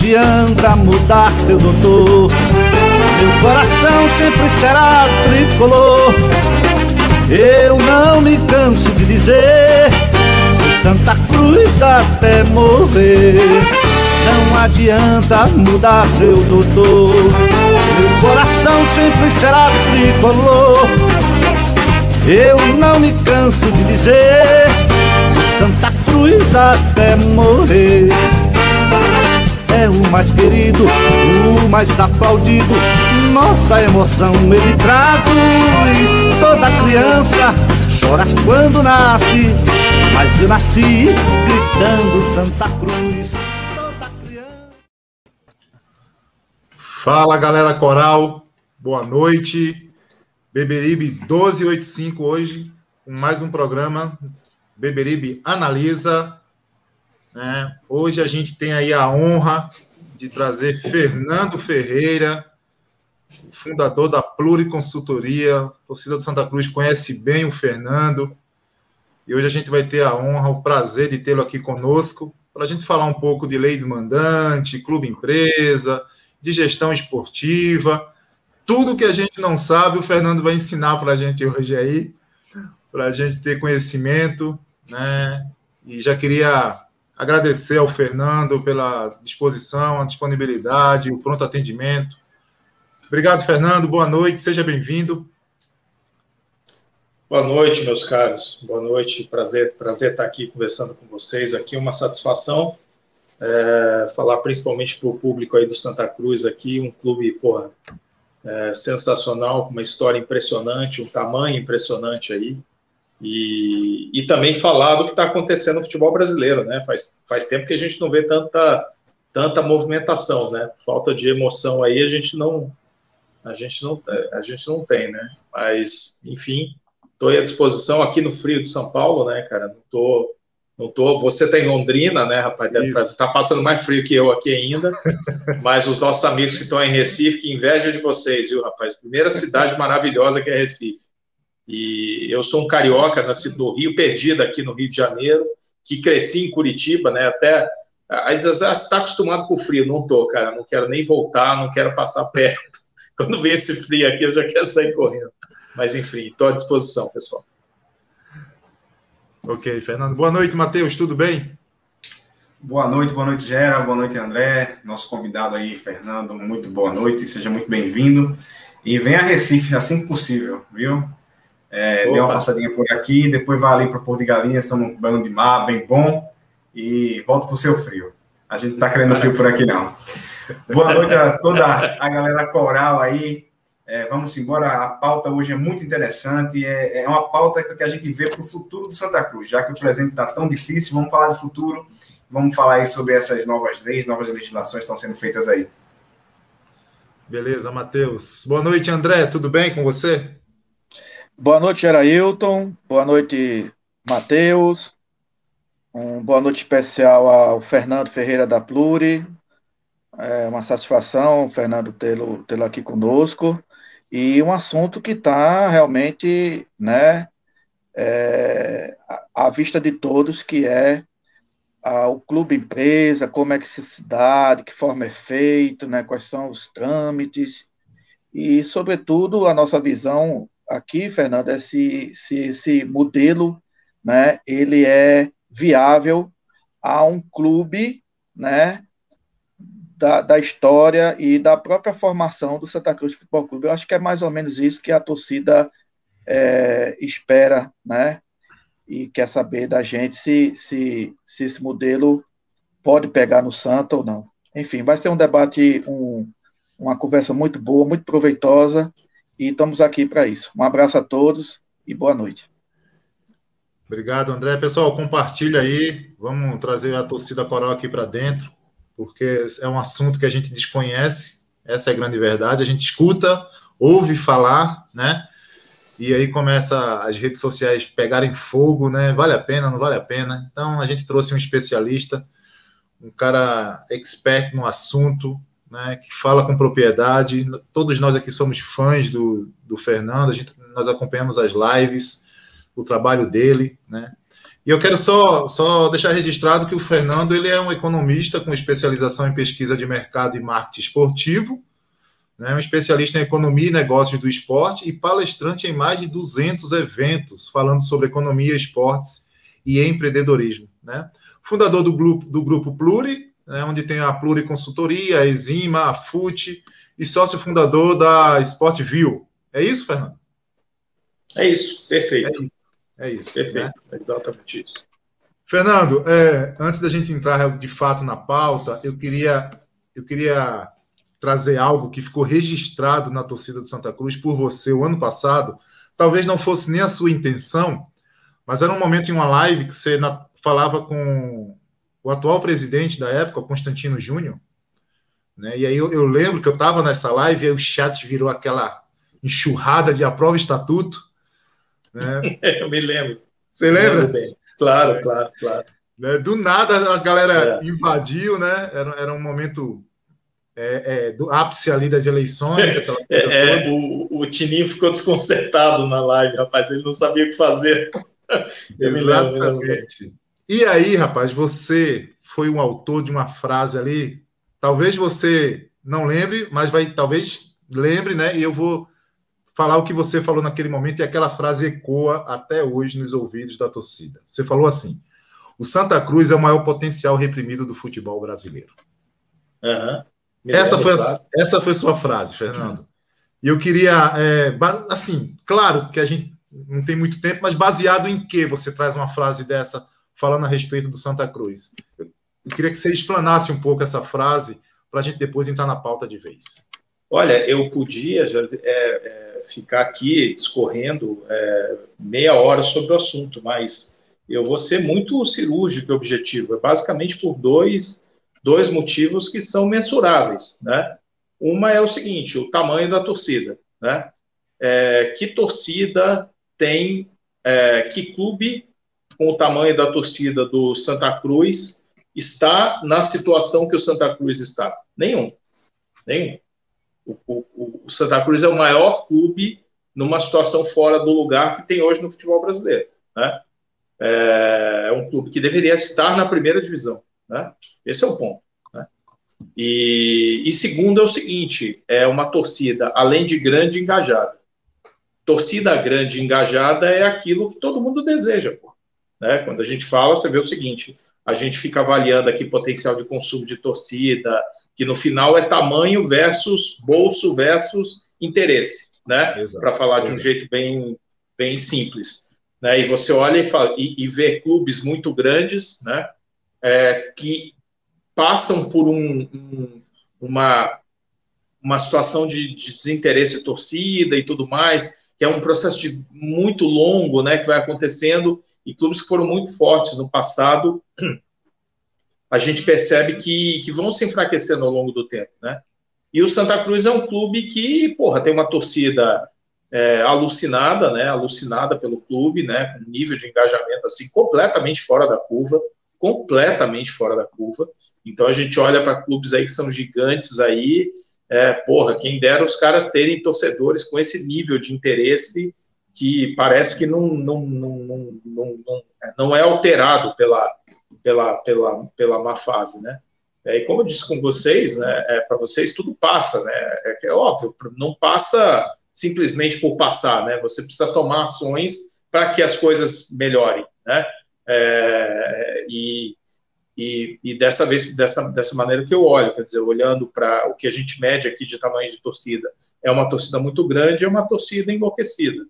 adianta mudar, seu doutor. Meu coração sempre será tricolor. Eu não me canso de dizer Santa Cruz até morrer. Não adianta mudar, seu doutor. Meu coração sempre será tricolor. Eu não me canso de dizer Santa Cruz até morrer. É o mais querido, o mais aplaudido, nossa emoção ele traduz. Toda criança chora quando nasce, mas eu nasci gritando Santa Cruz. Toda criança... Fala, galera coral, boa noite. Beberibe 1285 hoje, com mais um programa Beberibe Analisa. Hoje a gente tem aí a honra de trazer Fernando Ferreira, fundador da Pluriconsultoria. A torcida do Santa Cruz conhece bem o Fernando. E hoje a gente vai ter a honra, o prazer de tê-lo aqui conosco, para a gente falar um pouco de lei do mandante, clube empresa, de gestão esportiva. Tudo que a gente não sabe, o Fernando vai ensinar para a gente hoje aí, para a gente ter conhecimento, né? E já queria agradecer ao Fernando pela disposição, a disponibilidade, o pronto atendimento. Obrigado, Fernando. Boa noite, seja bem-vindo. Boa noite, meus caros. Boa noite, prazer estar aqui conversando com vocês. Aqui uma satisfação falar principalmente para o público aí do Santa Cruz aqui, um clube, sensacional, com uma história impressionante, um tamanho impressionante aí. E também falar do que está acontecendo no futebol brasileiro, né? Faz tempo que a gente não vê tanta movimentação, né? Falta de emoção aí a gente não tem, né? Mas, enfim, estou à disposição aqui no frio de São Paulo, né, cara? Não tô. Você está em Londrina, né, rapaz? Tá passando mais frio que eu aqui ainda. Mas os nossos amigos que estão em Recife, que inveja de vocês, viu, rapaz? Primeira cidade maravilhosa que é Recife. E eu sou um carioca, nascido no Rio, perdido aqui no Rio de Janeiro, que cresci em Curitiba, né? Até aí diz, você está acostumado com o frio? Não tô, cara. Não quero nem voltar, não quero passar perto. Quando vem esse frio aqui, eu já quero sair correndo. Mas, enfim, estou à disposição, pessoal. Ok, Fernando. Boa noite, Matheus. Tudo bem? Boa noite, Gera. Boa noite, André. Nosso convidado aí, Fernando. Muito boa noite. Seja muito bem-vindo. E venha a Recife assim que possível, viu? Dê uma passadinha por aqui, depois vá ali para Porto de Galinhas, estamos num banho de mar bem bom, e volta para o seu frio. A gente não está querendo frio por aqui, não. Boa noite a toda a galera coral aí. Vamos embora, a pauta hoje é muito interessante, é uma pauta que a gente vê para o futuro de Santa Cruz, já que o presente está tão difícil, vamos falar de futuro, vamos falar aí sobre essas novas leis, novas legislações que estão sendo feitas aí. Beleza, Matheus. Boa noite, André, tudo bem com você? Boa noite, Gerailton. Boa noite, Matheus. Boa noite especial ao Fernando Ferreira da Pluri. É uma satisfação, Fernando, tê-lo aqui conosco. E um assunto que está realmente, né, à vista de todos, que é o clube empresa, como é que se dá, de que forma é feito, né, quais são os trâmites. E, sobretudo, a nossa visão aqui, Fernando, é se esse modelo, né, ele é viável a um clube, né, da história e da própria formação do Santa Cruz Futebol Clube. Eu acho que é mais ou menos isso que a torcida espera, né, e quer saber da gente se esse modelo pode pegar no Santa ou não. Enfim, vai ser um debate, uma conversa muito boa, muito proveitosa, e estamos aqui para isso. Um abraço a todos e boa noite. Obrigado, André. Pessoal, compartilha aí, vamos trazer a torcida coral aqui para dentro, porque é um assunto que a gente desconhece, essa é a grande verdade, a gente escuta, ouve falar, né? E aí começa as redes sociais pegarem fogo, né? Vale a pena, não vale a pena? Então, a gente trouxe um especialista, um cara expert no assunto, né, que fala com propriedade. Todos nós aqui somos fãs do Fernando, nós acompanhamos as lives, o trabalho dele, né? E eu quero só deixar registrado que o Fernando ele é um economista com especialização em pesquisa de mercado e marketing esportivo, né, um especialista em economia e negócios do esporte e palestrante em mais de 200 eventos falando sobre economia, esportes e empreendedorismo. Né? Fundador do Grupo Pluri, né, onde tem a Pluri Consultoria, a Exima, a FUT, e sócio fundador da SportView. É isso, Fernando? É isso, perfeito. É isso. Perfeito, né? É exatamente isso. Fernando, antes da gente entrar de fato na pauta, eu queria trazer algo que ficou registrado na torcida do Santa Cruz por você o ano passado. Talvez não fosse nem a sua intenção, mas era um momento em uma live que você falava com o atual presidente da época, Constantino Júnior, né? E aí eu lembro que eu estava nessa live e aí o chat virou aquela enxurrada de aprova estatuto. Né? Eu me lembro. Você lembra? Bem. Claro. Né? Do nada a galera invadiu, né? Era um momento do ápice ali das eleições. O Tininho ficou desconcertado na live, rapaz. Ele não sabia o que fazer. Exatamente. E aí, rapaz, você foi um autor de uma frase ali. Talvez você não lembre, mas talvez lembre, né? E eu vou falar o que você falou naquele momento, e aquela frase ecoa até hoje nos ouvidos da torcida. Você falou assim: o Santa Cruz é o maior potencial reprimido do futebol brasileiro. Essa foi sua frase, Fernando. E eu queria, assim, claro que a gente não tem muito tempo, mas baseado em que você traz uma frase dessa falando a respeito do Santa Cruz? Eu queria que você explanasse um pouco essa frase para a gente depois entrar na pauta de vez. Olha, eu podia ficar aqui discorrendo meia hora sobre o assunto, mas eu vou ser muito cirúrgico e objetivo. É basicamente por dois motivos que são mensuráveis. Né? Uma é o seguinte: o tamanho da torcida. Né? Que torcida tem, que clube com o tamanho da torcida do Santa Cruz está na situação que o Santa Cruz está? Nenhum. O Santa Cruz é o maior clube numa situação fora do lugar que tem hoje no futebol brasileiro. Né? É um clube que deveria estar na primeira divisão. Né? Esse é o ponto. Né? E segundo é o seguinte: é uma torcida, além de grande, engajada. Torcida grande e engajada é aquilo que todo mundo deseja. Pô. Né? Quando a gente fala, você vê o seguinte: a gente fica avaliando aqui potencial de consumo de torcida, que no final é tamanho versus bolso versus interesse, né? Para falar de um jeito bem simples. Né? E você olha e vê clubes muito grandes, né? Que passam por uma situação de desinteresse de torcida e tudo mais, que é um processo muito longo, né? Que vai acontecendo, e clubes que foram muito fortes no passado, a gente percebe que vão se enfraquecendo ao longo do tempo, né? E o Santa Cruz é um clube que, tem uma torcida alucinada, né? Alucinada pelo clube, né? Com um nível de engajamento assim completamente fora da curva. Então a gente olha para clubes aí que são gigantes aí, quem dera os caras terem torcedores com esse nível de interesse que parece que não é alterado pela má fase, né? E como eu disse com vocês, né, para vocês tudo passa, né? É óbvio, não passa simplesmente por passar, né? Você precisa tomar ações para que as coisas melhorem, né? E dessa vez, dessa maneira que eu olho, quer dizer, olhando para o que a gente mede aqui de tamanho de torcida, é uma torcida muito grande, é uma torcida enlouquecida,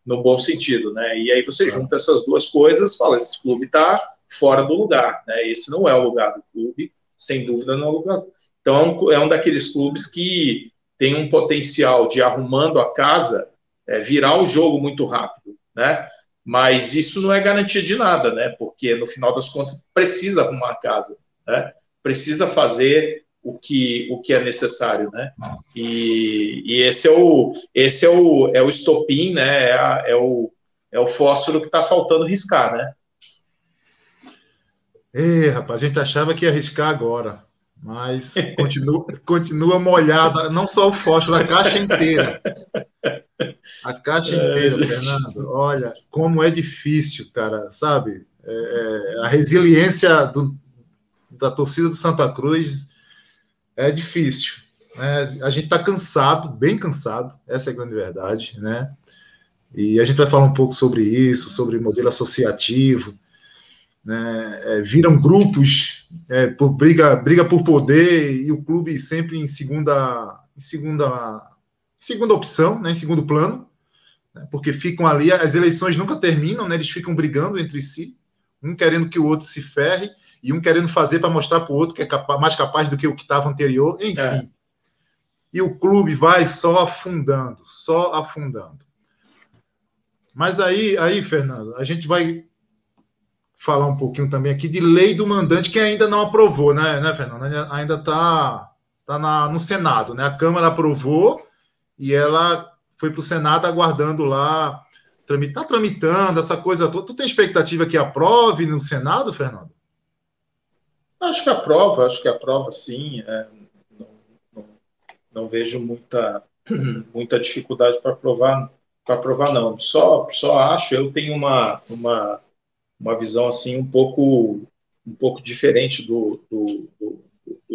no bom sentido, né? E aí você junta essas duas coisas, fala: esse clube está fora do lugar, né? Esse não é o lugar do clube, sem dúvida não é o lugar. Então é um daqueles clubes que tem um potencial de, arrumando a casa, virar o jogo muito rápido, né? Mas isso não é garantia de nada, né? Porque no final das contas precisa arrumar a casa, né? Precisa fazer o que é necessário, né? E esse é o estopim, né? É o fósforo que está faltando riscar, né? Rapaz, a gente achava que ia arriscar agora, mas continua molhada, não só o fósforo, a caixa inteira. A caixa inteira, Fernando. Olha, como é difícil, cara, sabe? a resiliência da torcida do Santa Cruz é difícil, né? A gente está cansado, bem cansado, essa é a grande verdade, né? E a gente vai falar um pouco sobre isso, sobre modelo associativo, né? Viram grupos por briga por poder, e o clube sempre em segunda opção, né? Em segundo plano, né? Porque ficam ali, as eleições nunca terminam, né? Eles ficam brigando entre si, um querendo que o outro se ferre e um querendo fazer para mostrar para o outro que é mais capaz do que o que estava anterior, enfim. E o clube vai só afundando, só afundando. Mas aí, Fernando, a gente vai falar um pouquinho também aqui de lei do mandante, que ainda não aprovou, né Fernando? Ainda está no Senado, né? A Câmara aprovou e ela foi para o Senado aguardando lá, está tramitando essa coisa toda. Tu tem expectativa que aprove no Senado, Fernando? Acho que aprova sim. Não vejo muita dificuldade para aprovar, não. Só acho, eu tenho uma visão assim um pouco diferente do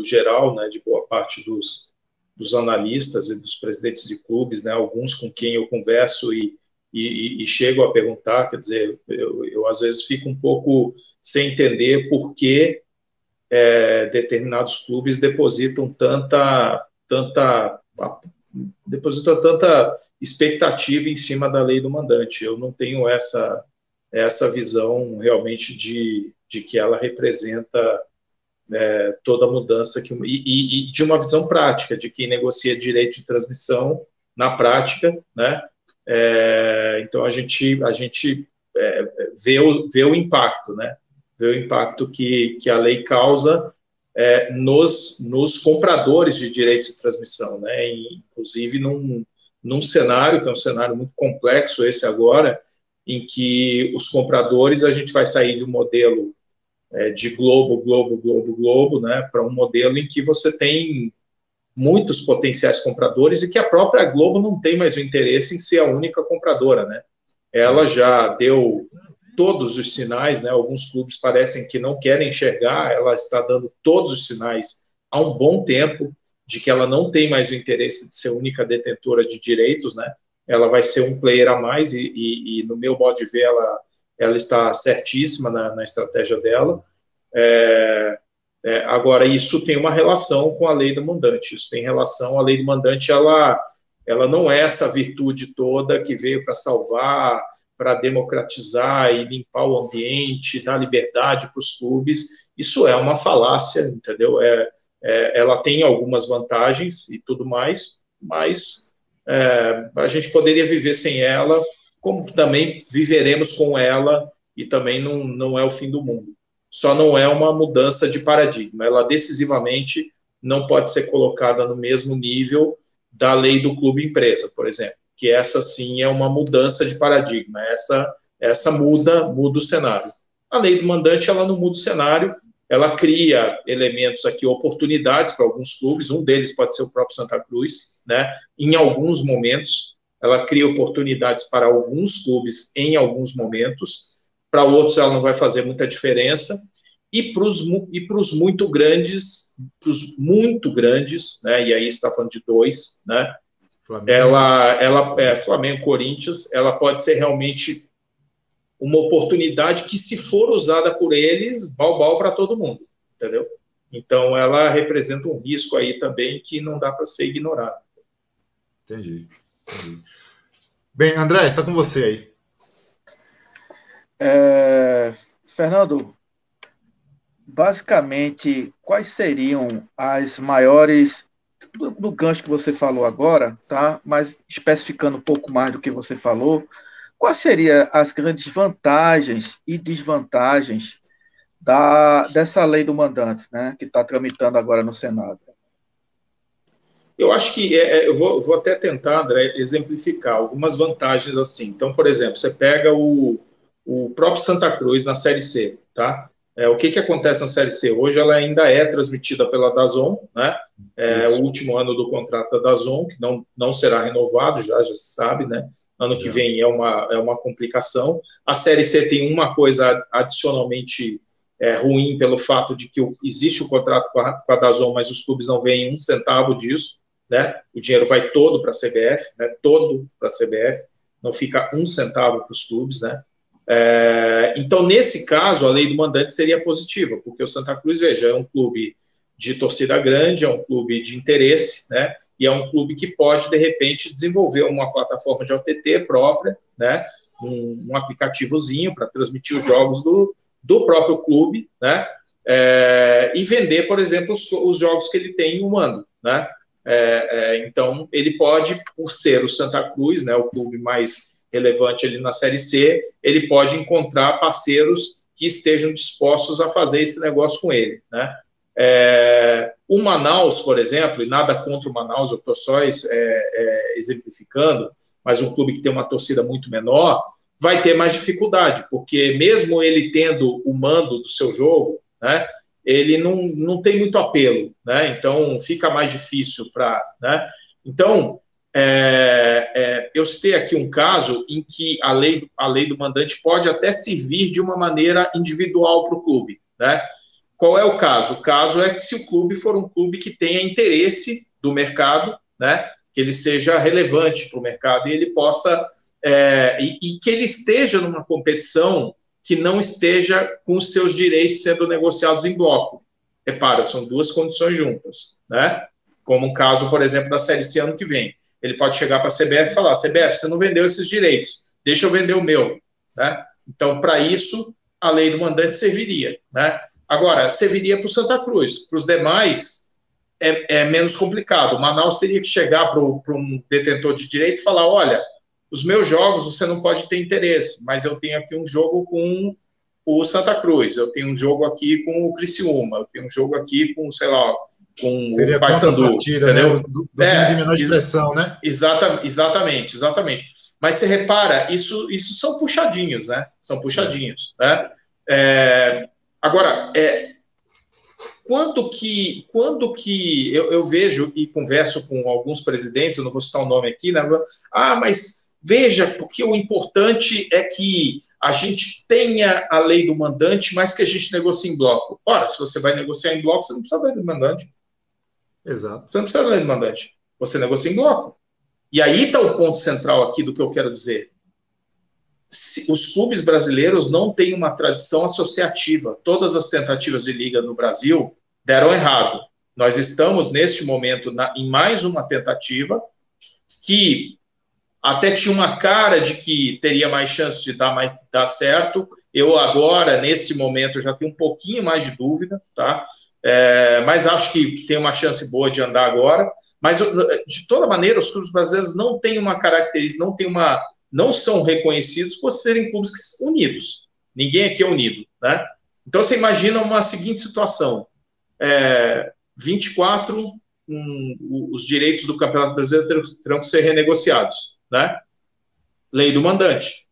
geral, né, de boa parte dos analistas e dos presidentes de clubes, né, alguns com quem eu converso e chego a perguntar, quer dizer, eu às vezes fico um pouco sem entender por que determinados clubes depositam tanta expectativa em cima da lei do mandante. Eu não tenho essa visão realmente de que ela representa toda a mudança e de uma visão prática de quem negocia direito de transmissão na prática, né? Então a gente vê o impacto, né? Vê o impacto que a lei causa nos compradores de direitos de transmissão, né? Inclusive num cenário que é um cenário muito complexo esse agora, em que os compradores, a gente vai sair de um modelo de Globo, né, para um modelo em que você tem muitos potenciais compradores e que a própria Globo não tem mais o interesse em ser a única compradora, né? Ela já deu todos os sinais, né? Alguns clubes parecem que não querem enxergar, ela está dando todos os sinais há um bom tempo de que ela não tem mais o interesse de ser única detentora de direitos, né? Ela vai ser um player a mais e no meu modo de ver, ela está certíssima na estratégia dela. Agora, isso tem uma relação com a lei do mandante. Isso tem relação, a lei do mandante, ela não é essa virtude toda que veio para salvar, para democratizar e limpar o ambiente, dar liberdade para os clubes. Isso é uma falácia, entendeu? Ela tem algumas vantagens e tudo mais, mas a gente poderia viver sem ela, como também viveremos com ela, e também não é o fim do mundo. Só não é uma mudança de paradigma. Ela decisivamente não pode ser colocada no mesmo nível da lei do clube-empresa, por exemplo, que essa sim é uma mudança de paradigma. Essa muda o cenário. A lei do mandante, ela não muda o cenário, ela cria elementos aqui, oportunidades para alguns clubes, um deles pode ser o próprio Santa Cruz, né? Em alguns momentos, ela cria oportunidades para alguns clubes em alguns momentos, para outros ela não vai fazer muita diferença, e para os muito grandes, né? E aí está falando de dois, né? Flamengo, Corinthians, ela pode ser realmente uma oportunidade que, se for usada por eles, bal para todo mundo, entendeu? Então, ela representa um risco aí também que não dá para ser ignorado. Entendi. Bem, André, está com você aí. Fernando, basicamente, quais seriam as maiores, no gancho que você falou agora, tá? Mas especificando um pouco mais do que você falou, quais seriam as grandes vantagens e desvantagens dessa lei do mandante, né, que está tramitando agora no Senado? Eu acho que eu vou até tentar, André, exemplificar algumas vantagens assim. Então, por exemplo, você pega o próprio Santa Cruz na Série C, tá? O que acontece na Série C? Hoje ela ainda é transmitida pela DAZN, né? É o último ano do contrato da DAZN, que não será renovado, já se sabe, né? Ano que vem é uma complicação. A Série C tem uma coisa adicionalmente ruim pelo fato de que existe o contrato com a DAZN, mas os clubes não veem um centavo disso, né? O dinheiro vai todo para a CBF, né? Todo para a CBF, não fica um centavo para os clubes, né? Então, nesse caso, a lei do mandante seria positiva, porque o Santa Cruz, veja, é um clube de torcida grande, é um clube de interesse, né? E é um clube que pode, de repente, desenvolver uma plataforma de OTT própria, né? Um aplicativozinho para transmitir os jogos do próprio clube, né? E vender, por exemplo, os jogos que ele tem em um ano, né? Então, ele pode, por ser o Santa Cruz, né, o clube mais relevante ali na Série C, ele pode encontrar parceiros que estejam dispostos a fazer esse negócio com ele, né? O Manaus, por exemplo, e nada contra o Manaus, eu estou só exemplificando, mas um clube que tem uma torcida muito menor, vai ter mais dificuldade, porque mesmo ele tendo o mando do seu jogo, né, ele não tem muito apelo, né? Então fica mais difícil para... né? Então, eu citei aqui um caso em que a lei do mandante pode até servir de uma maneira individual para o clube, né? Qual é o caso? O caso é que se o clube for um clube que tenha interesse do mercado, né? Que ele seja relevante para o mercado e ele possa... e que ele esteja numa competição que não esteja com os seus direitos sendo negociados em bloco. Repara, são duas condições juntas, né? Como um caso, por exemplo, da Série C ano que vem. Ele pode chegar para a CBF e falar: CBF, você não vendeu esses direitos, deixa eu vender o meu, né? Então, para isso, a lei do mandante serviria, né? Agora, serviria para o Santa Cruz. Para os demais, é menos complicado. O Manaus teria que chegar para um detentor de direito e falar: olha, os meus jogos você não pode ter interesse, mas eu tenho aqui um jogo com o Santa Cruz, eu tenho um jogo aqui com o Criciúma, eu tenho um jogo aqui com, sei lá, com o Paysandu, entendeu? Né? Do time de menor expressão, né? Exatamente. Mas você repara, isso são puxadinhos, né? São puxadinhos, né? Agora, quando que eu vejo e converso com alguns presidentes, eu não vou citar o nome aqui, né? Mas veja, porque o importante é que a gente tenha a lei do mandante, mas que a gente negocie em bloco. Ora, se você vai negociar em bloco, você não precisa da lei do mandante. Exato. Você não precisa da lei do mandante. Você negocia em bloco. E aí está o ponto central aqui do que eu quero dizer. Os clubes brasileiros não têm uma tradição associativa. Todas as tentativas de liga no Brasil deram errado. Nós estamos, neste momento, em mais uma tentativa que até tinha uma cara de que teria mais chance de dar certo. Eu agora, nesse momento, já tenho um pouquinho mais de dúvida, tá? Mas acho que tem uma chance boa de andar agora. Mas, de toda maneira, os clubes brasileiros não têm uma característica, não são reconhecidos por serem clubes unidos. Ninguém aqui é unido, né? Então, você imagina uma seguinte situação. 24, os direitos do Campeonato Brasileiro terão que ser renegociados, né? Lei do mandante.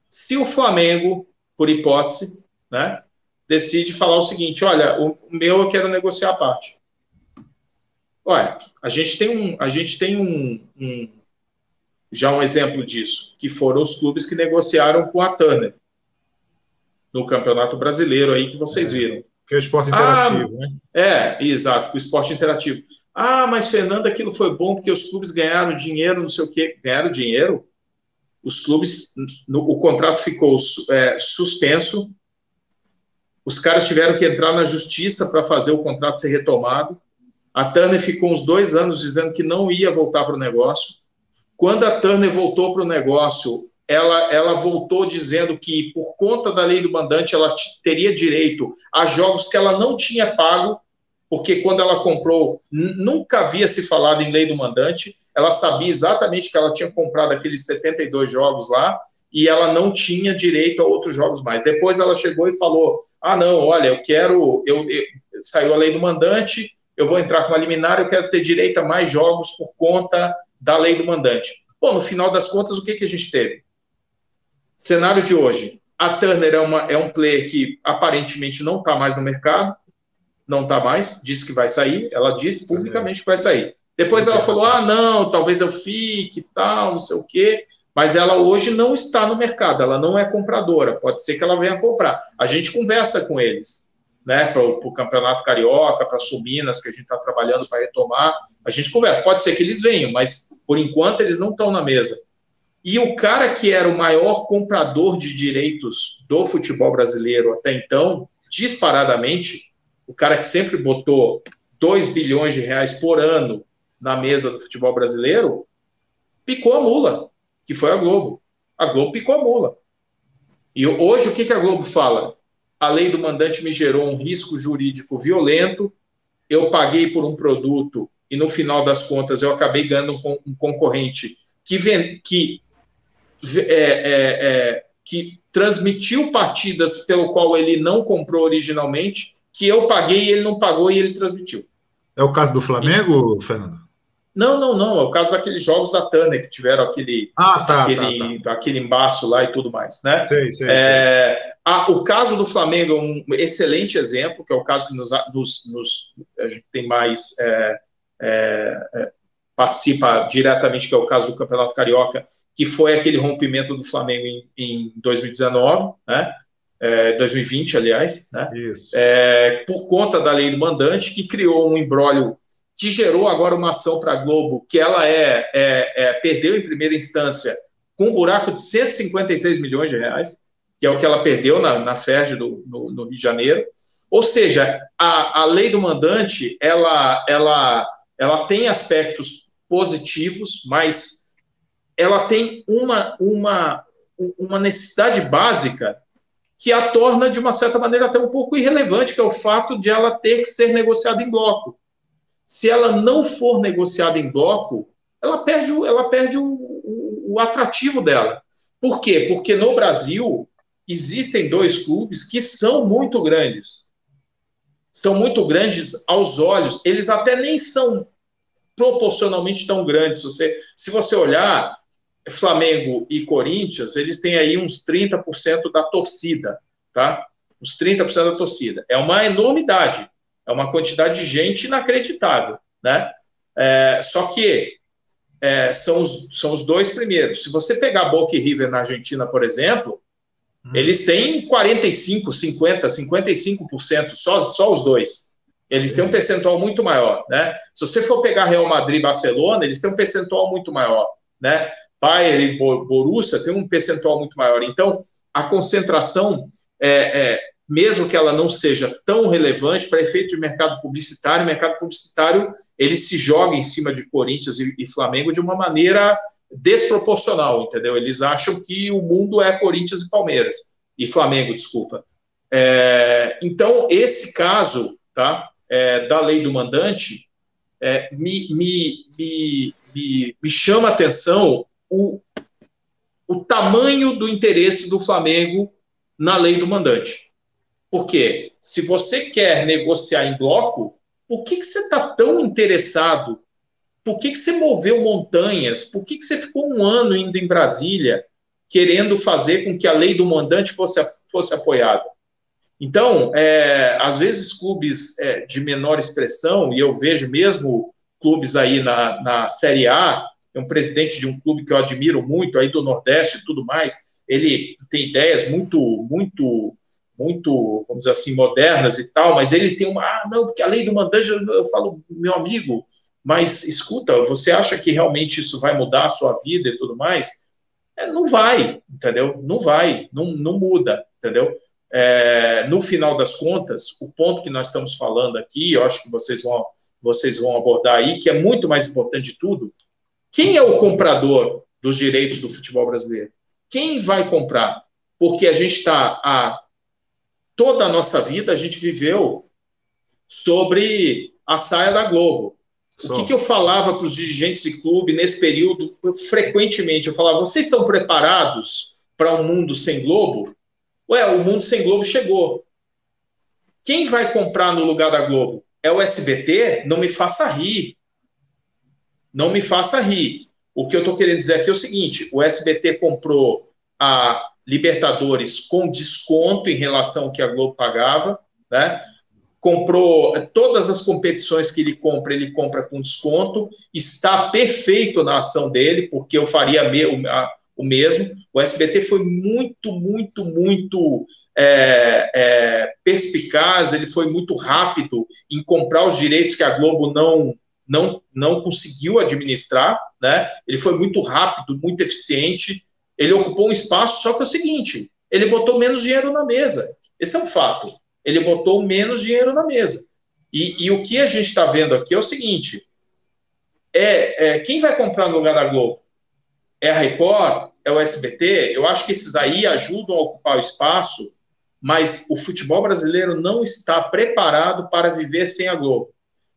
Se o Flamengo, por hipótese, né, decide falar o seguinte: olha, o meu eu quero negociar a parte. Olha, a gente tem já um exemplo disso, que foram os clubes que negociaram com a Turner no Campeonato Brasileiro aí que vocês viram. Que é o esporte interativo, né? Exato, o esporte interativo. Mas, Fernando, aquilo foi bom porque os clubes ganharam dinheiro, não sei o quê. Ganharam dinheiro? Os clubes, o contrato ficou suspenso, os caras tiveram que entrar na justiça para fazer o contrato ser retomado. A Turner ficou uns 2 anos dizendo que não ia voltar para o negócio. Quando a Turner voltou para o negócio, ela voltou dizendo que, por conta da lei do mandante, ela teria direito a jogos que ela não tinha pago, porque quando ela comprou, nunca havia se falado em lei do mandante, ela sabia exatamente que ela tinha comprado aqueles 72 jogos lá, e ela não tinha direito a outros jogos mais. Depois ela chegou e falou: não, olha, saiu a lei do mandante, eu vou entrar com uma liminar, eu quero ter direito a mais jogos por conta da lei do mandante. Bom, no final das contas, o que a gente teve? Cenário de hoje: A Turner é um player que aparentemente não está mais no mercado, não está mais, disse que vai sair, ela disse publicamente que vai sair. Depois ela falou, não, talvez eu fique, tal, não sei o quê, mas ela hoje não está no mercado, ela não é compradora, pode ser que ela venha comprar. A gente conversa com eles, né, para o Campeonato Carioca, para a Sul-Minas, que a gente está trabalhando para retomar, a gente conversa, pode ser que eles venham, mas por enquanto eles não estão na mesa. E o cara que era o maior comprador de direitos do futebol brasileiro até então, disparadamente, o cara que sempre botou 2 bilhões de reais por ano na mesa do futebol brasileiro, picou a mula, que foi a Globo. A Globo picou a mula. E hoje o que a Globo fala? A lei do mandante me gerou um risco jurídico violento, eu paguei por um produto e no final das contas eu acabei ganhando um concorrente que transmitiu partidas pelo qual ele não comprou originalmente, que eu paguei e ele não pagou e ele transmitiu. É o caso do Flamengo, Fernando? Não. É o caso daqueles jogos da Turner que tiveram aquele embaço lá e tudo mais, né? Sei. O caso do Flamengo é um excelente exemplo, que é o caso que a gente tem mais participa diretamente, que é o caso do Campeonato Carioca, que foi aquele rompimento do Flamengo em 2019, né? 2020, aliás, né? Isso. Por conta da lei do mandante, que criou um imbróglio que gerou agora uma ação para a Globo, que ela perdeu em primeira instância com um buraco de 156 milhões de reais, que é o que ela perdeu na FERJ no Rio de Janeiro. Ou seja, a lei do mandante, ela tem aspectos positivos, mas ela tem uma necessidade básica que a torna, de uma certa maneira, até um pouco irrelevante, que é o fato de ela ter que ser negociada em bloco. Se ela não for negociada em bloco, ela perde o atrativo dela. Por quê? Porque no Brasil existem 2 clubes que são muito grandes. São muito grandes aos olhos. Eles até nem são proporcionalmente tão grandes. Se você olhar, Flamengo e Corinthians, eles têm aí uns 30% da torcida, tá? Uns 30% da torcida. É uma enormidade, é uma quantidade de gente inacreditável, né? Só que são os 2 primeiros. Se você pegar Boca e River na Argentina, por exemplo, eles têm 45%, 50%, 55%, só os 2. Eles têm um percentual muito maior, né? Se você for pegar Real Madrid e Barcelona, eles têm um percentual muito maior, né? Bayern e Borussia tem um percentual muito maior. Então, a concentração, mesmo que ela não seja tão relevante para efeito de mercado publicitário, ele se joga em cima de Corinthians e Flamengo de uma maneira desproporcional, entendeu? Eles acham que o mundo é Corinthians e Palmeiras, e Flamengo, desculpa. Então, esse caso, tá, da lei do mandante me chama a atenção o tamanho do interesse do Flamengo na lei do mandante. Porque se você quer negociar em bloco, por que você está tão interessado? Por que você moveu montanhas? Por que você ficou um ano indo em Brasília querendo fazer com que a lei do mandante fosse apoiada? Então, às vezes clubes de menor expressão, e eu vejo mesmo clubes aí na Série A, é um presidente de um clube que eu admiro muito, aí do Nordeste e tudo mais, ele tem ideias muito, vamos dizer assim, modernas e tal, mas ele tem não, porque a lei do mandante, eu falo, meu amigo, mas escuta, você acha que realmente isso vai mudar a sua vida e tudo mais? Não vai, entendeu? Não vai, não muda, entendeu? No final das contas, o ponto que nós estamos falando aqui, eu acho que vocês vão abordar aí, que é muito mais importante de tudo. Quem é o comprador dos direitos do futebol brasileiro? Quem vai comprar? Porque a gente toda a nossa vida, a gente viveu sobre a saia da Globo. O que eu falava para os dirigentes de clube nesse período, frequentemente? Eu falava, vocês estão preparados para um mundo sem Globo? O mundo sem Globo chegou. Quem vai comprar no lugar da Globo? É o SBT? Não me faça rir. Não me faça rir. O que eu estou querendo dizer aqui é o seguinte, o SBT comprou a Libertadores com desconto em relação ao que a Globo pagava, né? Comprou todas as competições que ele compra com desconto, está perfeito na ação dele, porque eu faria o mesmo. O SBT foi muito perspicaz, ele foi muito rápido em comprar os direitos que a Globo não conseguiu administrar, né? Ele foi muito rápido, muito eficiente, ele ocupou um espaço, só que é o seguinte, ele botou menos dinheiro na mesa, esse é um fato, ele botou menos dinheiro na mesa, e o que a gente está vendo aqui é o seguinte, quem vai comprar no lugar da Globo? É a Record? É o SBT? Eu acho que esses aí ajudam a ocupar o espaço, mas o futebol brasileiro não está preparado para viver sem a Globo.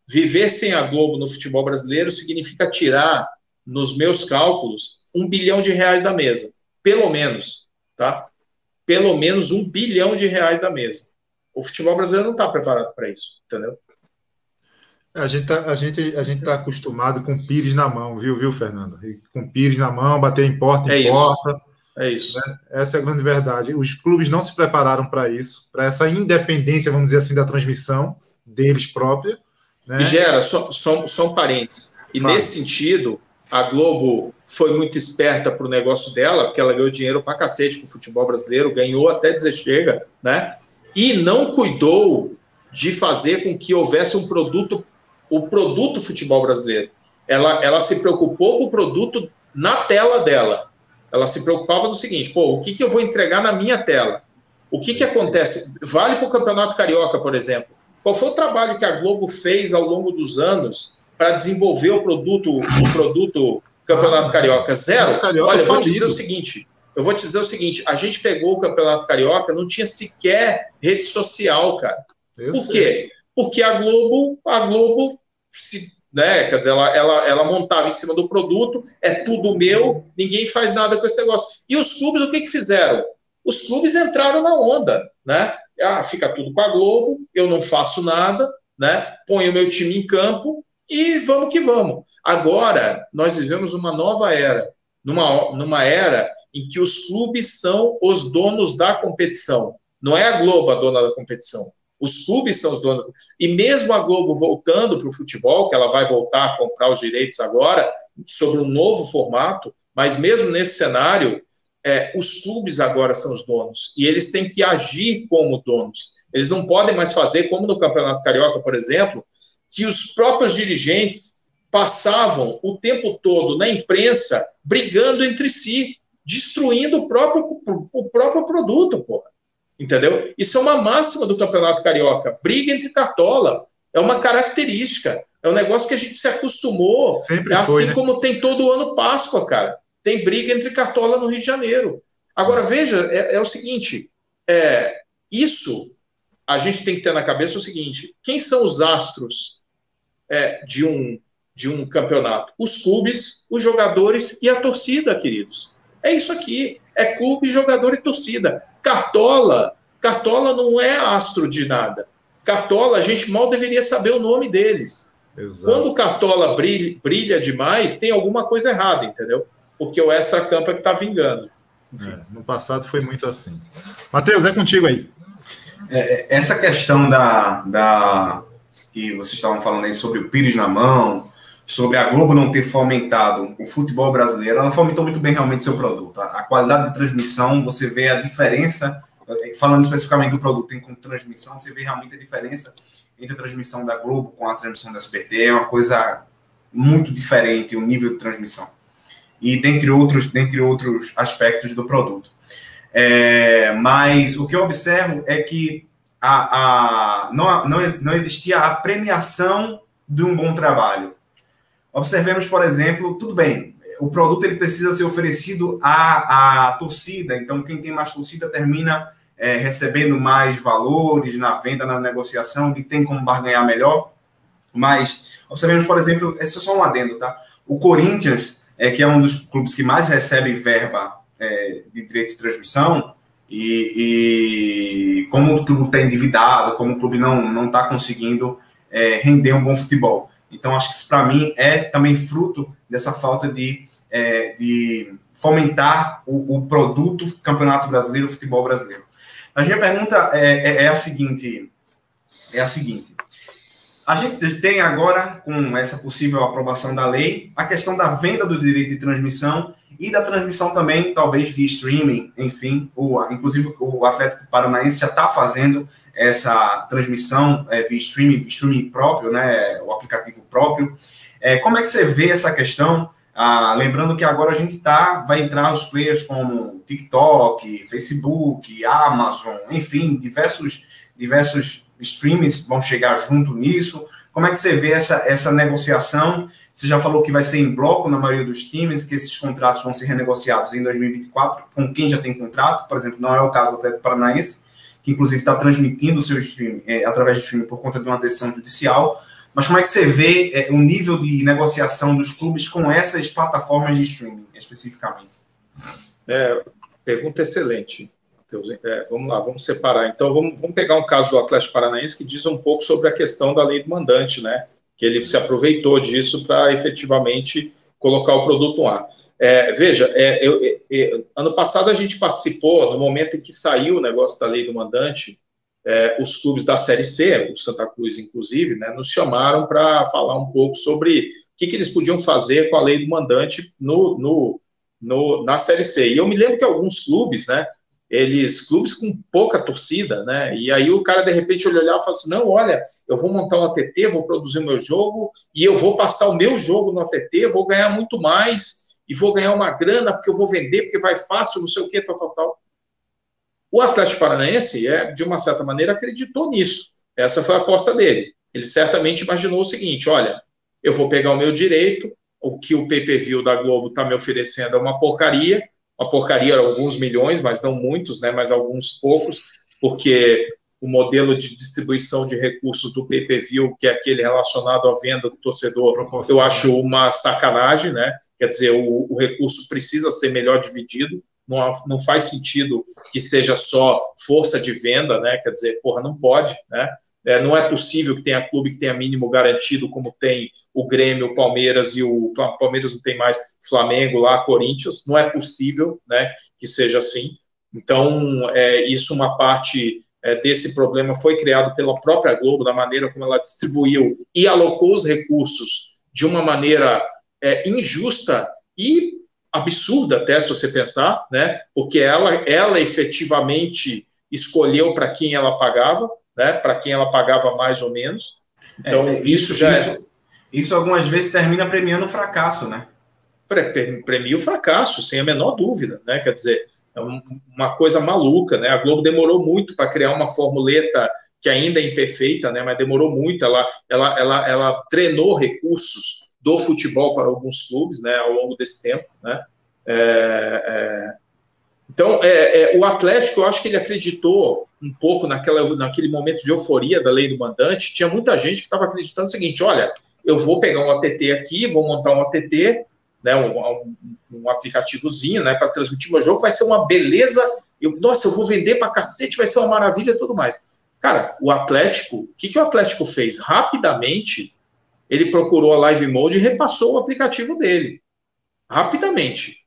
Viver sem a Globo no futebol brasileiro significa tirar, nos meus cálculos, R$1 bilhão da mesa. Pelo menos, tá? Pelo menos R$1 bilhão da mesa. O futebol brasileiro não está preparado para isso, entendeu? A gente tá acostumado com pires na mão, viu, Fernando? E com pires na mão, bater em porta em porta. É isso. Né? Essa é a grande verdade. Os clubes não se prepararam para isso, para essa independência, vamos dizer assim, da transmissão deles própria. Né? E Gera, só um parênteses. E nesse sentido, a Globo foi muito esperta para o negócio dela, porque ela ganhou dinheiro para cacete com o futebol brasileiro, ganhou até dizer chega, né? E não cuidou de fazer com que houvesse o produto futebol brasileiro. Ela se preocupou com o produto na tela dela. Ela se preocupava no seguinte, o que eu vou entregar na minha tela? O que acontece? Vale para o Campeonato Carioca, por exemplo. Qual foi o trabalho que a Globo fez ao longo dos anos para desenvolver o produto Campeonato Carioca? Zero? Olha, eu vou te dizer o seguinte, a gente pegou o Campeonato Carioca, não tinha sequer rede social, cara. Por quê? Porque a Globo né, quer dizer, ela montava em cima do produto, é tudo meu, ninguém faz nada com esse negócio. E os clubes, o que fizeram? Os clubes entraram na onda, né? Fica tudo com a Globo, eu não faço nada, né? Ponho o meu time em campo e vamos que vamos. Agora, nós vivemos uma nova era, numa era em que os clubes são os donos da competição. Não é a Globo a dona da competição. Os clubes são os donos. E mesmo a Globo voltando para o futebol, que ela vai voltar a comprar os direitos agora, sobre um novo formato, mas mesmo nesse cenário, os clubes agora são os donos. E eles têm que agir como donos. Eles não podem mais fazer, como no Campeonato Carioca, por exemplo, que os próprios dirigentes passavam o tempo todo na imprensa brigando entre si, destruindo o próprio produto, porra. Entendeu? Isso é uma máxima do Campeonato Carioca. Briga entre cartola. É uma característica. É um negócio que a gente se acostumou. Sempre assim foi, né? Como tem todo ano Páscoa, cara. Tem briga entre cartola no Rio de Janeiro. Agora, veja, é o seguinte. Isso a gente tem que ter na cabeça o seguinte. Quem são os astros de um campeonato? Os clubes, os jogadores e a torcida, queridos. É isso aqui. É clube, jogador e torcida. Cartola não é astro de nada. Cartola, a gente mal deveria saber o nome deles. Exato. Quando o Cartola brilha demais, tem alguma coisa errada, entendeu? Porque o extracampo é que está vingando. No passado foi muito assim. Matheus, é contigo aí. Essa questão que vocês estavam falando aí sobre o pires na mão, sobre a Globo não ter fomentado o futebol brasileiro, ela fomentou muito bem realmente seu produto. A qualidade de transmissão, você vê a diferença, falando especificamente do produto em transmissão, você vê realmente a diferença entre a transmissão da Globo com a transmissão da SBT, é uma coisa muito diferente, o nível de transmissão. E dentre outros aspectos do produto. Mas o que eu observo é que não existia a premiação de um bom trabalho. Observemos, por exemplo, tudo bem, o produto ele precisa ser oferecido à torcida, então quem tem mais torcida termina recebendo mais valores na venda, na negociação, que tem como barganhar melhor, mas observemos, por exemplo, esse é só um adendo, tá? O Corinthians, que é um dos clubes que mais recebe verba de direito de transmissão, e como o clube está endividado, como o clube não está conseguindo render um bom futebol. Então, acho que isso, para mim, é também fruto dessa falta de de fomentar o produto Campeonato Brasileiro, o futebol brasileiro. Mas minha pergunta é a seguinte, a gente tem agora, com essa possível aprovação da lei, a questão da venda do direito de transmissão e da transmissão também, talvez, via streaming, enfim, inclusive o Atlético Paranaense já está fazendo essa transmissão via streaming próprio, né, o aplicativo próprio. Como é que você vê essa questão? Lembrando que agora a gente vai entrar os players como TikTok, Facebook, Amazon, enfim, diversos streams vão chegar junto nisso. Como é que você vê essa negociação? Você já falou que vai ser em bloco na maioria dos times, que esses contratos vão ser renegociados em 2024, com quem já tem contrato, por exemplo, não é o caso do Atlético Paranaense, que inclusive está transmitindo o seu stream através de streaming por conta de uma decisão judicial. Mas como é que você vê o nível de negociação dos clubes com essas plataformas de streaming, especificamente? Pergunta excelente. Vamos lá, vamos separar. Então, vamos pegar um caso do Atlético Paranaense que diz um pouco sobre a questão da lei do mandante, né? Que ele se aproveitou disso para efetivamente colocar o produto no ar. Veja, ano passado a gente participou, no momento em que saiu o negócio da lei do mandante, os clubes da Série C, o Santa Cruz inclusive, né, nos chamaram para falar um pouco sobre o que eles podiam fazer com a lei do mandante na Série C. E eu me lembro que alguns clubes, né, clubes com pouca torcida, né, e aí o cara de repente olhava e falava assim, não, olha, eu vou montar um ATT, vou produzir o meu jogo, e eu vou passar o meu jogo no ATT, vou ganhar muito mais, e vou ganhar uma grana, porque eu vou vender, porque vai fácil, não sei o que, tal. O Atlético Paranaense, de uma certa maneira, acreditou nisso. Essa foi a aposta dele. Ele certamente imaginou o seguinte, olha, eu vou pegar o meu direito, o que o pay-per-view da Globo está me oferecendo é uma porcaria alguns milhões, mas não muitos, né, mas alguns poucos, porque o modelo de distribuição de recursos do pay-per-view, que é aquele relacionado à venda do torcedor, eu acho uma sacanagem, né? Quer dizer, o recurso precisa ser melhor dividido, não faz sentido que seja só força de venda, né? Quer dizer, não pode, né? Não é possível que tenha clube que tenha mínimo garantido, como tem o Grêmio, o Palmeiras, e o Palmeiras não tem mais Flamengo lá, Corinthians, não é possível, né, que seja assim. Então, isso uma parte desse problema foi criado pela própria Globo, da maneira como ela distribuiu e alocou os recursos de uma maneira injusta e absurda até, se você pensar, né, porque ela efetivamente escolheu para quem ela pagava, né, para quem ela pagava mais ou menos. Então, isso algumas vezes termina premiando o fracasso, né? Premia o fracasso, sem a menor dúvida, né? Quer dizer, é uma coisa maluca, né? A Globo demorou muito para criar uma formuleta que ainda é imperfeita, né? Mas demorou muito, ela drenou recursos do futebol para alguns clubes, né, ao longo desse tempo, né? Então, o Atlético, eu acho que ele acreditou um pouco naquele momento de euforia da lei do mandante. Tinha muita gente que estava acreditando o seguinte, olha, eu vou pegar um ATT aqui, vou montar um ATT, né, um aplicativozinho, né, para transmitir meu jogo, vai ser uma beleza, nossa, eu vou vender para cacete, vai ser uma maravilha e tudo mais. Cara, o Atlético, o que o Atlético fez? Rapidamente, ele procurou a Live Mode e repassou o aplicativo dele. Rapidamente.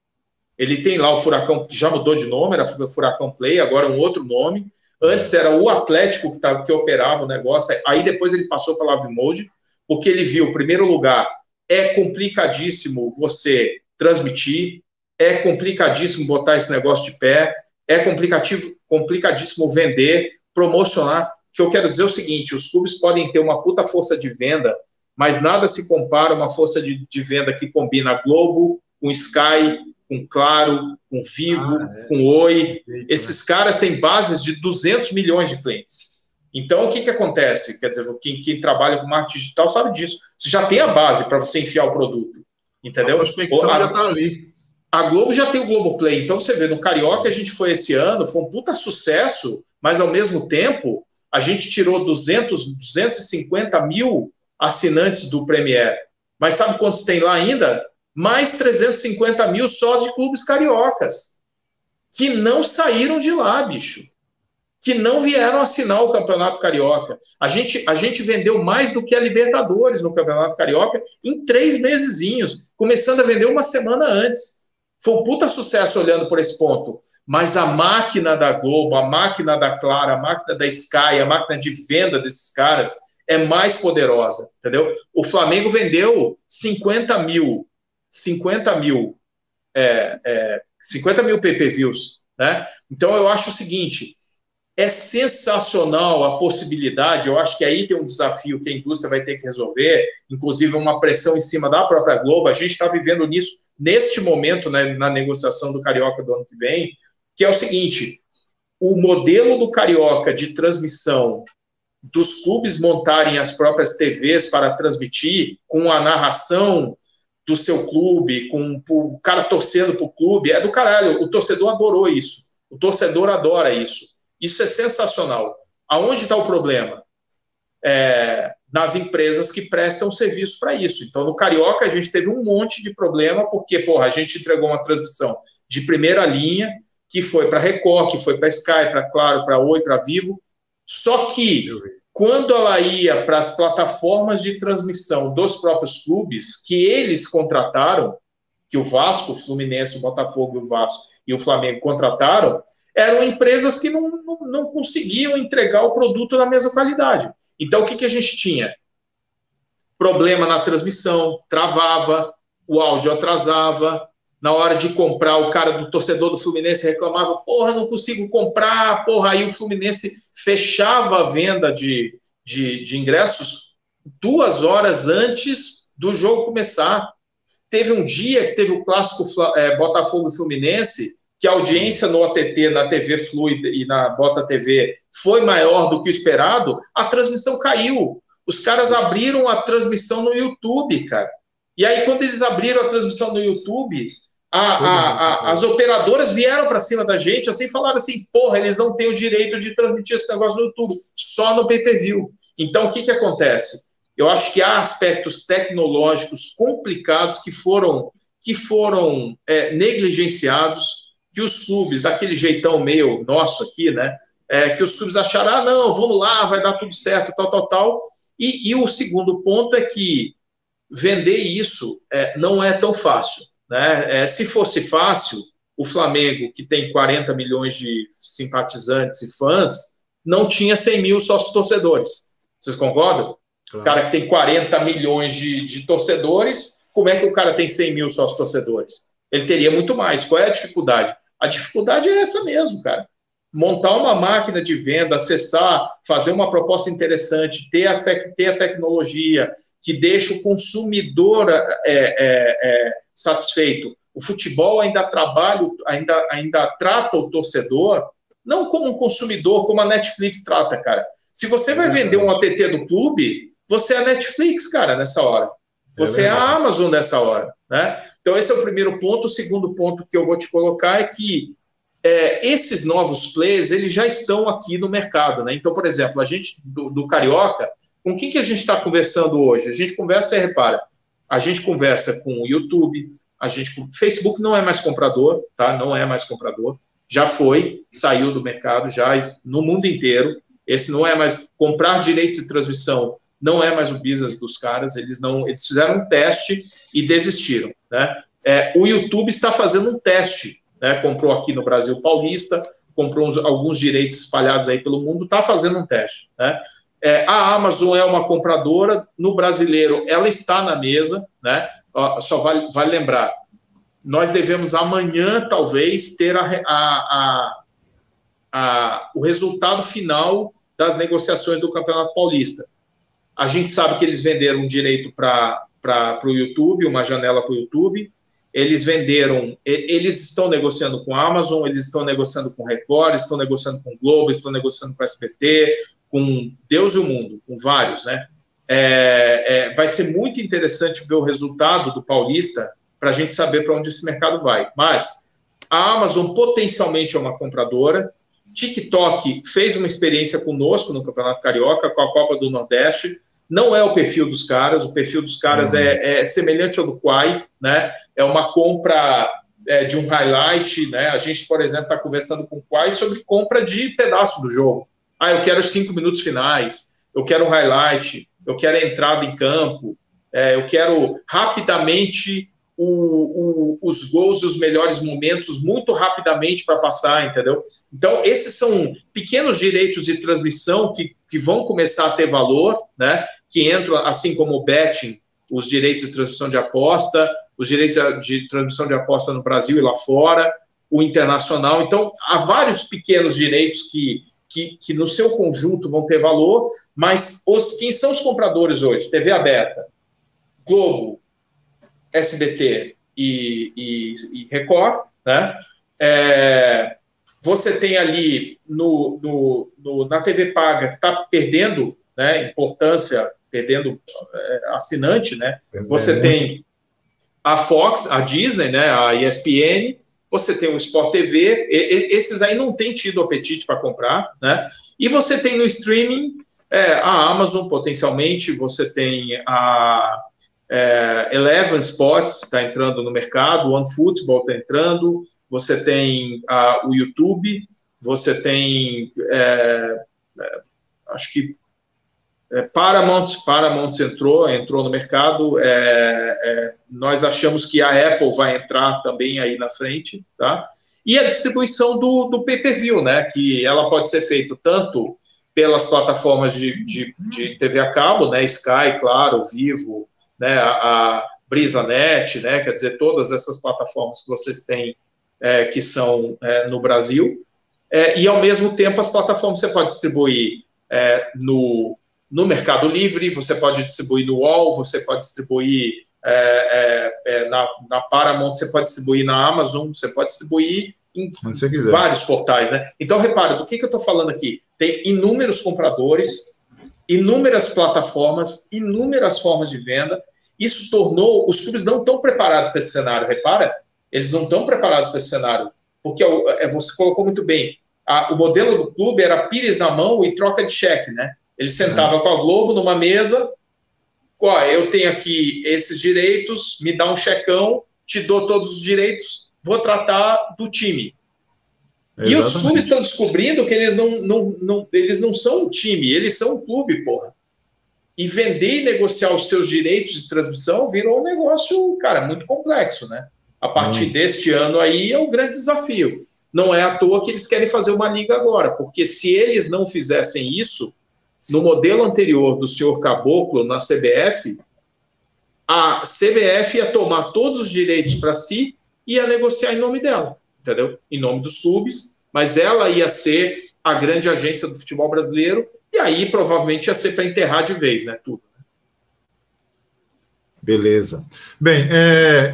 Ele tem lá o Furacão, já mudou de nome, era o Furacão Play, agora é um outro nome. Antes era o Atlético que operava o negócio, aí depois ele passou para a Live Mode, porque ele viu, em primeiro lugar, é complicadíssimo você transmitir, é complicadíssimo botar esse negócio de pé, é complicadíssimo vender, promocionar. O que eu quero dizer é o seguinte, os clubes podem ter uma puta força de venda, mas nada se compara a uma força de venda que combina a Globo, com Sky, com Claro, com Vivo, com Oi. Esses caras têm bases de 200 milhões de clientes. Então, o que acontece? Quer dizer, quem trabalha com marketing digital sabe disso. Você já tem a base para você enfiar o produto. Entendeu? A prospecção já está ali. A Globo já tem o Globoplay. Então, você vê, no Carioca a gente foi esse ano, foi um puta sucesso, mas, ao mesmo tempo, a gente tirou 250 mil assinantes do Premier. Mas sabe quantos tem lá ainda? Mais 350 mil só de clubes cariocas, que não saíram de lá, bicho. que não vieram assinar o Campeonato Carioca. A gente vendeu mais do que a Libertadores no Campeonato Carioca em 3 mesezinhos, começando a vender uma semana antes. Foi um puta sucesso olhando por esse ponto. Mas a máquina da Globo, a máquina da Claro, a máquina da Sky, a máquina de venda desses caras é mais poderosa, entendeu? O Flamengo vendeu 50 mil pay-per-views, né? Então eu acho o seguinte, é sensacional a possibilidade, eu acho que aí tem um desafio que a indústria vai ter que resolver, inclusive uma pressão em cima da própria Globo, a gente está vivendo nisso neste momento, né, na negociação do Carioca do ano que vem, que é o seguinte, o modelo do Carioca de transmissão dos clubes montarem as próprias TVs para transmitir, com a narração do seu clube, com o cara torcendo para o clube, é do caralho, o torcedor adorou isso, o torcedor adora isso. Isso é sensacional. Aonde está o problema? Nas empresas que prestam serviço para isso. Então, no Carioca, a gente teve um monte de problema, porque, a gente entregou uma transmissão de primeira linha, que foi para Record, que foi para Sky, para Claro, para Oi, para Vivo. Só que, quando ela ia para as plataformas de transmissão dos próprios clubes, que eles contrataram, que o Vasco, o Fluminense, o Botafogo, o Vasco e o Flamengo contrataram, eram empresas que não conseguiam entregar o produto na mesma qualidade. Então, o que a gente tinha? Problema na transmissão, travava, o áudio atrasava, na hora de comprar, o cara do torcedor do Fluminense reclamava, não consigo comprar, aí o Fluminense fechava a venda de ingressos 2 horas antes do jogo começar. Teve um dia que teve o clássico Botafogo e Fluminense, que a audiência no OTT, na TV Flu e na Bota TV foi maior do que o esperado, a transmissão caiu. Os caras abriram a transmissão no YouTube, cara. E aí, quando eles abriram a transmissão no YouTube, as operadoras vieram para cima da gente, assim, falaram assim, eles não têm o direito de transmitir esse negócio no YouTube, só no pay-per-view. Então, o que acontece? Eu acho que há aspectos tecnológicos complicados que foram negligenciados, que os clubes, daquele jeitão meio nosso aqui, né, que os clubes acharam, não, vamos lá, vai dar tudo certo, tal. E o segundo ponto é que vender isso não é tão fácil, né? Se fosse fácil, o Flamengo, que tem 40 milhões de simpatizantes e fãs, não tinha 100 mil sócios torcedores. Vocês concordam? Claro. O cara que tem 40 milhões de torcedores, como é que o cara tem 100 mil sócios torcedores? Ele teria muito mais. Qual é a dificuldade? A dificuldade é essa mesmo, cara. Montar uma máquina de venda, acessar, fazer uma proposta interessante, ter a tecnologia que deixa o consumidor satisfeito. O futebol ainda trata o torcedor não como um consumidor, como a Netflix trata, cara. Se você vai vender um OTT do clube, você é a Netflix, cara, nessa hora. Você é a Amazon nessa hora, né? Então, esse é o primeiro ponto. O segundo ponto que eu vou te colocar é que esses novos players, eles já estão aqui no mercado, né? Então, por exemplo, a gente do Carioca, com quem que a gente está conversando hoje? A gente conversa, a gente conversa com o YouTube, Facebook não é mais comprador, tá? Não é mais comprador. Já foi, saiu do mercado, já no mundo inteiro. Esse não é mais comprar direitos de transmissão. Não é mais o business dos caras, eles fizeram um teste e desistiram, né? O YouTube está fazendo um teste, né? Comprou aqui no Brasil Paulista, comprou alguns direitos espalhados aí pelo mundo, está fazendo um teste, né? A Amazon é uma compradora, no brasileiro ela está na mesa, né? Só vale lembrar, nós devemos amanhã, talvez, ter o resultado final das negociações do Campeonato Paulista. A gente sabe que eles venderam um direito para o YouTube, uma janela para o YouTube. Eles estão negociando com a Amazon, eles estão negociando com Record, estão negociando com Globo, estão negociando com a SBT, com Deus e o mundo, com vários, né? Vai ser muito interessante ver o resultado do Paulista para a gente saber para onde esse mercado vai. Mas a Amazon potencialmente é uma compradora. TikTok fez uma experiência conosco no Campeonato Carioca, com a Copa do Nordeste. Não é o perfil dos caras, o perfil dos caras é semelhante ao do Quai, né? É uma compra de um highlight, né? A gente, por exemplo, está conversando com o Quai sobre compra de pedaço do jogo. Eu quero os 5 minutos finais, eu quero um highlight, eu quero a entrada em campo, eu quero rapidamente os gols e os melhores momentos muito rapidamente para passar, entendeu? Então, esses são pequenos direitos de transmissão que vão começar a ter valor, né? Que entram, assim como o betting, os direitos de transmissão de aposta, os direitos de transmissão de aposta no Brasil e lá fora, o internacional. Então, há vários pequenos direitos que no seu conjunto vão ter valor, mas quem são os compradores hoje? TV aberta, Globo, SBT e Record, né? Você tem ali na TV paga, que está perdendo, né, importância, perdendo assinante, né? Você tem a Fox, a Disney, né, a ESPN, você tem o Sport TV, esses aí não têm tido apetite para comprar, né? E você tem no streaming a Amazon, potencialmente, você tem a Eleven Sports está entrando no mercado, o OneFootball está entrando, você tem o YouTube, você tem acho que Paramount entrou no mercado, nós achamos que a Apple vai entrar também aí na frente, tá? E a distribuição do pay-per-view, né, que ela pode ser feita tanto pelas plataformas de TV a cabo, né, Sky, Claro, Vivo, né, a BrisaNet, né, quer dizer, todas essas plataformas que vocês têm que são no Brasil, e ao mesmo tempo as plataformas você pode distribuir no Mercado Livre, você pode distribuir no UOL, você pode distribuir na Paramount, você pode distribuir na Amazon, você pode distribuir em vários portais, né? Então, repara, do que eu estou falando aqui? Tem inúmeros compradores, inúmeras plataformas, inúmeras formas de venda. Isso tornou... Os clubes não estão preparados para esse cenário, repara? Eles não estão preparados para esse cenário, porque você colocou muito bem, o modelo do clube era pires na mão e troca de cheque, né? Ele sentava com a Globo numa mesa, eu tenho aqui esses direitos, me dá um checão, te dou todos os direitos, vou tratar do time. Exatamente. E os clubes estão descobrindo que eles não são um time, eles são um clube, porra. E vender e negociar os seus direitos de transmissão virou um negócio, cara, muito complexo, né? A partir deste ano aí é um grande desafio. Não é à toa que eles querem fazer uma liga agora, porque se eles não fizessem isso, no modelo anterior do senhor Caboclo, na CBF, a CBF ia tomar todos os direitos para si e ia negociar em nome dela, entendeu? Em nome dos clubes, mas ela ia ser a grande agência do futebol brasileiro e aí provavelmente ia ser para enterrar de vez, né, tudo. Beleza. Bem,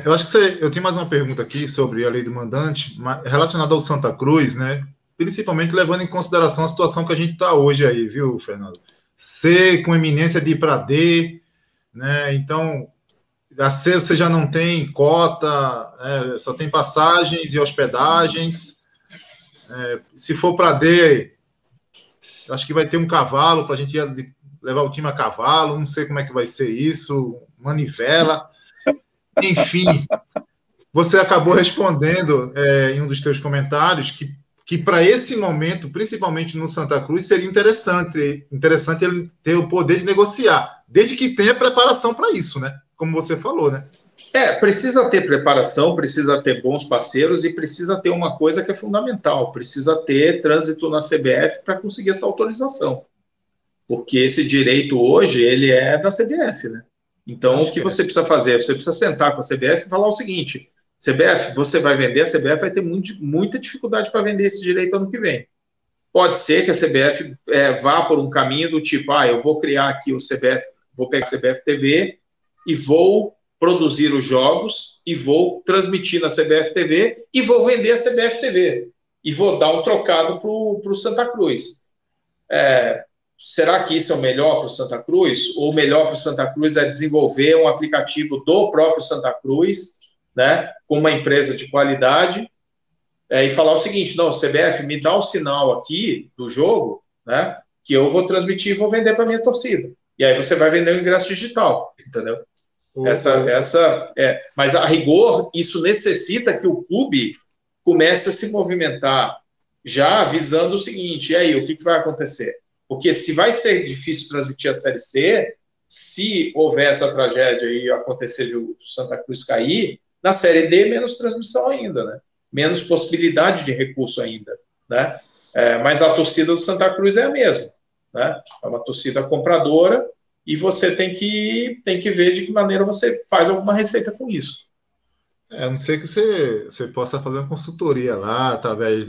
eu acho que eu tenho mais uma pergunta aqui sobre a lei do mandante, relacionada ao Santa Cruz, né? Principalmente levando em consideração a situação que a gente está hoje aí, viu, Fernando? C com eminência de ir para D, né? Então, a C você já não tem cota, só tem passagens e hospedagens. Se for para D, acho que vai ter um cavalo para a gente levar o time a cavalo, não sei como é que vai ser isso, manivela. Enfim, você acabou respondendo em um dos seus comentários que para esse momento, principalmente no Santa Cruz, seria interessante ele ter o poder de negociar, desde que tenha preparação para isso, né? Como você falou, né? Precisa ter preparação, precisa ter bons parceiros e precisa ter uma coisa que é fundamental, precisa ter trânsito na CBF para conseguir essa autorização. Porque esse direito hoje, ele é da CBF, né? Então, o que você precisa fazer? Você precisa sentar com a CBF e falar o seguinte: CBF, você vai vender, a CBF vai ter muita dificuldade para vender esse direito ano que vem. Pode ser que a CBF vá por um caminho do tipo, eu vou criar aqui o CBF, vou pegar a CBF TV e vou produzir os jogos e vou transmitir na CBF TV e vou vender a CBF TV e vou dar um trocado para o Santa Cruz. Será que isso é o melhor para o Santa Cruz? Ou o melhor para o Santa Cruz é desenvolver um aplicativo do próprio Santa Cruz, né, com uma empresa de qualidade, e falar o seguinte: não, CBF, me dá um sinal aqui do jogo, né, que eu vou transmitir e vou vender para a minha torcida. E aí você vai vender o ingresso digital, entendeu? Mas a rigor, isso necessita que o clube comece a se movimentar já visando o seguinte: e aí, o que vai acontecer? Porque se vai ser difícil transmitir a Série C, se houver essa tragédia e acontecer de o Santa Cruz cair, na Série D menos transmissão ainda, né? Menos possibilidade de recurso ainda, né? Mas a torcida do Santa Cruz é a mesma, né? É uma torcida compradora e você tem que ver de que maneira você faz alguma receita com isso. A não ser que você possa fazer uma consultoria lá, através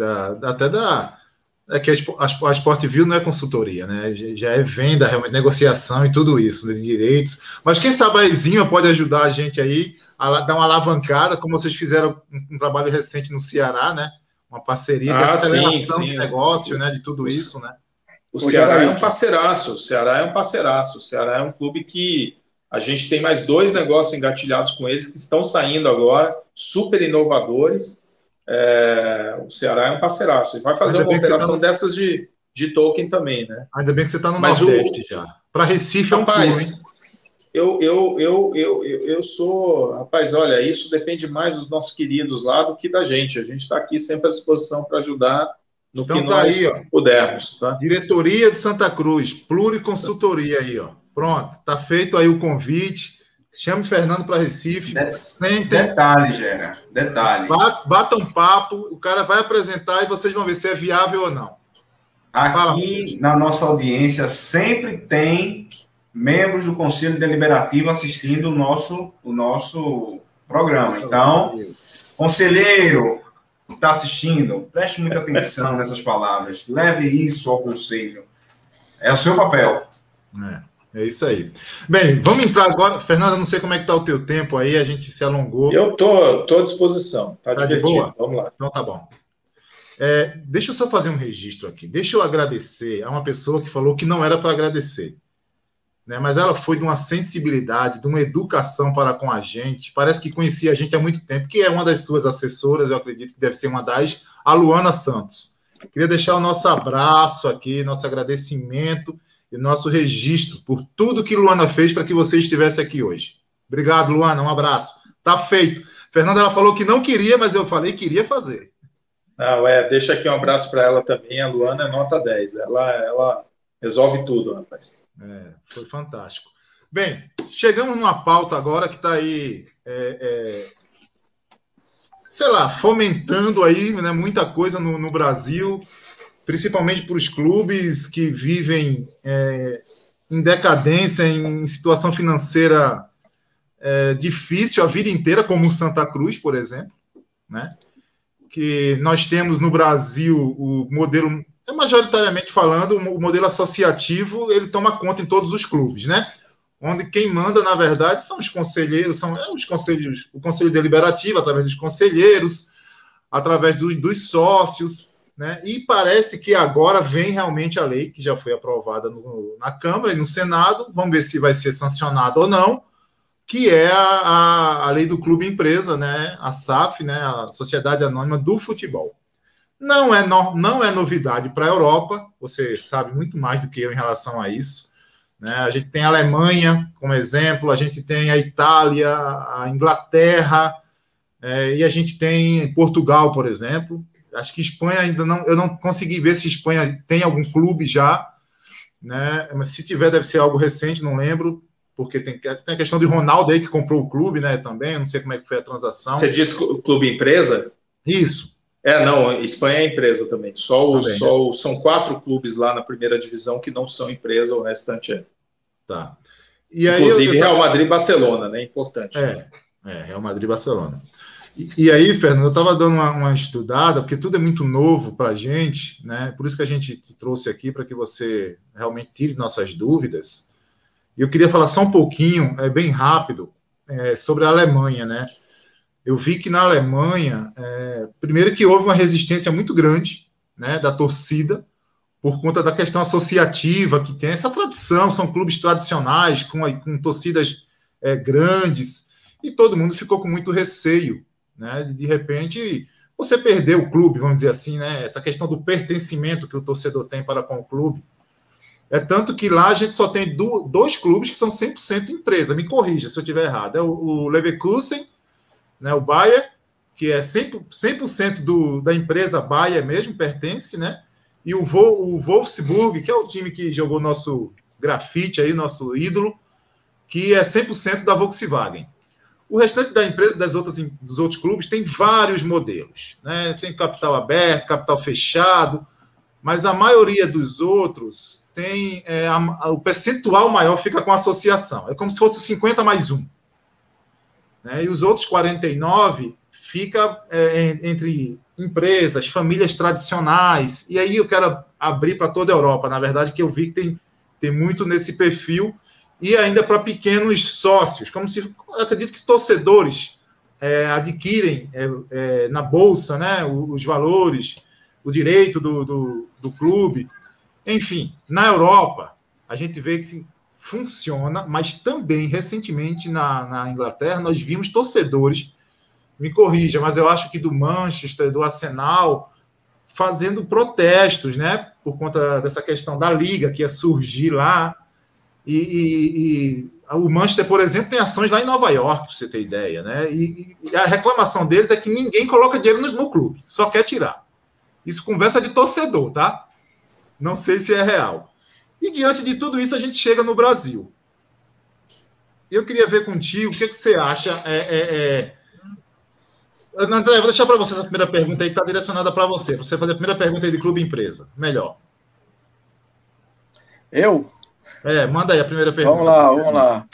que a SportView não é consultoria, né? Já é venda, realmente, negociação e tudo isso, de direitos. Mas quem sabe a Exima pode ajudar a gente aí a dar uma alavancada, como vocês fizeram um trabalho recente no Ceará, né? Uma parceria de aceleração de negócio, né? De tudo isso, né? O Ceará é um parceiraço, o Ceará é um clube que a gente tem mais 2 negócios engatilhados com eles que estão saindo agora, super inovadores. O Ceará é um parceiraço. E vai fazer uma operação dessas de token também, né? Ainda bem que você está no Nordeste já. Para Recife é um pulo, hein? Eu sou... Rapaz, olha, isso depende mais dos nossos queridos lá do que da gente. A gente está aqui sempre à disposição para ajudar no que nós pudermos. Tá? Diretoria de Santa Cruz, Pluriconsultoria aí, ó. Pronto, tá feito aí o convite. Chame o Fernando para Recife. Detalhe, Gera. Detalhe. Bata um papo, o cara vai apresentar e vocês vão ver se é viável ou não. Aqui na nossa audiência sempre tem membros do Conselho Deliberativo assistindo o nosso programa. Então, conselheiro que está assistindo, preste muita atenção nessas palavras. Leve isso ao conselho. É o seu papel. É isso aí. Bem, vamos entrar agora. Fernando, não sei como é que está o teu tempo aí, a gente se alongou. Eu tô à disposição. Tá divertido. De boa? Vamos lá. Então tá bom. Deixa eu só fazer um registro aqui. Deixa eu agradecer a uma pessoa que falou que não era para agradecer, né? Mas ela foi de uma sensibilidade, de uma educação para com a gente. Parece que conhecia a gente há muito tempo, que é uma das suas assessoras, eu acredito que deve ser uma das, a Luana Santos. Queria deixar o nosso abraço aqui, nosso agradecimento e nosso registro por tudo que Luana fez para que você estivesse aqui hoje. Obrigado, Luana, um abraço. Tá feito. Fernanda, ela falou que não queria, mas eu falei que iria fazer. Deixa aqui um abraço para ela também. A Luana é nota 10. Ela resolve tudo, rapaz. Foi fantástico. Bem, chegamos numa pauta agora que está aí, fomentando aí, né, muita coisa no Brasil, principalmente para os clubes que vivem em decadência, em situação financeira difícil a vida inteira, como o Santa Cruz, por exemplo, né? Que nós temos no Brasil o modelo, majoritariamente falando, o modelo associativo, ele toma conta em todos os clubes, né? Onde quem manda, na verdade, são os conselheiros, o Conselho Deliberativo, através dos conselheiros, através dos sócios, né? E parece que agora vem realmente a lei, que já foi aprovada na Câmara e no Senado, vamos ver se vai ser sancionada ou não, que é a lei do clube empresa, né? A SAF, né? A Sociedade Anônima do Futebol. Não é novidade para a Europa, você sabe muito mais do que eu em relação a isso, né? A gente tem a Alemanha como exemplo, a gente tem a Itália, a Inglaterra, e a gente tem Portugal, por exemplo. Acho que Espanha ainda não, eu não consegui ver se Espanha tem algum clube já, né? Mas se tiver deve ser algo recente, não lembro, porque tem a questão de Ronaldo aí que comprou o clube, né? Também, eu não sei como é que foi a transação. Você diz clube empresa? Isso. Não, Espanha é empresa também. São 4 clubes lá na primeira divisão que não são empresa, o restante é. Tá. E aí inclusive Real Madrid e Barcelona, né? Importante. Real Madrid e Barcelona. E aí, Fernando, eu estava dando uma estudada, porque tudo é muito novo para a gente, né? Por isso que a gente te trouxe aqui, para que você realmente tire nossas dúvidas. E eu queria falar só um pouquinho, bem rápido, sobre a Alemanha, né? Eu vi que na Alemanha, primeiro que houve uma resistência muito grande, né, da torcida, por conta da questão associativa, que tem essa tradição, são clubes tradicionais, com torcidas grandes, e todo mundo ficou com muito receio, né, de repente você perdeu o clube, vamos dizer assim, né, essa questão do pertencimento que o torcedor tem para com o clube. É tanto que lá a gente só tem dois clubes que são 100% empresa. Me corrija se eu estiver errado. É o Leverkusen, né, o Bayern, que é 100% da empresa Bayern mesmo, pertence, né? E o Wolfsburg, que é o time que jogou nosso grafite aí, nosso ídolo, que é 100% da Volkswagen. O restante da empresa, dos outros clubes, tem vários modelos, né? Tem capital aberto, capital fechado, mas a maioria dos outros tem o percentual maior fica com a associação. É como se fosse 50 mais 1. Né? E os outros 49 fica entre empresas, famílias tradicionais. E aí eu quero abrir para toda a Europa, na verdade, que eu vi que tem muito nesse perfil, e ainda para pequenos sócios, como se, eu acredito que torcedores adquirem na Bolsa, né, os valores, o direito do clube. Enfim, na Europa, a gente vê que funciona, mas também, recentemente, na Inglaterra, nós vimos torcedores, me corrija, mas eu acho que do Manchester, do Arsenal, fazendo protestos, né, por conta dessa questão da liga que ia surgir lá. E o Manchester, por exemplo, tem ações lá em Nova York, para você ter ideia, né? E a reclamação deles é que ninguém coloca dinheiro no clube, só quer tirar. Isso conversa de torcedor, tá? Não sei se é real. E diante de tudo isso, a gente chega no Brasil. Eu queria ver contigo o que você acha. André, vou deixar para você essa primeira pergunta aí, que está direcionada para você. Você fazer a primeira pergunta aí de clube e empresa. Melhor. Eu? Manda aí a primeira pergunta. Vamos lá.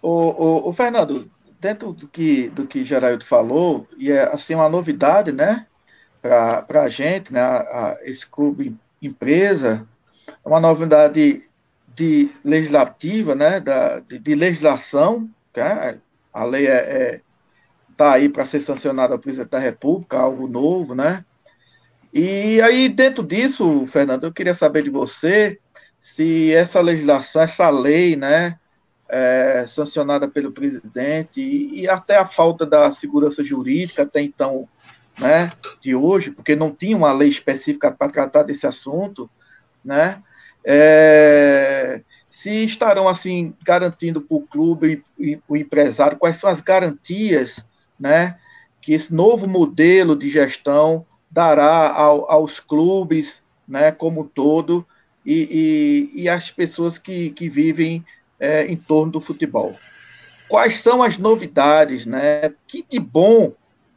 O Fernando, dentro do que Geraildo falou, e é assim uma novidade, né, para a gente, né, esse clube empresa, é uma novidade legislativa, né, de legislação, né, a lei está aí para ser sancionada ao presidente da República, algo novo, né, e aí dentro disso, Fernando, eu queria saber de você se essa legislação, essa lei, né, sancionada pelo presidente, e até a falta da segurança jurídica até então, né, de hoje, porque não tinha uma lei específica para tratar desse assunto, né, se estarão, assim, garantindo para o clube e o empresário quais são as garantias, né, que esse novo modelo de gestão dará aos clubes, né, como um todo, e as pessoas que vivem em torno do futebol. Quais são as novidades, né, que de bom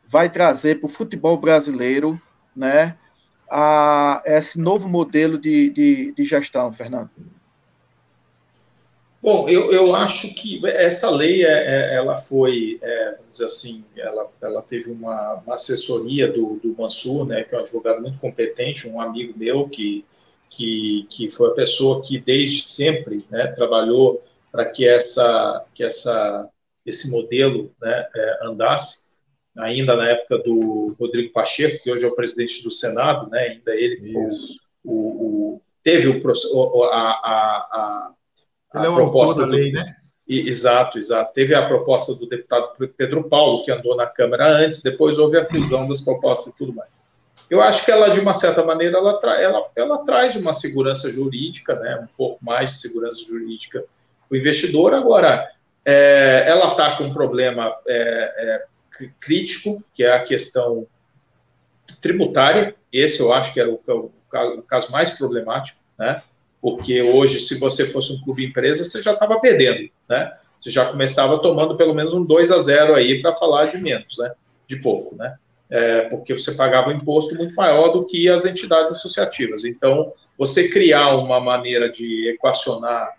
vai trazer para o futebol brasileiro, né, esse novo modelo de gestão, Fernando? Bom, eu acho que essa lei, ela foi, vamos dizer assim, ela teve uma assessoria do Mansur, né, que é um advogado muito competente, um amigo meu que foi a pessoa que desde sempre, né, trabalhou para que esse modelo, né, andasse, ainda na época do Rodrigo Pacheco, que hoje é o presidente do Senado, né, ainda ele teve a proposta da lei, né? Exato. Teve a proposta do deputado Pedro Paulo, que andou na Câmara antes, depois houve a fusão das propostas e tudo mais. Eu acho que ela, de uma certa maneira, ela traz uma segurança jurídica, né, um pouco mais de segurança jurídica para o investidor. Agora, ela está com um problema crítico, que é a questão tributária. Esse eu acho que era o caso mais problemático, né, porque hoje, se você fosse um clube empresa, você já estava perdendo, né, você já começava tomando pelo menos um 2-0 aí, para falar de menos, né, de pouco, né. Porque você pagava um imposto muito maior do que as entidades associativas. Então, você criar uma maneira de equacionar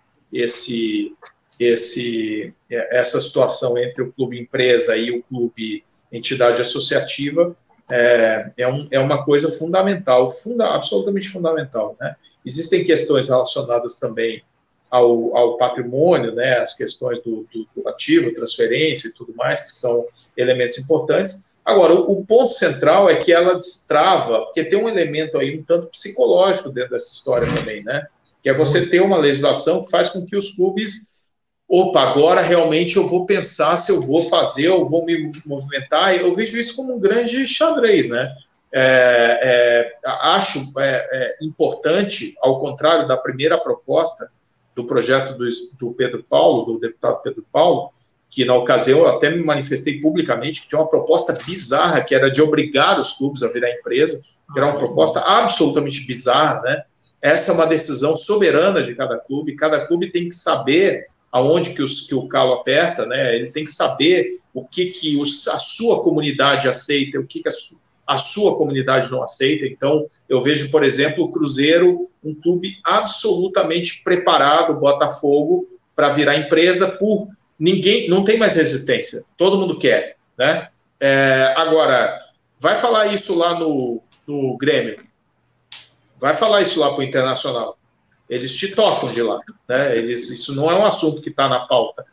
essa situação entre o clube empresa e o clube entidade associativa é uma coisa fundamental, absolutamente fundamental, né? Existem questões relacionadas também ao patrimônio, né? As questões do ativo, transferência e tudo mais, que são elementos importantes. Agora, o ponto central é que ela destrava, porque tem um elemento aí um tanto psicológico dentro dessa história também, né? Que é você ter uma legislação que faz com que os clubes, agora realmente eu vou pensar se eu vou fazer, eu vou me movimentar. Eu vejo isso como um grande xadrez, né? acho importante, ao contrário da primeira proposta do projeto do Pedro Paulo, do deputado Pedro Paulo, que na ocasião eu até me manifestei publicamente que tinha uma proposta bizarra, que era de obrigar os clubes a virar empresa, que era uma proposta absolutamente bizarra, né? Essa é uma decisão soberana de cada clube tem que saber aonde que o calo aperta, né? Ele tem que saber o que a sua comunidade aceita, o que a sua comunidade não aceita. Então, eu vejo, por exemplo, o Cruzeiro, um clube absolutamente preparado, Botafogo, para virar empresa por ninguém, não tem mais resistência, todo mundo quer, né? Agora, vai falar isso lá no Grêmio, vai falar isso lá para o Internacional, eles te tocam de lá, né? Isso não é um assunto que está na pauta.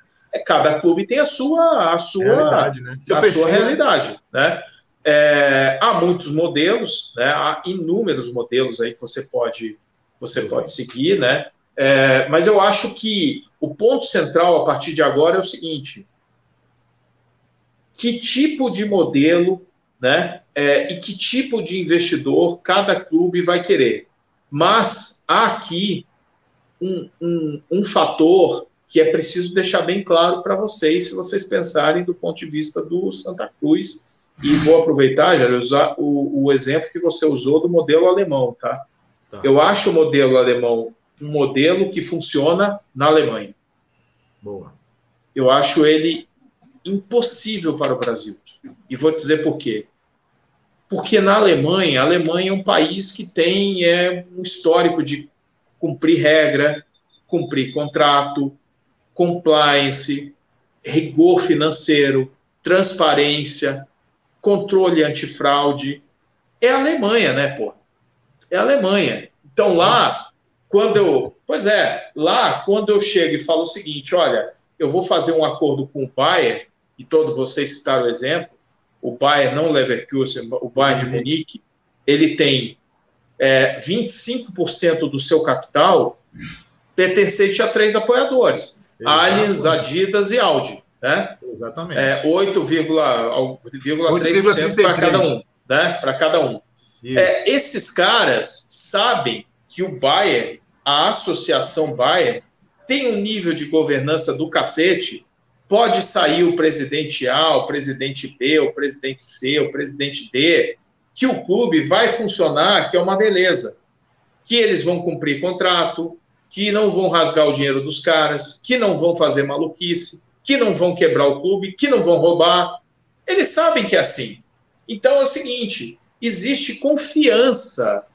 Cada clube tem a sua realidade, né? Sua realidade, né? Há muitos modelos, né? Há inúmeros modelos aí que você pode seguir, né? Mas eu acho que o ponto central a partir de agora é o seguinte: que tipo de modelo, né? E que tipo de investidor cada clube vai querer. Mas há aqui um fator que é preciso deixar bem claro para vocês, se vocês pensarem do ponto de vista do Santa Cruz, e vou aproveitar, já usar o exemplo que você usou do modelo alemão, tá? Eu acho o modelo alemão um modelo que funciona na Alemanha. Boa. Eu acho ele impossível para o Brasil. E vou dizer por quê. Porque na Alemanha, a Alemanha é um país que tem um histórico de cumprir regra, cumprir contrato, compliance, rigor financeiro, transparência, controle antifraude. É a Alemanha, né, pô? É a Alemanha. Então lá, quando eu chego e falo o seguinte: olha, eu vou fazer um acordo com o Bayern, e todos vocês citaram o exemplo, o Bayern, não o Leverkusen, o Bayern de Munique, ele tem 25% do seu capital pertencente a 3 apoiadores: Allianz, Adidas e Audi, né? Exatamente. 8,3% para cada um, né? Para cada um. Esses caras sabem que o Bayern, a associação Bayern, tem um nível de governança do cacete. Pode sair o presidente A, o presidente B, o presidente C, o presidente D, que o clube vai funcionar, que é uma beleza. Que eles vão cumprir contrato, que não vão rasgar o dinheiro dos caras, que não vão fazer maluquice, que não vão quebrar o clube, que não vão roubar. Eles sabem que é assim. Então é o seguinte: existe confiança,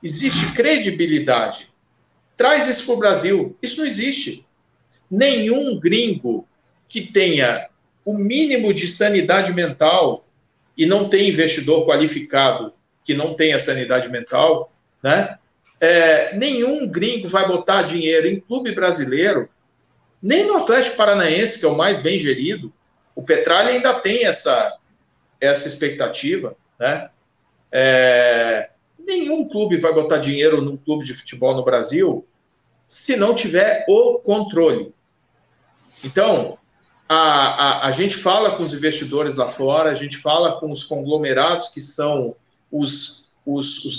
existe credibilidade. Traz isso para o Brasil. Isso não existe. Nenhum gringo que tenha o mínimo de sanidade mental, e não tem investidor qualificado que não tenha sanidade mental, né? Nenhum gringo vai botar dinheiro em clube brasileiro, nem no Atlético Paranaense, que é o mais bem gerido. O Petralha ainda tem essa expectativa, né? Nenhum clube vai botar dinheiro num clube de futebol no Brasil se não tiver o controle. Então, a gente fala com os investidores lá fora, a gente fala com os conglomerados, que são os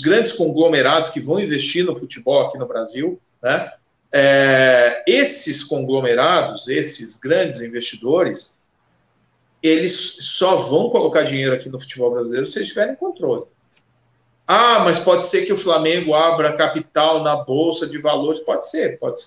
grandes conglomerados que vão investir no futebol aqui no Brasil, né? Esses conglomerados, esses grandes investidores, eles só vão colocar dinheiro aqui no futebol brasileiro se eles tiverem controle. Mas pode ser que o Flamengo abra capital na Bolsa de Valores. Pode ser. Pode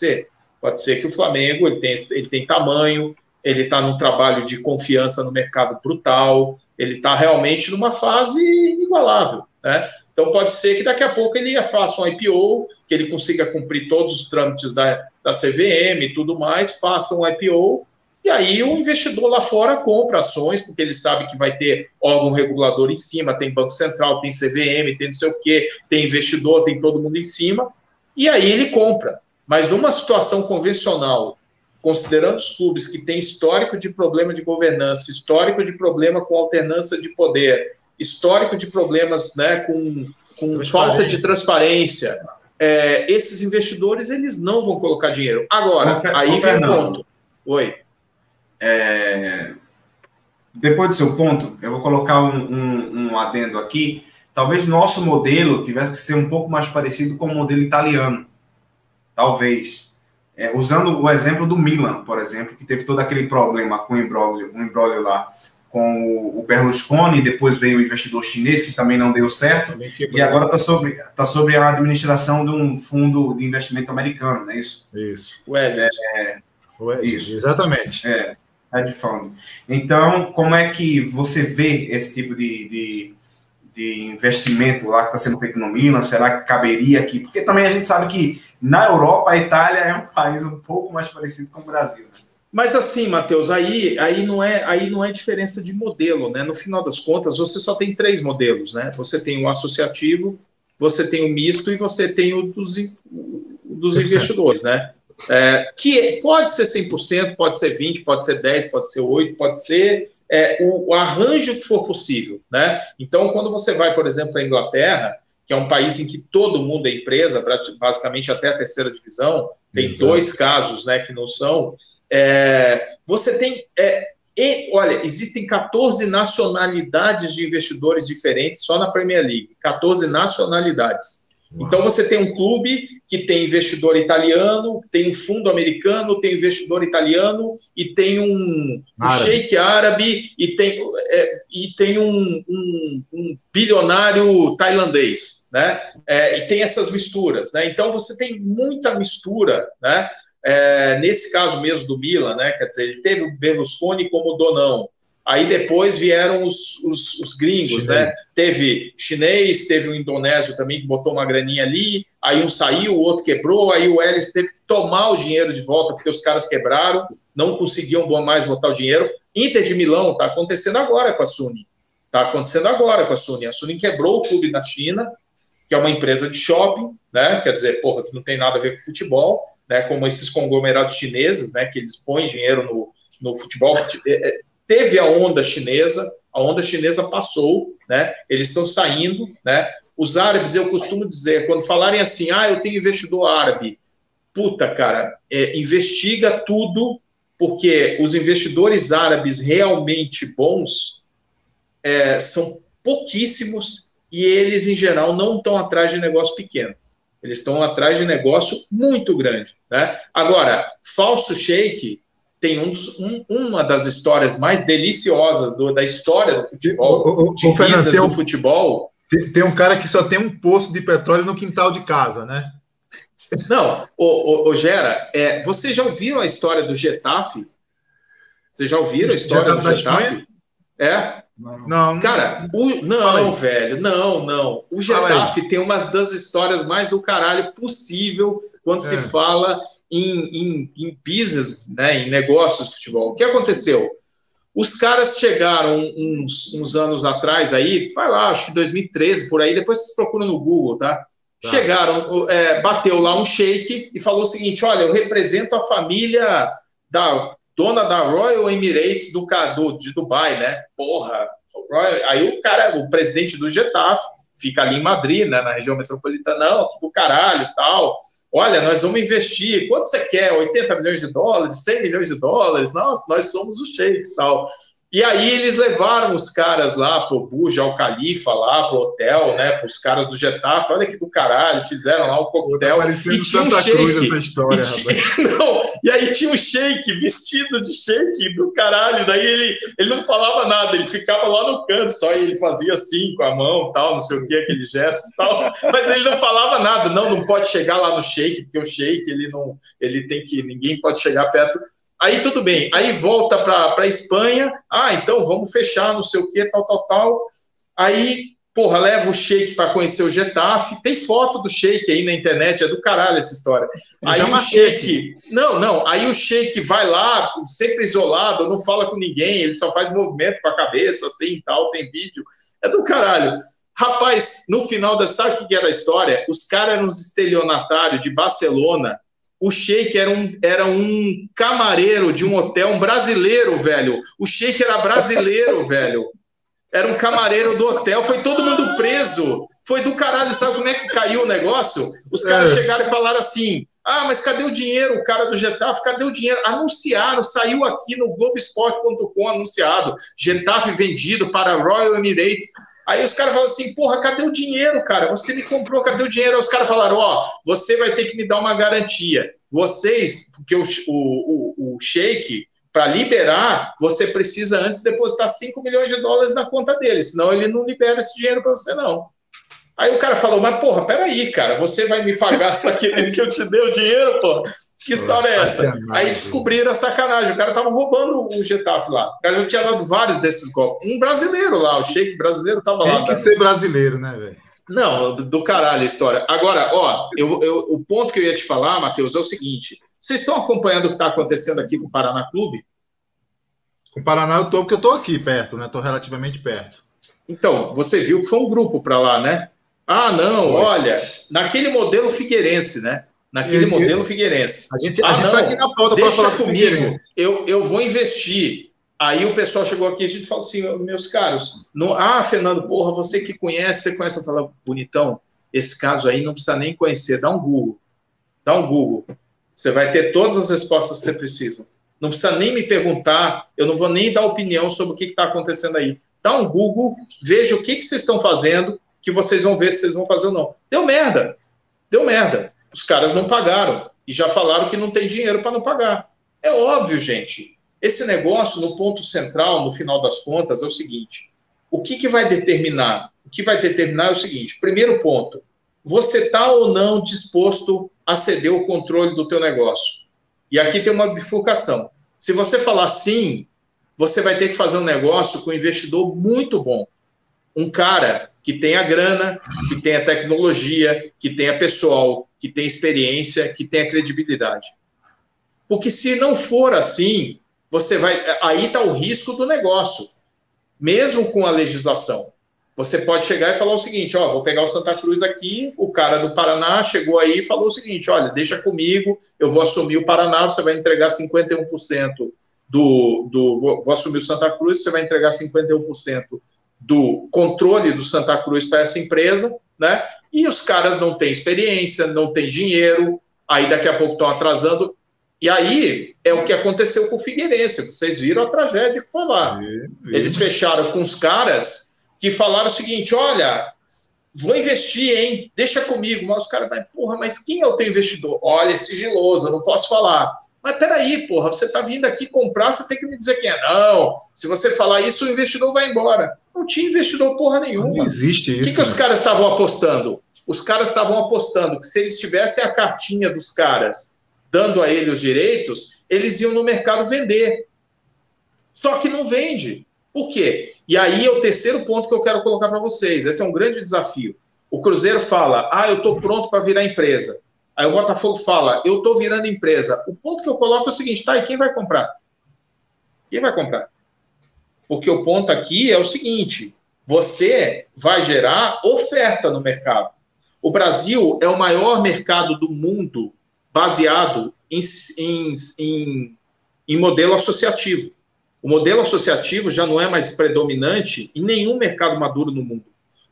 ser que o Flamengo ele tem tamanho, ele está num trabalho de confiança no mercado brutal, ele está realmente numa fase inigualável, né? Então pode ser que daqui a pouco ele faça um IPO, que ele consiga cumprir todos os trâmites da CVM e tudo mais, faça um IPO, e aí o investidor lá fora compra ações, porque ele sabe que vai ter órgão regulador em cima, tem Banco Central, tem CVM, tem não sei o quê, tem investidor, tem todo mundo em cima, e aí ele compra. Mas numa situação convencional, considerando os clubes que têm histórico de problema de governança, histórico de problema com alternância de poder, histórico de problemas, né, com falta de transparência, esses investidores eles não vão colocar dinheiro. Agora, aí vem o ponto. Oi. Depois do seu ponto, eu vou colocar um adendo aqui, talvez nosso modelo tivesse que ser um pouco mais parecido com o modelo italiano. Talvez. Usando o exemplo do Milan, por exemplo, que teve todo aquele problema com o imbróglio lá com o Berlusconi, depois veio o investidor chinês, que também não deu certo, e agora está sobre a administração de um fundo de investimento americano, não é isso? Isso. Isso. Exatamente. Hedge fund. Então, como é que você vê esse tipo de investimento lá que está sendo feito no Milan? Será que caberia aqui? Porque também a gente sabe que na Europa a Itália é um país um pouco mais parecido com o Brasil, né? Mas assim, Matheus, aí não é diferença de modelo, né? No final das contas, você só tem 3 modelos, né? Você tem o associativo, você tem o misto e você tem o dos investidores, né? Que pode ser 100%, pode ser 20%, pode ser 10%, pode ser 8%, pode ser o arranjo que for possível, né? Então, quando você vai, por exemplo, para a Inglaterra, que é um país em que todo mundo é empresa, basicamente até a 3ª divisão, tem Exato. 2 casos, né, que não são... você tem... olha, existem 14 nacionalidades de investidores diferentes só na Premier League. 14 nacionalidades. Uau. Então, você tem um clube que tem investidor italiano, tem um fundo americano, tem investidor italiano e tem um sheik árabe e tem um bilionário tailandês, né? E tem essas misturas, né? Então, você tem muita mistura, né? Nesse caso mesmo do Milan, né? Quer dizer, ele teve o Berlusconi como donão. Aí depois vieram os gringos, né? Teve chinês, teve um indonésio também que botou uma graninha ali, aí um saiu, o outro quebrou, aí o Hélio teve que tomar o dinheiro de volta porque os caras quebraram, não conseguiam mais botar o dinheiro. Inter de Milão está acontecendo agora com a Suning. Está acontecendo agora com a Suning. A Suning quebrou o clube na China, que é uma empresa de shopping, né? Quer dizer, porra, que não tem nada a ver com futebol, né? Como esses conglomerados chineses, né? Que eles põem dinheiro no futebol. Teve a onda chinesa passou, né? Eles estão saindo, né? Os árabes, eu costumo dizer, quando falarem assim, eu tenho investidor árabe, puta, cara, investiga tudo, porque os investidores árabes realmente bons são pouquíssimos e eles, em geral, não estão atrás de negócio pequeno. Eles estão atrás de negócio muito grande, né? Agora, falso sheik tem uma das histórias mais deliciosas da história do futebol, de business do futebol. Tem um cara que só tem um poço de petróleo no quintal de casa, né? Não, Gera, vocês já ouviram a história do Getafe? Vocês já ouviram a história do Getafe? Não. Cara, velho, não. O Getafe tem uma das histórias mais do caralho possível quando se fala em business, né, em negócios de futebol. O que aconteceu? Os caras chegaram uns anos atrás aí, vai lá, acho que 2013, por aí, depois vocês procuram no Google, tá? Chegaram, bateu lá um sheik e falou o seguinte, olha, eu represento a família da dona da Royal Emirates de Dubai, né? Porra, aí o presidente do Getafe fica ali em Madrid, né, na região metropolitana, não, do caralho e tal. Olha, nós vamos investir, quanto você quer? 80 milhões de dólares, 100 milhões de dólares? Nossa, nós somos os sheiks e tal. E aí eles levaram os caras lá pro Burj Al Khalifa, lá pro hotel, né, pros caras do Getafe, olha que do caralho, fizeram lá um coquetel. Tá parecendo Santa Cruz essa história, rapaz. E aí tinha um sheik vestido de sheik do caralho, daí ele não falava nada, ele ficava lá no canto, só ele fazia assim com a mão, tal, não sei o que, aquele gesto e tal, mas ele não falava nada, não pode chegar lá no sheik, porque o sheik, ele tem que, ninguém pode chegar perto. Aí tudo bem, aí volta para a Espanha, então vamos fechar, não sei o que, tal. Aí, porra, leva o sheik para conhecer o Getafe, tem foto do sheik aí na internet, é do caralho essa história. Aí o sheik, aí o sheik vai lá, sempre isolado, não fala com ninguém, ele só faz movimento com a cabeça, assim, tal, tem vídeo, é do caralho. Rapaz, no final sabe o que era a história? Os caras eram uns estelionatários de Barcelona. O sheik era um camareiro de um hotel, um brasileiro, velho. O sheik era brasileiro, velho. Era um camareiro do hotel. Foi todo mundo preso. Foi do caralho. Sabe como é que caiu o negócio? Os caras chegaram e falaram assim, mas cadê o dinheiro? O cara do Getafe, cadê o dinheiro? Anunciaram, saiu aqui no Globoesporte.com anunciado. Getafe vendido para Royal Emirates. Aí os caras falam assim, porra, cadê o dinheiro, cara? Você me comprou, cadê o dinheiro? Aí os caras falaram, ó, você vai ter que me dar uma garantia. Vocês, porque o Sheik, para liberar, você precisa antes depositar 5 milhões de dólares na conta dele, senão ele não libera esse dinheiro para você, não. Aí o cara falou, mas porra, peraí, cara, você vai me pagar, você tá querendo que eu te dê o dinheiro, porra? Que história é essa? Aí descobriram a sacanagem, o cara tava roubando o Getafe lá. O cara já tinha dado vários desses golpes. Um brasileiro lá, o Sheik brasileiro tava lá. Tem que ser brasileiro, né, velho? Não, do caralho a história. Agora, ó, o ponto que eu ia te falar, Matheus, é o seguinte. Vocês estão acompanhando o que está acontecendo aqui com o Paraná Clube? Com o Paraná eu tô, porque eu tô aqui perto, né? Tô relativamente perto. Então, você viu que foi um grupo para lá, né? Ah, não, olha, naquele modelo figueirense, né? Naquele modelo figueirense. A gente tá aqui na pauta para falar comigo, eu vou investir. Aí o pessoal chegou aqui e a gente falou assim, meus caros, Fernando, porra, você que conhece, eu falo, bonitão, esse caso aí não precisa nem conhecer, dá um Google. Você vai ter todas as respostas que você precisa. Não precisa nem me perguntar, eu não vou nem dar opinião sobre o que está acontecendo aí. Dá um Google, veja o que vocês estão fazendo, que vocês vão ver se vocês vão fazer ou não. Deu merda. Os caras não pagaram e já falaram que não tem dinheiro para não pagar. É óbvio, gente. Esse negócio, no ponto central, no final das contas, é o seguinte. O que vai determinar? O que vai determinar é o seguinte. Primeiro ponto. Você está ou não disposto a ceder o controle do teu negócio? E aqui tem uma bifurcação. Se você falar sim, você vai ter que fazer um negócio com um investidor muito bom. Um cara que tenha grana, que tenha tecnologia, que tenha pessoal, que tenha experiência, que tenha credibilidade. Porque se não for assim, aí está o risco do negócio. Mesmo com a legislação. Você pode chegar e falar o seguinte, ó, vou pegar o Santa Cruz aqui, o cara do Paraná chegou aí e falou o seguinte, olha, deixa comigo, eu vou assumir o Paraná, você vai entregar 51% vou assumir o Santa Cruz, você vai entregar 51% do controle do Santa Cruz para essa empresa, né? E os caras não têm experiência, não têm dinheiro, aí daqui a pouco estão atrasando. E aí é o que aconteceu com o Figueirense. Vocês viram a tragédia que foi lá. Eles fecharam com os caras que falaram o seguinte, olha, vou investir, hein? Deixa comigo. Mas os caras, mas quem é o teu investidor? Olha, é sigiloso, eu não posso falar. Mas peraí, porra, você está vindo aqui comprar, você tem que me dizer quem é. Não, se você falar isso, o investidor vai embora. Não tinha investidor porra nenhuma. Não existe isso. O que os caras estavam apostando? Os caras estavam apostando que se eles tivessem a cartinha dos caras dando a ele os direitos, eles iam no mercado vender. Só que não vende. Por quê? E aí é o terceiro ponto que eu quero colocar para vocês. Esse é um grande desafio. O Cruzeiro fala, eu estou pronto para virar empresa. Aí o Botafogo fala, eu estou virando empresa. O ponto que eu coloco é o seguinte, e quem vai comprar? Quem vai comprar? Porque o ponto aqui é o seguinte, você vai gerar oferta no mercado. O Brasil é o maior mercado do mundo baseado em modelo associativo. O modelo associativo já não é mais predominante em nenhum mercado maduro no mundo.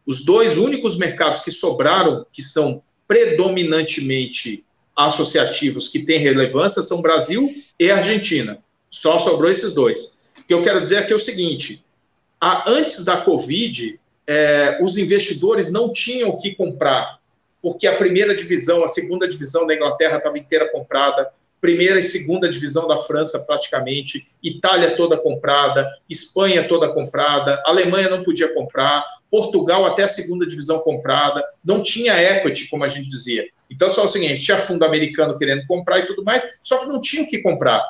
Os dois únicos mercados que sobraram, que são predominantemente associativos, que têm relevância, são Brasil e Argentina. Só sobrou esses dois. O que eu quero dizer aqui é o seguinte, antes da Covid, os investidores não tinham o que comprar, porque a primeira divisão, a segunda divisão da Inglaterra estava inteira comprada, primeira e segunda divisão da França praticamente, Itália toda comprada, Espanha toda comprada, Alemanha não podia comprar, Portugal até a segunda divisão comprada, não tinha equity, como a gente dizia. Então, só o seguinte, tinha fundo americano querendo comprar e tudo mais, só que não tinha o que comprar.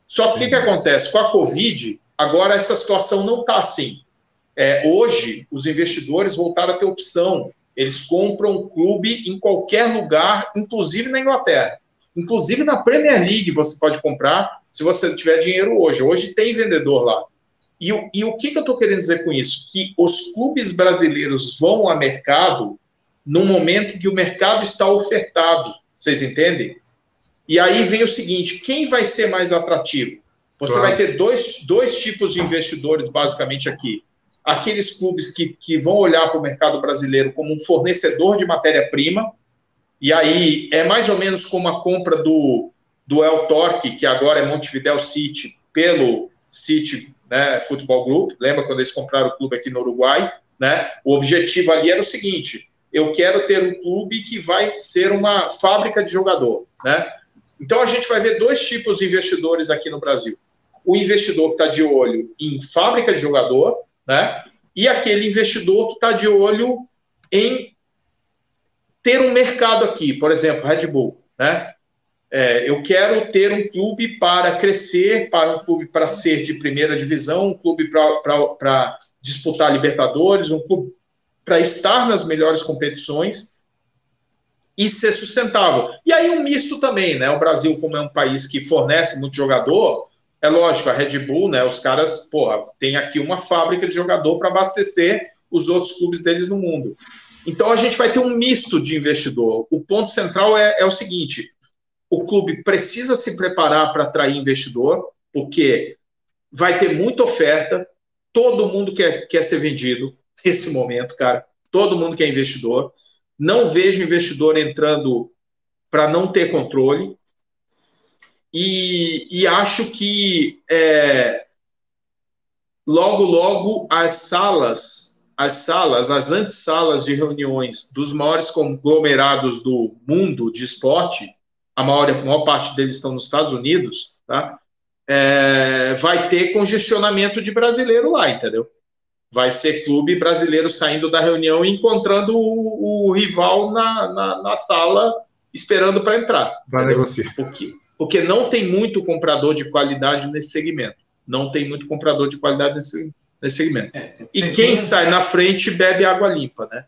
Só que o que acontece? Com a Covid, agora essa situação não está assim. Hoje, os investidores voltaram a ter opção. Eles compram um clube em qualquer lugar, inclusive na Inglaterra. Inclusive na Premier League você pode comprar se você tiver dinheiro hoje. Hoje tem vendedor lá. E o que eu estou querendo dizer com isso? Que os clubes brasileiros vão a mercado no momento em que o mercado está ofertado. Vocês entendem? E aí vem o seguinte, quem vai ser mais atrativo? Você vai ter dois tipos de investidores basicamente aqui. Aqueles clubes que vão olhar para o mercado brasileiro como um fornecedor de matéria-prima, e aí é mais ou menos como a compra do El Torque, que agora é Montevideo City, pelo City, né, Futebol Group. Lembra quando eles compraram o clube aqui no Uruguai? né? O objetivo ali era o seguinte: eu quero ter um clube que vai ser uma fábrica de jogador, né? Então a gente vai ver dois tipos de investidores aqui no Brasil. O investidor que está de olho em fábrica de jogador, né? E aquele investidor que está de olho em ter um mercado aqui, por exemplo, Red Bull, né? Eu quero ter um clube para crescer, para um clube para ser de primeira divisão, um clube para disputar Libertadores, um clube para estar nas melhores competições e ser sustentável. E aí um misto também, né? O Brasil, como é um país que fornece muito jogador, é lógico, a Red Bull, né? Os caras, tem aqui uma fábrica de jogador para abastecer os outros clubes deles no mundo. Então a gente vai ter um misto de investidor. O ponto central é o seguinte: o clube precisa se preparar para atrair investidor, porque vai ter muita oferta, todo mundo quer ser vendido nesse momento, cara. Todo mundo quer investidor. Não vejo investidor entrando para não ter controle. E acho que logo as antessalas de reuniões dos maiores conglomerados do mundo de esporte, a maior parte deles estão nos Estados Unidos, tá? Vai ter congestionamento de brasileiro lá, entendeu? Vai ser clube brasileiro saindo da reunião e encontrando o rival na sala, esperando para entrar. Para negociar. Porque não tem muito comprador de qualidade nesse segmento. Não tem muito comprador de qualidade nesse segmento. E quem sai na frente bebe água limpa, né?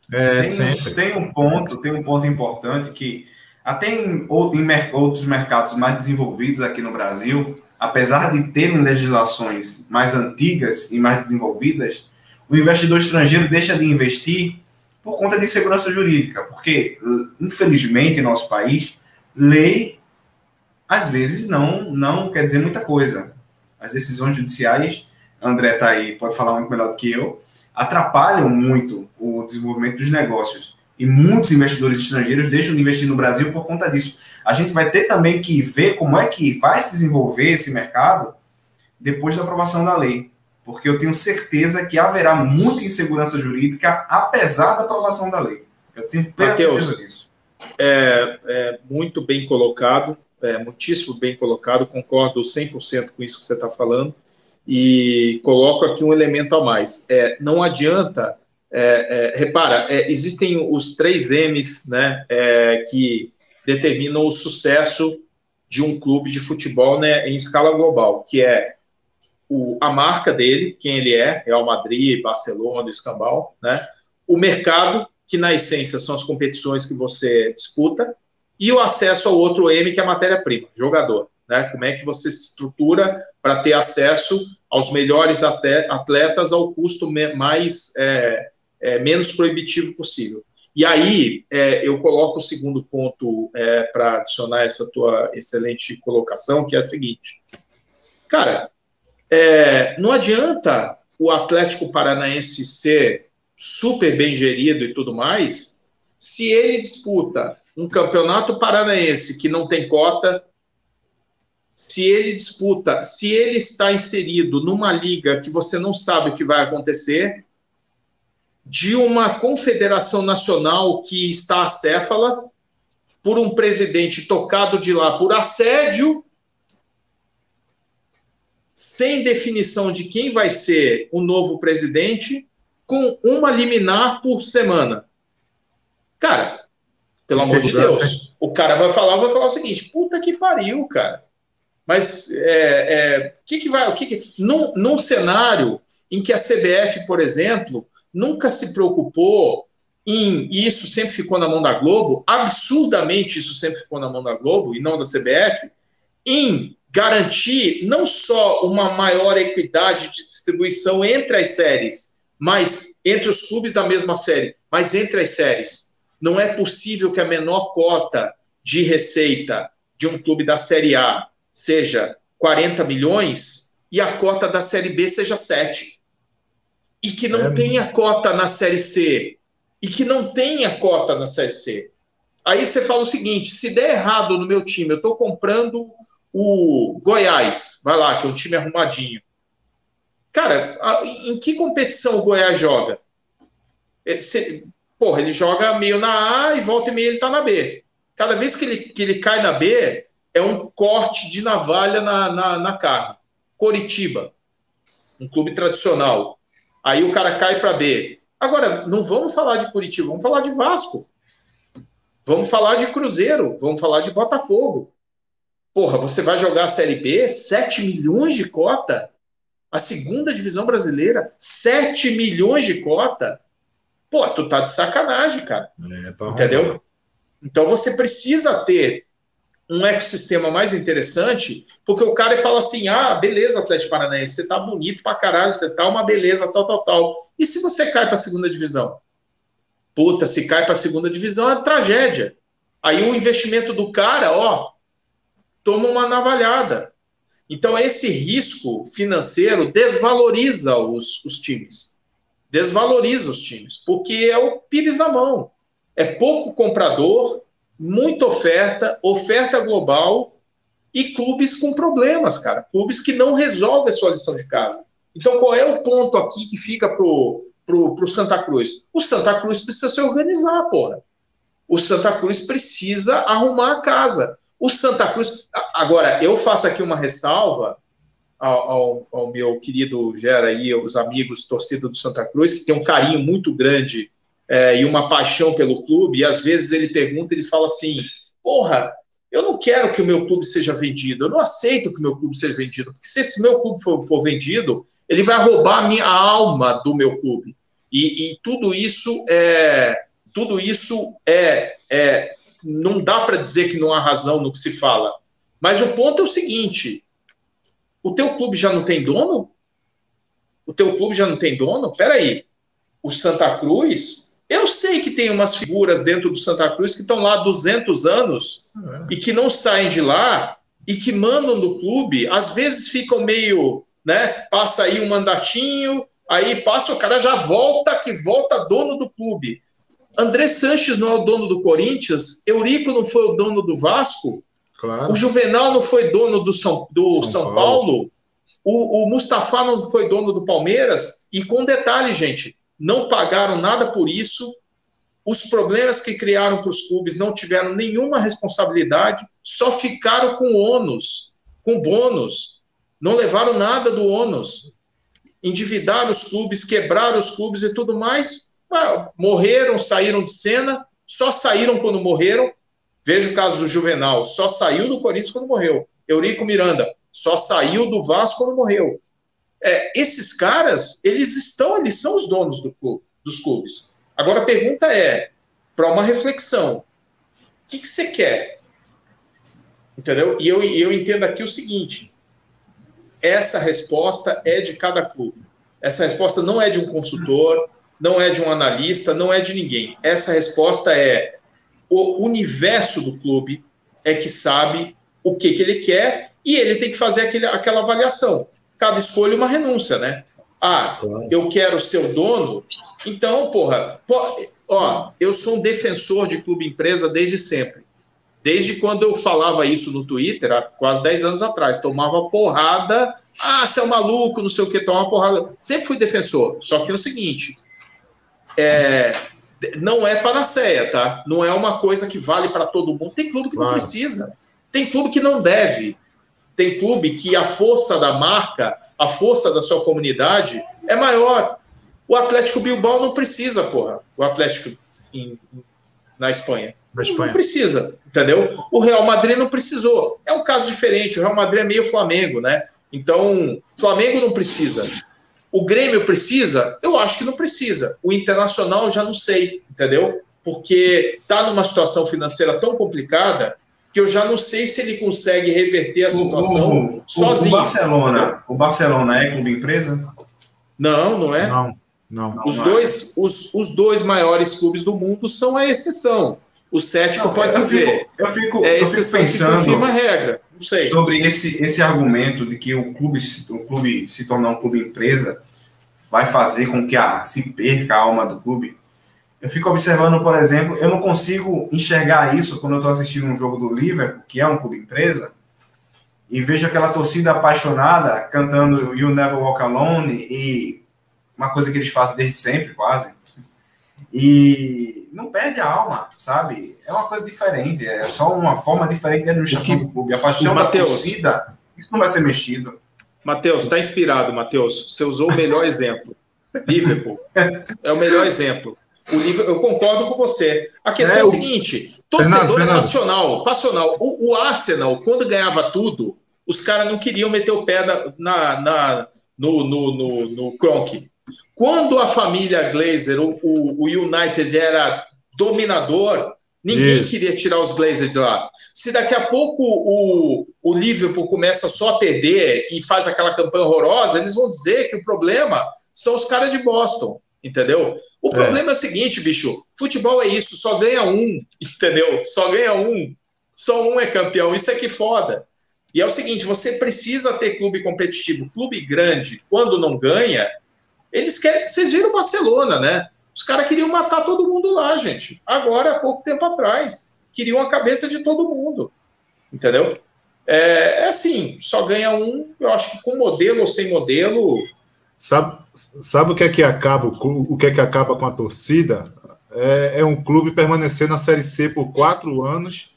Tem um ponto importante que até em outros mercados mais desenvolvidos aqui no Brasil, apesar de terem legislações mais antigas e mais desenvolvidas, o investidor estrangeiro deixa de investir por conta de insegurança jurídica, porque, infelizmente, em nosso país, lei, às vezes, não quer dizer muita coisa. As decisões judiciais, André está aí, pode falar muito melhor do que eu, atrapalham muito o desenvolvimento dos negócios. E muitos investidores estrangeiros deixam de investir no Brasil por conta disso. A gente vai ter também que ver como é que vai se desenvolver esse mercado depois da aprovação da lei. Porque eu tenho certeza que haverá muita insegurança jurídica, apesar da aprovação da lei. Eu tenho plena certeza disso. Muito bem colocado, muitíssimo bem colocado, concordo 100% com isso que você está falando, e coloco aqui um elemento a mais. Não adianta, repara, existem os 3 M's, né, que determinam o sucesso de um clube de futebol, né, em escala global, que é a marca dele, quem ele é, Real Madrid, Barcelona, Escambau, né? O mercado, que na essência são as competições que você disputa, e o acesso ao outro M, que é a matéria-prima, jogador, né? Como é que você se estrutura para ter acesso aos melhores atletas ao custo menos proibitivo possível. E aí, eu coloco o segundo ponto para adicionar essa tua excelente colocação, que é a seguinte. Cara, não adianta o Atlético Paranaense ser super bem gerido e tudo mais, se ele disputa um campeonato paranaense que não tem cota, se ele está inserido numa liga que você não sabe o que vai acontecer, de uma confederação nacional que está acéfala, por um presidente tocado de lá por assédio, sem definição de quem vai ser o novo presidente, com uma liminar por semana. Cara, pelo amor de Deus, o cara vai falar o seguinte: puta que pariu, cara. Mas num cenário em que a CBF, por exemplo, nunca se preocupou e isso sempre ficou na mão da Globo, absurdamente isso sempre ficou na mão da Globo e não da CBF, em garantir não só uma maior equidade de distribuição entre as séries, mas entre os clubes da mesma série, mas entre as séries. Não é possível que a menor cota de receita de um clube da Série A seja 40 milhões e a cota da Série B seja 7. E que não tenha cota na Série C. E que não tenha cota na Série C. Aí você fala o seguinte: se der errado no meu time, eu estou comprando o Goiás, vai lá, que é um time arrumadinho. Cara, em que competição o Goiás joga? Ele joga meio na A e volta e meio ele tá na B. Cada vez que ele cai na B, é um corte de navalha na carne. Coritiba, um clube tradicional. Aí o cara cai para B. Agora, não vamos falar de Curitiba, vamos falar de Vasco. Vamos falar de Cruzeiro, vamos falar de Botafogo. Porra, você vai jogar a Série B, 7 milhões de cota? A segunda divisão brasileira, 7 milhões de cota? Pô, tu tá de sacanagem, cara. Entendeu? Então você precisa ter um ecossistema mais interessante, porque o cara fala assim, beleza, Atlético Paranaense, você tá bonito pra caralho, você tá uma beleza, tal. E se você cai pra segunda divisão? Puta, se cai pra segunda divisão é tragédia. Aí o investimento do cara, toma uma navalhada. Então esse risco financeiro desvaloriza os times. Desvaloriza os times, porque é o pires na mão. É pouco comprador, muita oferta global e clubes com problemas, cara. Clubes que não resolvem a sua lição de casa. Então, qual é o ponto aqui que fica pro Santa Cruz? O Santa Cruz precisa se organizar, porra. O Santa Cruz precisa arrumar a casa. O Santa Cruz... Agora, eu faço aqui uma ressalva ao meu querido Gera aí, os amigos torcida do Santa Cruz, que tem um carinho muito grande e uma paixão pelo clube, e às vezes ele pergunta, ele fala assim, porra, eu não quero que o meu clube seja vendido, eu não aceito que o meu clube seja vendido, porque se esse meu clube for vendido, ele vai roubar a alma do meu clube. E tudo isso não dá para dizer que não há razão no que se fala. Mas o ponto é o seguinte, o teu clube já não tem dono? O teu clube já não tem dono? Peraí, o Santa Cruz... Eu sei que tem umas figuras dentro do Santa Cruz que estão lá há 200 anos e que não saem de lá e que mandam no clube, às vezes ficam meio, passa aí um mandatinho, aí passa, o cara já volta dono do clube. André Sanches não é o dono do Corinthians, Eurico não foi o dono do Vasco, claro. O Juvenal não foi dono do São Paulo, o Mustafa não foi dono do Palmeiras, e com detalhe, gente, não pagaram nada por isso, os problemas que criaram para os clubes não tiveram nenhuma responsabilidade, só ficaram com ônus, com bônus, não levaram nada do ônus, endividaram os clubes, quebraram os clubes e tudo mais, morreram, saíram de cena, só saíram quando morreram, veja o caso do Juvenal, só saiu do Corinthians quando morreu, Eurico Miranda, só saiu do Vasco quando morreu. Esses caras, eles são os donos dos clubes. Agora a pergunta é, para uma reflexão, o que você quer? Entendeu? E eu entendo aqui o seguinte, essa resposta é de cada clube. Essa resposta não é de um consultor, não é de um analista, não é de ninguém. Essa resposta é o universo do clube é que sabe o que ele quer e ele tem que fazer aquela avaliação. Cada escolha uma renúncia, né? Claro. Eu quero ser o dono, então, eu sou um defensor de clube-empresa desde sempre. Desde quando eu falava isso no Twitter, há quase 10 anos atrás, tomava porrada, você é um maluco, não sei o que, tomava porrada. Sempre fui defensor, só que é o seguinte, não é panaceia, tá? Não é uma coisa que vale para todo mundo. Tem clube que não precisa, tem clube que não deve. Tem clube que a força da marca, a força da sua comunidade é maior. O Atlético Bilbao não precisa, porra. O Atlético na Espanha. Não precisa, entendeu? O Real Madrid não precisou. É um caso diferente. O Real Madrid é meio Flamengo, né? Então, Flamengo não precisa. O Grêmio precisa? Eu acho que não precisa. O Internacional eu já não sei, entendeu? Porque está numa situação financeira tão complicada que eu já não sei se ele consegue reverter a situação sozinho. O Barcelona é clube empresa? Não é. Não. Os dois maiores clubes do mundo são a exceção. O cético pode dizer. Eu fico exceção pensando que confirma a regra. Não sei. Sobre esse argumento de que o clube se tornar um clube empresa vai fazer com que se perca a alma do clube. Eu fico observando, por exemplo, eu não consigo enxergar isso quando eu estou assistindo um jogo do Liverpool, que é um clube empresa, e vejo aquela torcida apaixonada cantando You Never Walk Alone, e uma coisa que eles fazem desde sempre, quase. E não perde a alma, sabe? É uma coisa diferente, é só uma forma diferente de administração do clube. A paixão da torcida, isso não vai ser mexido. Matheus, está inspirado, Matheus. Você usou o melhor exemplo. Liverpool é o melhor exemplo. Eu concordo com você. A questão é o seguinte: torcedor é passional. O Arsenal, quando ganhava tudo, os caras não queriam meter o pé no Kroenke. Quando a família Glazer, o United era dominador, ninguém queria tirar os Glazer de lá. Se daqui a pouco o Liverpool começa só a perder e faz aquela campanha horrorosa, eles vão dizer que o problema são os caras de Boston, entendeu? O problema é o seguinte, bicho, futebol é isso, só ganha um, entendeu? Só ganha um, só um é campeão, isso é que foda. E é o seguinte, você precisa ter clube competitivo, clube grande, quando não ganha, eles querem, vocês viram o Barcelona, né? Os caras queriam matar todo mundo lá, gente. Agora, há pouco tempo atrás, queriam a cabeça de todo mundo, entendeu? É assim, só ganha um, eu acho que com modelo ou sem modelo... Sabe o que é que acaba com a torcida? É um clube permanecer na Série C por 4 anos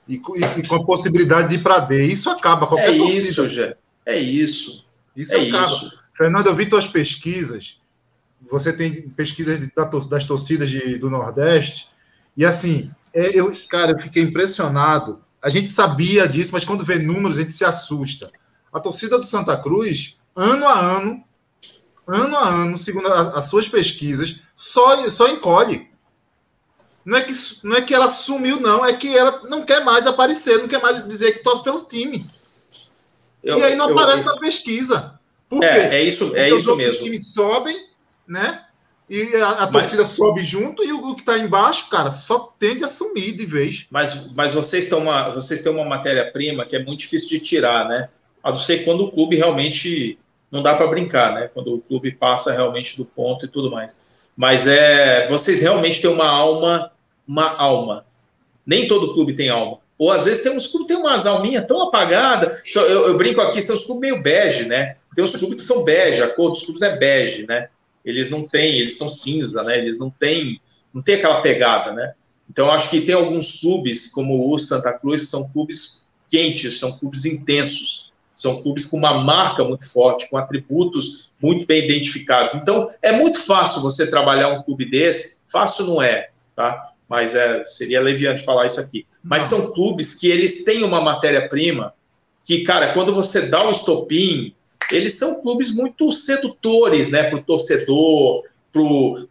e com a possibilidade de ir para D. Isso acaba qualquer torcida. Isso, Gé. É isso. Isso acaba. Isso. Fernando, eu vi tuas pesquisas. Você tem pesquisas das torcidas do Nordeste. E assim, eu fiquei impressionado. A gente sabia disso, mas quando vê números, a gente se assusta. A torcida do Santa Cruz, ano a ano, segundo as suas pesquisas, só encolhe. Não é que ela sumiu, não. É que ela não quer mais aparecer, não quer mais dizer que torce pelo time. E aí não aparece na pesquisa. Por quê? É isso mesmo. Os times sobem, né? E a torcida sobe junto, e o que está embaixo, cara, só tende a sumir de vez. Mas vocês têm uma matéria-prima que é muito difícil de tirar, né? A não ser quando o clube realmente... Não dá para brincar, né? Quando o clube passa realmente do ponto e tudo mais. Mas vocês realmente têm uma alma. Nem todo clube tem alma. Ou às vezes tem uns clubes que tem umas alminhas tão apagadas. Eu brinco aqui, são os clubes meio bege, né? Tem os clubes que são bege, a cor dos clubes é bege, né? Eles são cinza, né? Eles não têm aquela pegada, né? Então, eu acho que tem alguns clubes, como o Santa Cruz, que são clubes quentes, são clubes intensos. São clubes com uma marca muito forte, com atributos muito bem identificados. Então, é muito fácil você trabalhar um clube desse. Fácil não é, tá? Mas seria leviano de falar isso aqui. Mas são clubes que eles têm uma matéria-prima que, cara, quando você dá o estopim, eles são clubes muito sedutores, né, para o torcedor,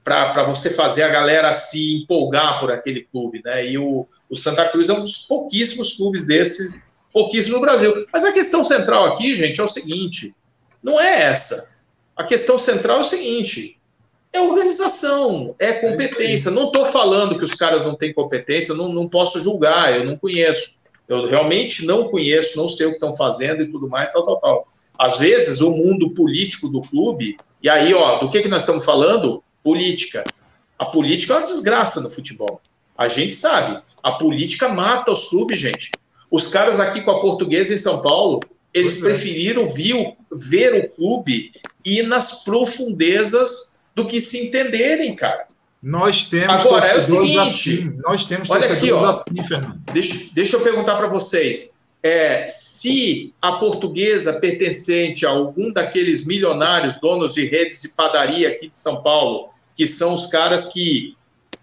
para você fazer a galera se empolgar por aquele clube, né? E o Santa Cruz é um dos pouquíssimos clubes desses, pouquíssimo no Brasil. Mas a questão central aqui, gente, é o seguinte, não é essa. A questão central é o seguinte, é organização, é competência. Não estou falando que os caras não têm competência, não posso julgar, eu não conheço. Eu realmente não conheço, não sei o que estão fazendo e tudo mais, tal. Às vezes, o mundo político do clube, e aí, do que nós estamos falando? Política. A política é uma desgraça no futebol. A gente sabe. A política mata os clubes, gente. Os caras aqui com a Portuguesa em São Paulo, eles preferiram ver o clube ir nas profundezas do que se entenderem, cara. Nós temos agora, é o seguinte, assim. Nós temos olha aqui, assim, Fernando. Deixa eu perguntar para vocês. Se a Portuguesa pertencente a algum daqueles milionários, donos de redes de padaria aqui de São Paulo, que são os caras que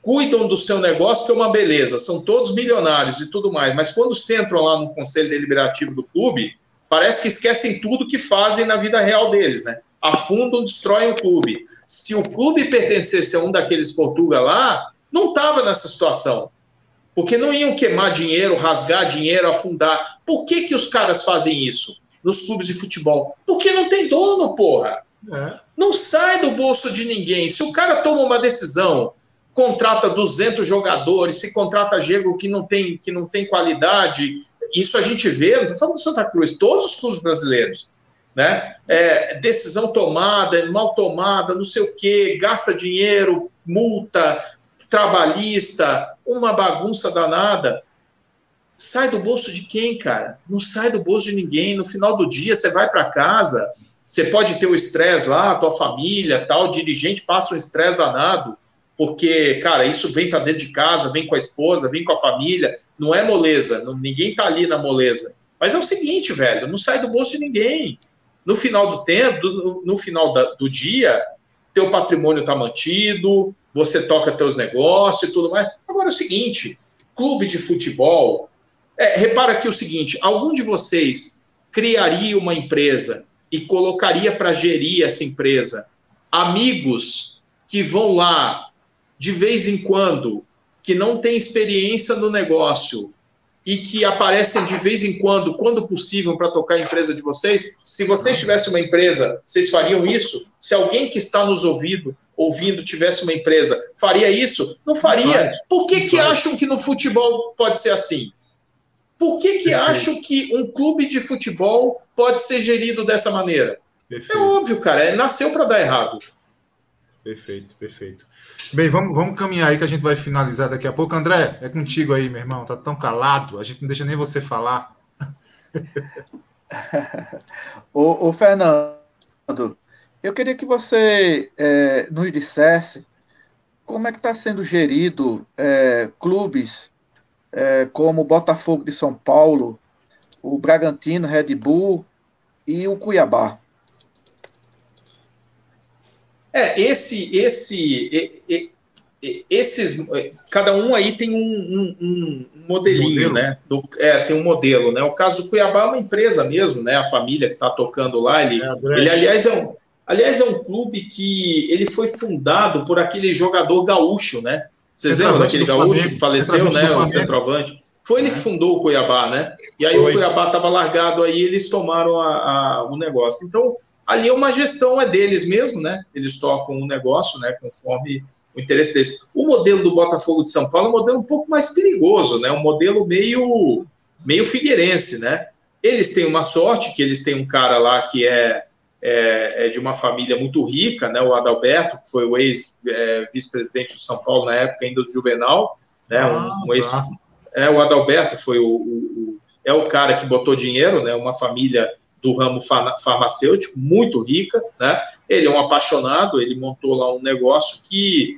cuidam do seu negócio, que é uma beleza, são todos milionários e tudo mais, mas quando sentam lá no conselho deliberativo do clube, parece que esquecem tudo que fazem na vida real deles, né? Afundam, destroem o clube. Se o clube pertencesse a um daqueles Portuga lá, não estava nessa situação. Porque não iam queimar dinheiro, rasgar dinheiro, afundar. Por que os caras fazem isso nos clubes de futebol? Porque não tem dono, porra. Não sai do bolso de ninguém. Se o cara toma uma decisão, contrata 200 jogadores, se contrata Diego que não tem qualidade, isso a gente vê, não estou falando do Santa Cruz, todos os clubes brasileiros, né? Decisão tomada, mal tomada, não sei o quê, gasta dinheiro, multa, trabalhista, uma bagunça danada. Sai do bolso de quem, cara? Não sai do bolso de ninguém. No final do dia, você vai para casa, você pode ter o estresse lá, a tua família, tal, o dirigente passa um estresse danado. porque, cara, isso vem para dentro de casa, vem com a esposa, vem com a família, não é moleza, ninguém tá ali na moleza. Mas é o seguinte, velho, não sai do bolso de ninguém. No final do tempo, no final do dia, teu patrimônio tá mantido, você toca teus negócios e tudo mais. Agora é o seguinte, clube de futebol, repara aqui o seguinte, algum de vocês criaria uma empresa e colocaria para gerir essa empresa amigos que vão lá de vez em quando, que não têm experiência no negócio e que aparecem de vez em quando possível, para tocar a empresa de vocês? Se vocês tivessem uma empresa, vocês fariam isso? Se alguém que está nos ouvindo tivesse uma empresa, faria isso? Não faria. Por que acham que no futebol pode ser assim? Por que acham que um clube de futebol pode ser gerido dessa maneira? Perfeito. É óbvio, cara, nasceu para dar errado. Perfeito, perfeito. Bem, vamos caminhar aí que a gente vai finalizar daqui a pouco. André, é contigo aí, meu irmão. Tá tão calado, a gente não deixa nem você falar. Ô, Fernando, eu queria que você nos dissesse como é que está sendo gerido clubes como o Botafogo de São Paulo, o Bragantino, Red Bull e o Cuiabá. Esses, cada um aí tem um modelinho, né? Tem um modelo, né? O caso do Cuiabá é uma empresa mesmo, né? A família que está tocando lá, ele aliás, é um clube que ele foi fundado por aquele jogador gaúcho, né? Vocês lembram daquele gaúcho que faleceu, né? O centroavante. Foi ele que fundou o Cuiabá, né? E aí o Cuiabá estava largado aí, eles tomaram o negócio. Então, ali é uma gestão deles mesmo, né? Eles tocam o negócio, né? Conforme o interesse deles. O modelo do Botafogo de São Paulo é um modelo um pouco mais perigoso, né? Um modelo meio figueirense, né? Eles têm uma sorte, que eles têm um cara lá que é de uma família muito rica, né? O Adalberto, que foi o ex-vice-presidente do São Paulo na época ainda do Juvenal, né? O Adalberto foi o cara que botou dinheiro, né? Uma família do ramo farmacêutico, muito rica, né? Ele é um apaixonado, ele montou lá um negócio que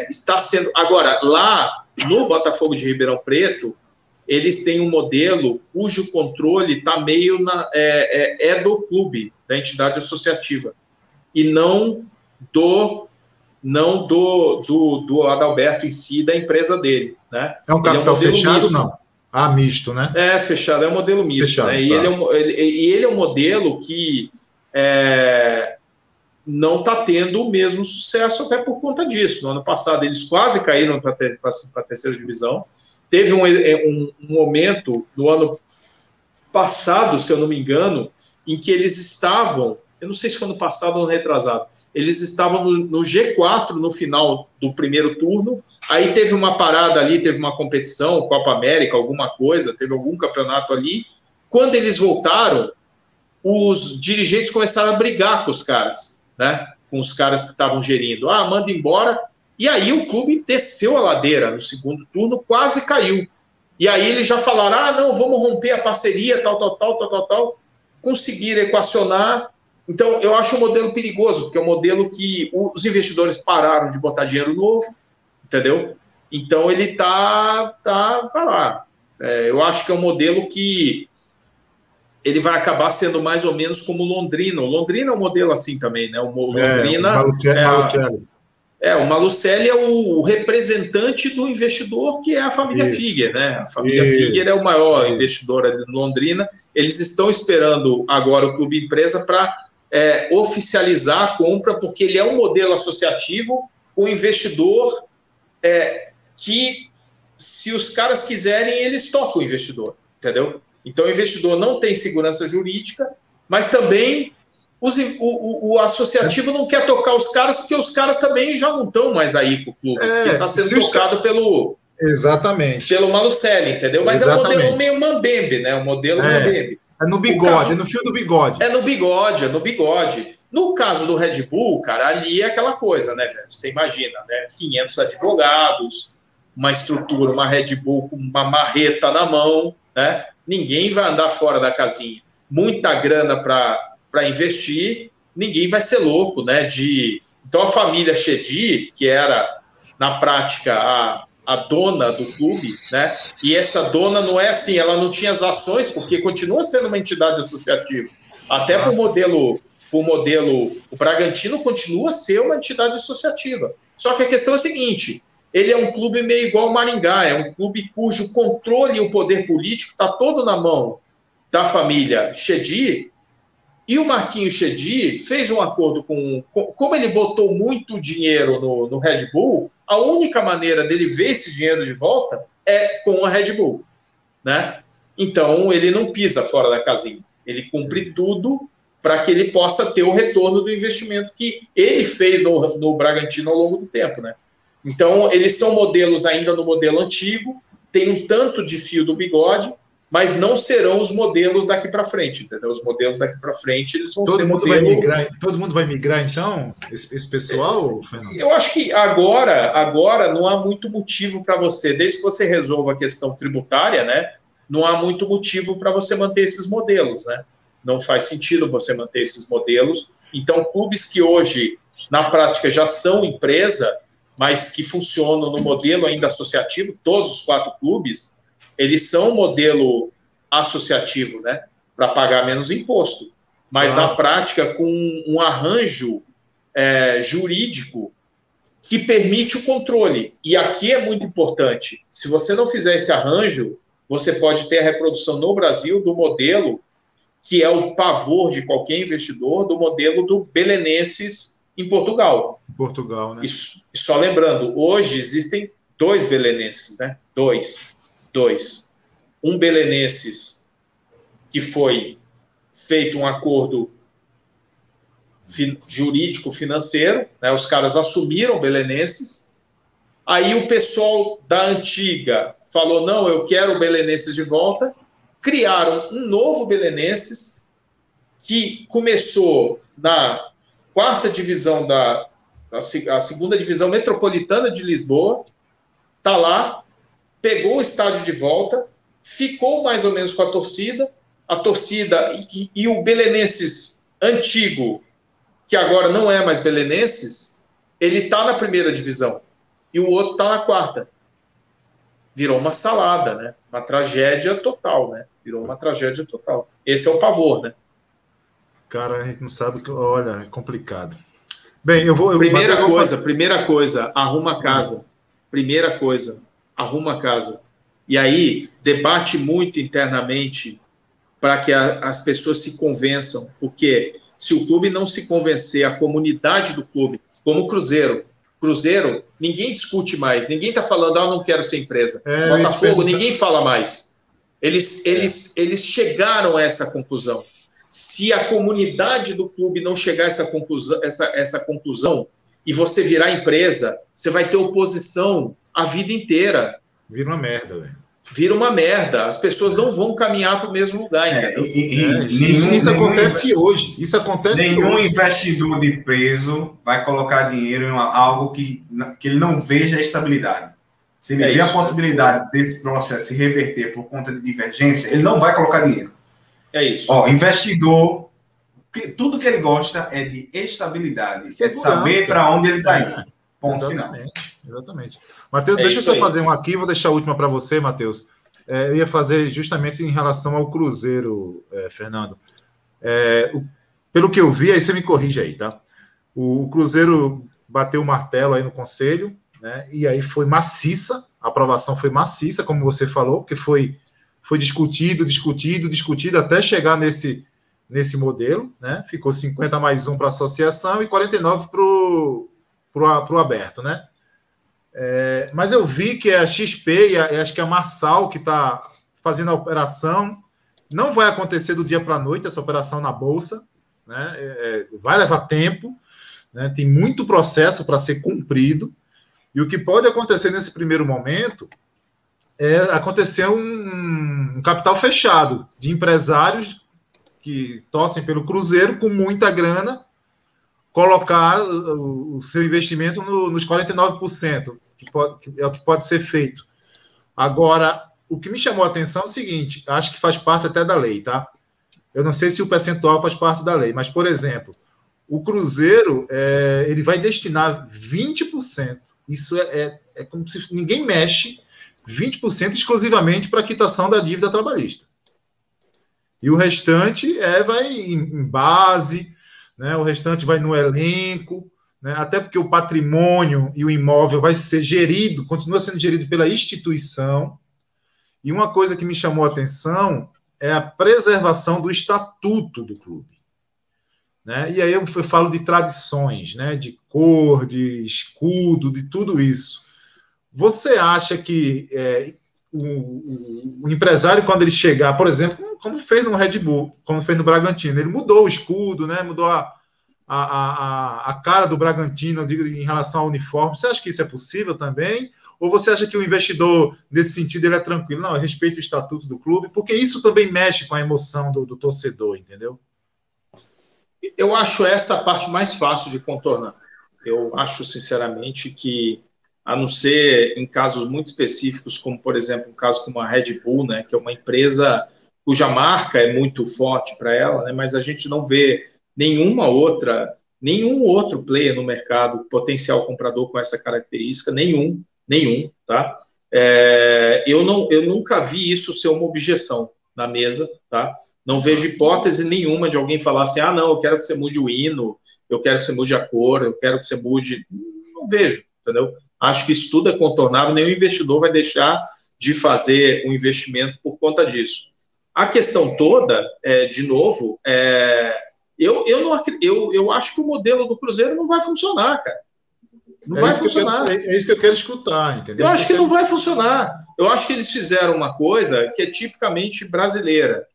está sendo... Agora, lá no Botafogo de Ribeirão Preto, eles têm um modelo cujo controle está meio do clube, da entidade associativa, e não do Adalberto em si, da empresa dele, né? É um capital fechado, misto. Não? Misto, né? Fechado, é um modelo misto. Fechado, né? E ele é um modelo que não está tendo o mesmo sucesso até por conta disso. No ano passado, eles quase caíram para a terceira divisão. Teve um momento, no ano passado, se eu não me engano, em que eles estavam, eu não sei se foi no passado ou no retrasado, eles estavam no G4 no final do primeiro turno, aí teve uma parada ali, teve uma competição, Copa América, alguma coisa, teve algum campeonato ali. Quando eles voltaram, os dirigentes começaram a brigar com os caras, né? Com os caras que estavam gerindo. Manda embora. E aí o clube desceu a ladeira no segundo turno, quase caiu. E aí eles já falaram, não, vamos romper a parceria, tal. Conseguiram equacionar. Então, eu acho um modelo perigoso, porque é um modelo que os investidores pararam de botar dinheiro novo, entendeu? Então, ele vai lá. Eu acho que é um modelo que ele vai acabar sendo mais ou menos como o Londrina. O Londrina é um modelo assim também, né? O Londrina... O Malucelli é o representante do investidor, que é a família Figuer, né? A família Figuer é o maior investidor ali no Londrina. Eles estão esperando agora o clube empresa para oficializar a compra, porque ele é um modelo associativo, o investidor que, se os caras quiserem, eles tocam o investidor, entendeu? Então, o investidor não tem segurança jurídica, mas também o associativo não quer tocar os caras, porque os caras também já não estão mais aí com o clube, porque está sendo tocado pelo Malucelli, entendeu? Mas exatamente. É um modelo meio mambembe, né? Um modelo mambembe. É no bigode, é no fio do bigode. É no bigode. No caso do Red Bull, cara, ali é aquela coisa, né, velho? Você imagina, né? 500 advogados, uma estrutura, uma Red Bull com uma marreta na mão, né? Ninguém vai andar fora da casinha. Muita grana para investir, ninguém vai ser louco, né, de Então, a família Chedi, que era, na prática, a dona do clube, né? E essa dona não é assim, ela não tinha as ações, porque continua sendo uma entidade associativa. Até por modelo, o Bragantino continua a ser uma entidade associativa. Só que a questão é a seguinte, ele é um clube meio igual ao Maringá, é um clube cujo controle e o poder político está todo na mão da família Chedi, e o Marquinhos Chedi fez um acordo como ele botou muito dinheiro no Red Bull, a única maneira dele ver esse dinheiro de volta é com a Red Bull, né? Então, ele não pisa fora da casinha. Ele cumpre tudo para que ele possa ter o retorno do investimento que ele fez no Bragantino ao longo do tempo, né? Então, eles são modelos ainda no modelo antigo, tem um tanto de fio do bigode, mas não serão os modelos daqui para frente, entendeu? Os modelos daqui para frente, eles vão ser modelo... Todo mundo vai migrar, então, esse pessoal, Fernando? Eu acho que agora não há muito motivo para você, desde que você resolva a questão tributária, né? Não há muito motivo para você manter esses modelos, né? Não faz sentido você manter esses modelos. Então, clubes que hoje, na prática, já são empresa, mas que funcionam no modelo ainda associativo, todos os 4 clubes, eles são modelo associativo, né? Para pagar menos imposto. Mas, na prática, com um arranjo jurídico que permite o controle. E aqui é muito importante. Se você não fizer esse arranjo, você pode ter a reprodução no Brasil do modelo que é o pavor de qualquer investidor, do modelo do Belenenses em Portugal. Portugal, né? E só lembrando, hoje existem 2 belenenses, né? Dois. Um belenenses que foi feito um acordo jurídico-financeiro, né? Os caras assumiram belenenses, aí o pessoal da antiga falou, não, eu quero o belenenses de volta, criaram um novo belenenses que começou na 4ª divisão a 2ª divisão metropolitana de Lisboa, tá lá, pegou o estádio de volta, ficou mais ou menos com a torcida e o belenenses antigo, que agora não é mais belenenses, ele tá na 1ª divisão e o outro tá na 4ª. Virou uma salada, né? Uma tragédia total, né? Virou uma tragédia total. Esse é o pavor, né? Cara, a gente não sabe que... Olha, é complicado. Bem, eu vou... Primeira coisa, arruma a casa. Primeira coisa, arruma a casa. E aí, debate muito internamente para que as pessoas se convençam. Porque se o clube não se convencer, a comunidade do clube, como o Cruzeiro, ninguém discute mais, ninguém está falando, não quero ser empresa. Botafogo, ninguém fala mais. Eles chegaram a essa conclusão. Se a comunidade do clube não chegar a essa conclusão e você virar empresa, você vai ter oposição a vida inteira. Vira uma merda, velho. Vira uma merda. As pessoas não vão caminhar para o mesmo lugar, entendeu? Isso acontece hoje. Isso acontece nenhum hoje. Investidor de peso vai colocar dinheiro em algo que ele não veja a estabilidade. Se ele vê a possibilidade desse processo se reverter por conta de divergência, ele não vai colocar dinheiro. É isso. Investidor, tudo que ele gosta é de estabilidade, é de saber para onde ele está indo. Ponto final. Exatamente. Matheus, deixa eu só fazer um aqui, vou deixar a última para você, Matheus. Eu ia fazer justamente em relação ao Cruzeiro, Fernando. Pelo que eu vi, aí você me corrige aí, tá? O Cruzeiro bateu o martelo aí no Conselho, né? E aí foi maciça, a aprovação foi maciça, como você falou, porque foi discutido até chegar nesse modelo, né? Ficou 50+1 para a associação e 49 para o aberto, né? Mas eu vi que a XP e acho que a Marçal que está fazendo a operação, não vai acontecer do dia para a noite essa operação na Bolsa, né? Vai levar tempo, né? Tem muito processo para ser cumprido, e o que pode acontecer nesse primeiro momento é acontecer um capital fechado de empresários que torcem pelo Cruzeiro com muita grana, colocar o seu investimento nos 49%, que é o que pode ser feito. Agora, o que me chamou a atenção é o seguinte, acho que faz parte até da lei, tá? Eu não sei se o percentual faz parte da lei, mas, por exemplo, O Cruzeiro, ele vai destinar 20%. Isso é como se ninguém mexe 20% exclusivamente para a quitação da dívida trabalhista. E o restante vai em base, né? O restante vai no elenco, né? Até porque o patrimônio e o imóvel vai ser gerido, continua sendo gerido pela instituição. E uma coisa que me chamou a atenção é a preservação do estatuto do clube, né? E aí eu falo de tradições, né? De cor, de escudo, de tudo isso. Você acha que o empresário, quando ele chegar, por exemplo, como fez no Red Bull, como fez no Bragantino, ele mudou o escudo, né? Mudou a cara do Bragantino, eu digo, em relação ao uniforme. Você acha que isso é possível também? Ou você acha que o investidor, nesse sentido, ele é tranquilo? Não, eu respeito o estatuto do clube, porque isso também mexe com a emoção do torcedor, entendeu? Eu acho essa a parte mais fácil de contornar. Eu acho, sinceramente, que, a não ser em casos muito específicos, como, por exemplo, um caso como a Red Bull, né, que é uma empresa cuja marca é muito forte para ela, né, mas a gente não vê nenhum outro player no mercado, potencial comprador com essa característica, nenhum, tá? Eu nunca vi isso ser uma objeção na mesa, tá? Não vejo hipótese nenhuma de alguém falar assim, não, eu quero que você mude o hino, eu quero que você mude a cor, eu quero que você mude... Não vejo, entendeu? Acho que isso tudo é contornável, nenhum investidor vai deixar de fazer um investimento por conta disso. A questão toda, de novo, eu acho que o modelo do Cruzeiro não vai funcionar, cara. Não vai funcionar. É isso que eu quero escutar, entendeu? Eu acho que não vai funcionar. Eu acho que eles fizeram uma coisa que é tipicamente brasileira,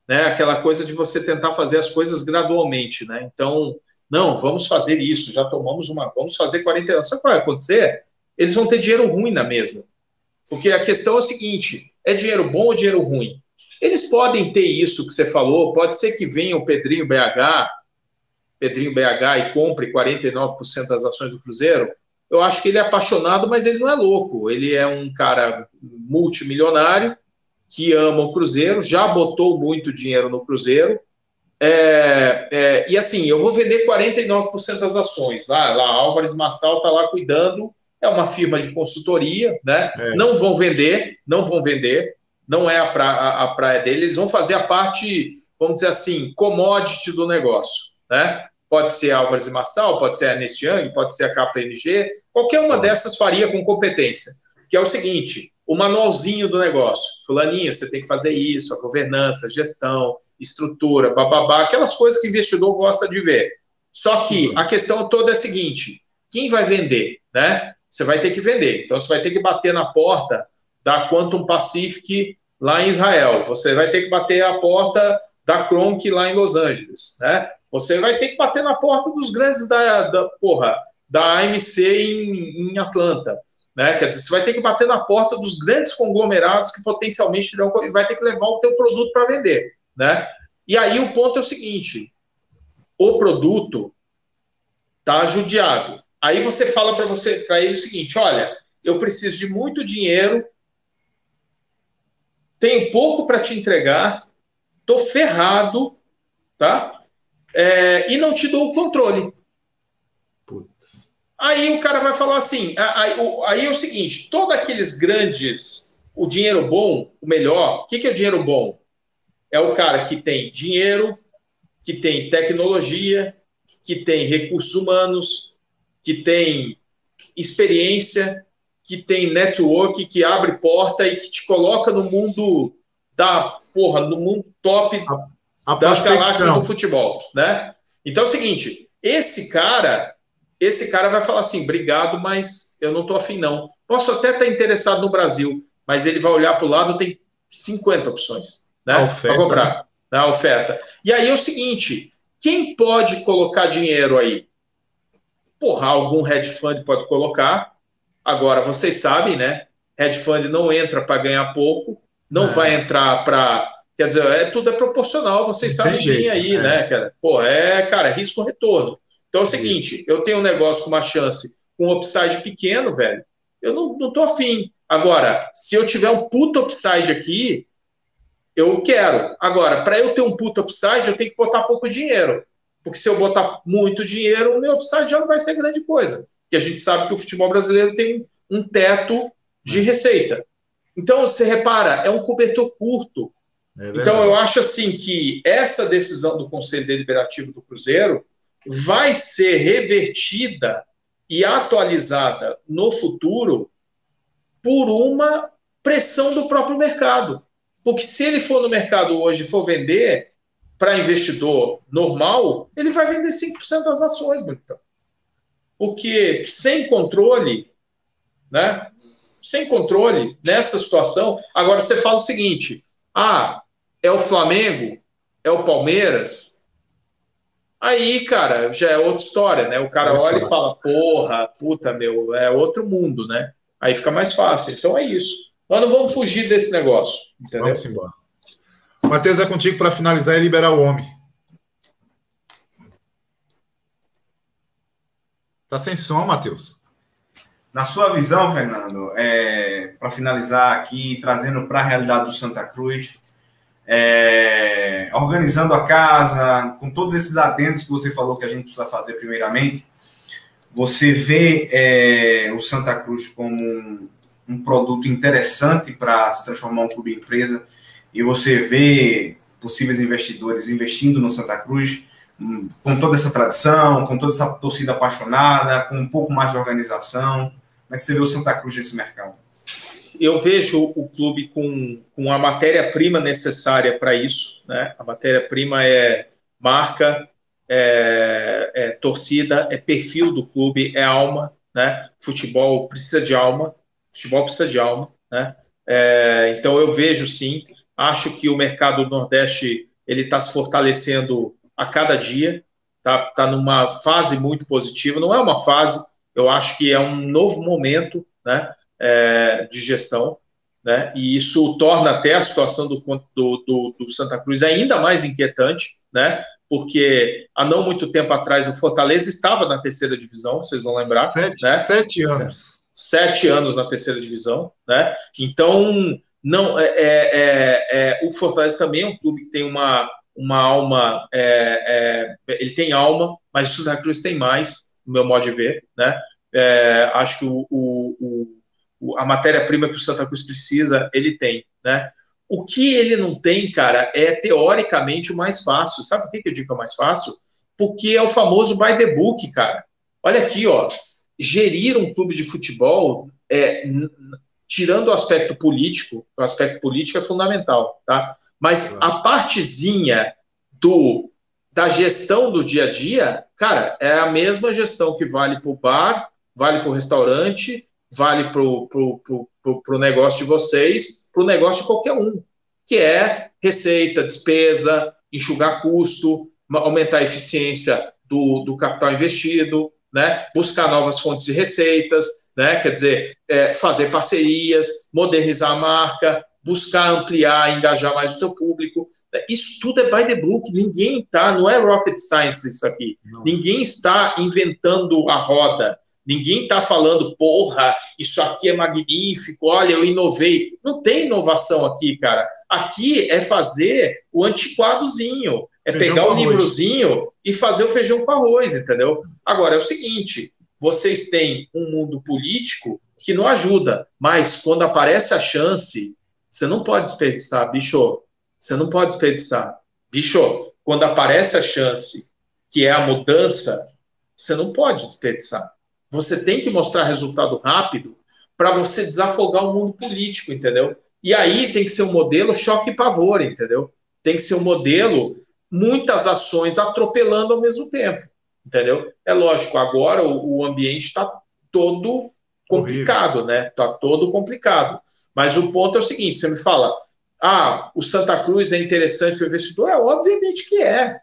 né? Aquela coisa de você tentar fazer as coisas gradualmente, né? Então, não, vamos fazer isso, já tomamos vamos fazer 49. Sabe o que vai acontecer? Eles vão ter dinheiro ruim na mesa. Porque a questão é o seguinte, é dinheiro bom ou dinheiro ruim? Eles podem ter isso que você falou, pode ser que venha o Pedrinho BH e compre 49% das ações do Cruzeiro. Eu acho que ele é apaixonado, mas ele não é louco. Ele é um cara multimilionário que ama o Cruzeiro, já botou muito dinheiro no Cruzeiro. E assim, eu vou vender 49% das ações. Lá Álvares Massal está lá cuidando, é uma firma de consultoria, né? Não vão vender, não é a praia deles. Eles vão fazer a parte, vamos dizer assim, commodity do negócio, né? Pode ser Álvares e Massal, pode ser a Ernst Young, pode ser a KPMG, qualquer uma dessas faria com competência, que é o seguinte, o manualzinho do negócio, fulaninho, você tem que fazer isso, a governança, gestão, estrutura, bababá, aquelas coisas que o investidor gosta de ver. Só que a questão toda é a seguinte, quem vai vender, né? Você vai ter que vender, então você vai ter que bater na porta da Quantum Pacific lá em Israel, você vai ter que bater a porta da Kronk lá em Los Angeles, né? Você vai ter que bater na porta dos grandes da AMC em Atlanta, né? Quer dizer, você vai ter que bater na porta dos grandes conglomerados que potencialmente vai ter que levar o teu produto para vender, né? E aí o ponto é o seguinte, o produto está judiado. Aí você fala para ele o seguinte, olha, eu preciso de muito dinheiro, tenho pouco para te entregar, tô ferrado, tá? E não te dou o controle. Putz. Aí o cara vai falar assim, aí é o seguinte, todos aqueles grandes, o dinheiro bom, o melhor, o que é o dinheiro bom? É o cara que tem dinheiro, que tem tecnologia, que tem recursos humanos, que tem experiência, que tem network, que abre porta e que te coloca no mundo no mundo top das galáxias do futebol, né? Então é o seguinte, esse cara vai falar assim, obrigado, mas eu não estou afim não. Posso até estar interessado no Brasil, mas ele vai olhar para o lado, tem 50 opções, né? Para comprar, na oferta. E aí é o seguinte, quem pode colocar dinheiro aí? Algum hedge fund pode colocar. Agora, vocês sabem, né? Hedge fund não entra para ganhar pouco, não vai entrar para... Quer dizer, tudo é proporcional, vocês sabem bem aí, né, cara? Cara, risco-retorno. Então é o seguinte, eu tenho um negócio com uma chance, com um upside pequeno, velho, eu não tô afim. Agora, se eu tiver um puto upside aqui, eu quero. Agora, para eu ter um puto upside, eu tenho que botar pouco dinheiro. Porque se eu botar muito dinheiro, o meu upside já não vai ser grande coisa. Porque a gente sabe que o futebol brasileiro tem um teto de receita. Então, você repara, é um cobertor curto. Então, eu acho assim que essa decisão do Conselho Deliberativo do Cruzeiro vai ser revertida e atualizada no futuro por uma pressão do próprio mercado. Porque se ele for no mercado hoje e for vender para investidor normal, ele vai vender 5% das ações, bonitão. Porque sem controle, né? Sem controle nessa situação. Agora você fala o seguinte: é o Flamengo, é o Palmeiras. Aí, cara, já é outra história, né? O cara olha e fala, porra, puta, meu, é outro mundo, né? Aí fica mais fácil. Então é isso. Nós não vamos fugir desse negócio, entendeu? Vamos embora. Matheus, é contigo para finalizar e liberar o homem. Tá sem som, Matheus. Na sua visão, Fernando, para finalizar aqui, trazendo para a realidade do Santa Cruz, organizando a casa, com todos esses adendos que você falou que a gente precisa fazer primeiramente, você vê o Santa Cruz como um produto interessante para se transformar em um clube empresa, e você vê possíveis investidores investindo no Santa Cruz, com toda essa tradição, com toda essa torcida apaixonada, com um pouco mais de organização. Como é que você vê o Santa Cruz nesse mercado? Eu vejo o clube com a matéria-prima necessária para isso, né? A matéria-prima é marca, é torcida, é perfil do clube, é alma, né? Futebol precisa de alma, né? Então eu vejo sim, acho que o mercado do Nordeste ele está se fortalecendo a cada dia, tá numa fase muito positiva, não é uma fase, eu acho que é um novo momento, né? De gestão, né? E isso torna até a situação do Santa Cruz ainda mais inquietante, né? Porque há não muito tempo atrás o Fortaleza estava na terceira divisão, vocês vão lembrar, né? 7 anos. 7 anos na terceira divisão, né? Então, não, o Fortaleza também é um clube que tem uma alma, ele tem alma, mas o Santa Cruz tem mais, no meu modo de ver, né? Acho que a matéria-prima que o Santa Cruz precisa, ele tem, né? O que ele não tem, cara, é teoricamente o mais fácil. Sabe por que eu digo que é o mais fácil? Porque é o famoso by the book, cara. Olha aqui, ó. Gerir um clube de futebol, tirando o aspecto político é fundamental, tá? Mas a partezinha da gestão do dia a dia, cara, é a mesma gestão que vale para o bar, vale para o restaurante, vale para o negócio de vocês, para o negócio de qualquer um, que é receita, despesa, enxugar custo, aumentar a eficiência do capital investido, né? Buscar novas fontes de receitas, né? Quer dizer, fazer parcerias, modernizar a marca, buscar ampliar, engajar mais o teu público. Isso tudo é by the book, não é rocket science isso aqui. Não. Ninguém está inventando a roda. Ninguém está falando, porra, isso aqui é magnífico, olha, eu inovei. Não tem inovação aqui, cara. Aqui é fazer o antiquadozinho, pegar o livrozinho e fazer o feijão com arroz, entendeu? Agora, é o seguinte, vocês têm um mundo político que não ajuda, mas quando aparece a chance, você não pode desperdiçar, bicho. Você não pode desperdiçar. Bicho, quando aparece a chance, que é a mudança, você não pode desperdiçar. Você tem que mostrar resultado rápido para você desafogar o mundo político, entendeu? E aí tem que ser um modelo choque e pavor, entendeu? Tem que ser um modelo muitas ações atropelando ao mesmo tempo, entendeu? É lógico, agora o ambiente está todo complicado, né? Está todo complicado. Mas o ponto é o seguinte, você me fala, o Santa Cruz é interessante para o investidor? Obviamente que é.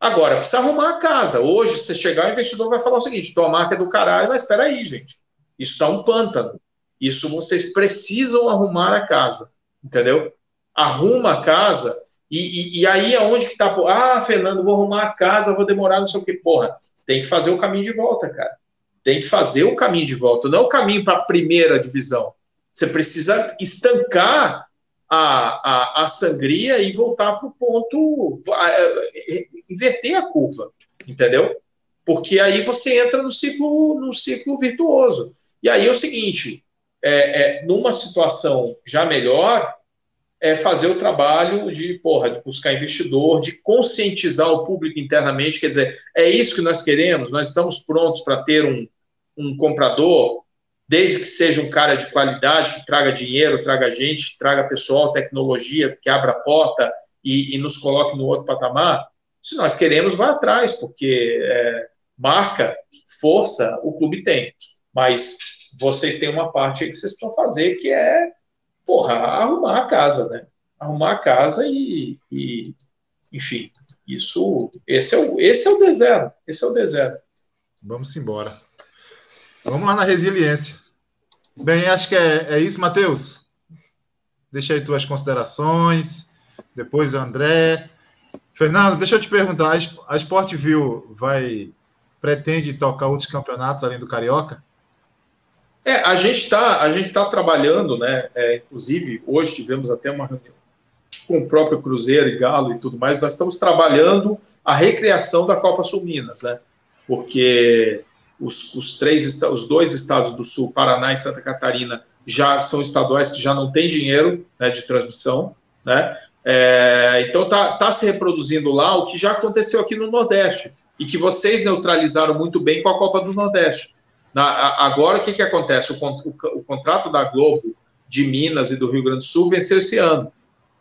Agora, precisa arrumar a casa. Hoje, se você chegar, o investidor vai falar o seguinte, tua marca é do caralho, mas espera aí, gente. Isso está um pântano. Isso vocês precisam arrumar a casa, entendeu? Arruma a casa e aí é onde que tá... Fernando, vou arrumar a casa, vou demorar, não sei o quê. Porra, tem que fazer o caminho de volta, cara. Tem que fazer o caminho de volta. Não é o caminho para a primeira divisão. Você precisa estancar a sangria e voltar para o ponto, inverter a curva, entendeu? Porque aí você entra no ciclo virtuoso. E aí é o seguinte, numa situação já melhor, fazer o trabalho de buscar investidor, de conscientizar o público internamente, quer dizer, é isso que nós queremos, nós estamos prontos para ter um comprador, desde que seja um cara de qualidade, que traga dinheiro, traga gente, traga pessoal, tecnologia, que abra a porta e nos coloque no outro patamar. Se nós queremos, vai atrás, porque marca, força, o clube tem. Mas vocês têm uma parte aí que vocês precisam fazer, que arrumar a casa, né? Arrumar a casa e enfim, esse é o D0. Esse é o D0. Vamos embora. Vamos lá na resiliência. Bem, acho que é isso, Matheus. Deixa aí tuas considerações. Depois, André. Fernando, deixa eu te perguntar. A Sport View pretende tocar outros campeonatos além do Carioca? A gente tá trabalhando, né? Inclusive, hoje tivemos até uma reunião com o próprio Cruzeiro e Galo e tudo mais. Nós estamos trabalhando a recriação da Copa Sul Minas, né? Porque os dois estados do Sul, Paraná e Santa Catarina, já são estaduais que já não têm dinheiro, né, de transmissão, né? Então tá se reproduzindo lá o que já aconteceu aqui no Nordeste e que vocês neutralizaram muito bem com a Copa do Nordeste. Agora, o que acontece? O contrato da Globo de Minas e do Rio Grande do Sul venceu esse ano.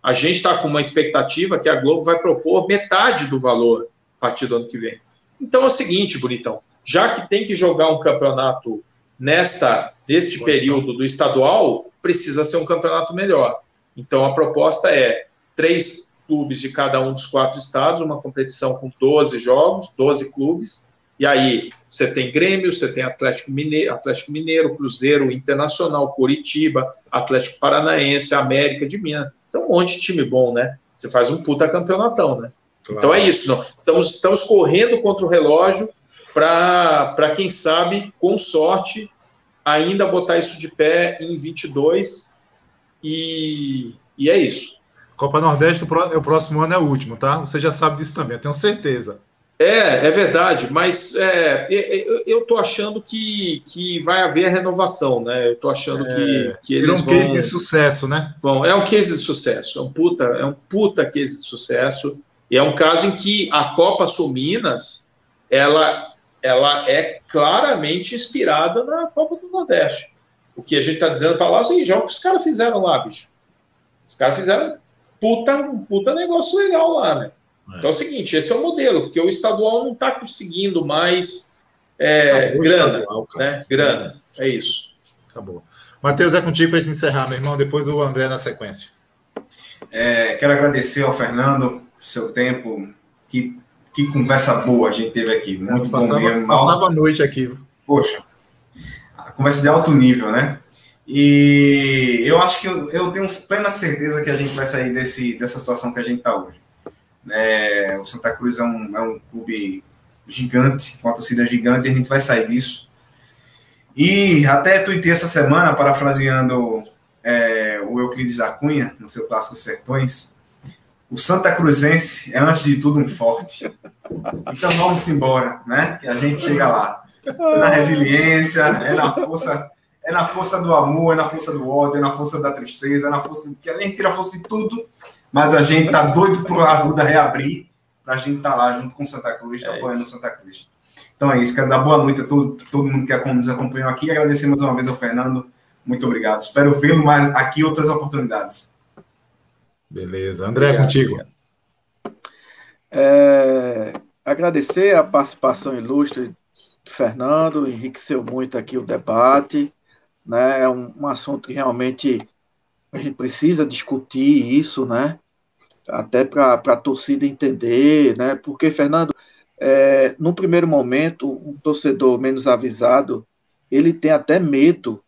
A gente está com uma expectativa que a Globo vai propor metade do valor a partir do ano que vem. Então é o seguinte, bonitão, já que tem que jogar um campeonato neste período do estadual, precisa ser um campeonato melhor. Então a proposta é 3 clubes de cada um dos 4 estados, uma competição com 12 jogos, 12 clubes, e aí você tem Grêmio, você tem Atlético Mineiro, Cruzeiro, Internacional, Coritiba, Atlético Paranaense, América de Minas. Isso é um monte de time bom, né? Você faz um puta campeonatão, né? Claro. Então é isso. Não. Estamos correndo contra o relógio para quem sabe, com sorte, ainda botar isso de pé em 22 e é isso. Copa Nordeste, o próximo ano é o último, tá? Você já sabe disso também, eu tenho certeza. É verdade, mas eu tô achando que vai haver a renovação, né? Eu tô achando que eles vão... É um case de sucesso, né? É um case de sucesso, é um puta case de sucesso, e é um caso em que a Copa Sul Minas, ela é claramente inspirada na Copa do Nordeste. O que a gente tá dizendo para lá, assim, já o que os caras fizeram lá, bicho. Os caras fizeram um puta negócio legal lá, né? Então é o seguinte, esse é o modelo, porque o estadual não está conseguindo mais grana, né? Grana, é isso. Acabou. Matheus, é contigo para a gente encerrar, meu irmão, depois o André na sequência. Quero agradecer ao Fernando seu tempo, que conversa boa a gente teve aqui, muito bom mesmo. Passava a noite aqui. Poxa, a conversa de alto nível, né? E eu acho que eu tenho plena certeza que a gente vai sair dessa situação que a gente está hoje. O Santa Cruz é um clube gigante, com uma torcida gigante, e a gente vai sair disso. E até tuitei essa semana, parafraseando o Euclides da Cunha, no seu clássico Sertões, o Santa Cruzense é, antes de tudo, um forte. Então vamos embora, né? Que a gente chega lá. Na resiliência, é na força do amor, é na força do ódio, é na força da tristeza, é na força que a gente tira a força de tudo. Mas a gente tá doido pro Arruda reabrir, pra gente estar lá junto com o Santa Cruz, apoiando o Santa Cruz. Então é isso, quero dar boa noite a todo mundo que nos acompanhou aqui e agradecer mais uma vez ao Fernando. Muito obrigado. Espero vê-lo mais aqui em outras oportunidades. Beleza. André, contigo. Agradecer a participação ilustre do Fernando, enriqueceu muito aqui o debate, né? É um assunto que realmente a gente precisa discutir isso, né? Até para a torcida entender, né? Porque, Fernando, no primeiro momento, um torcedor menos avisado, ele tem até medo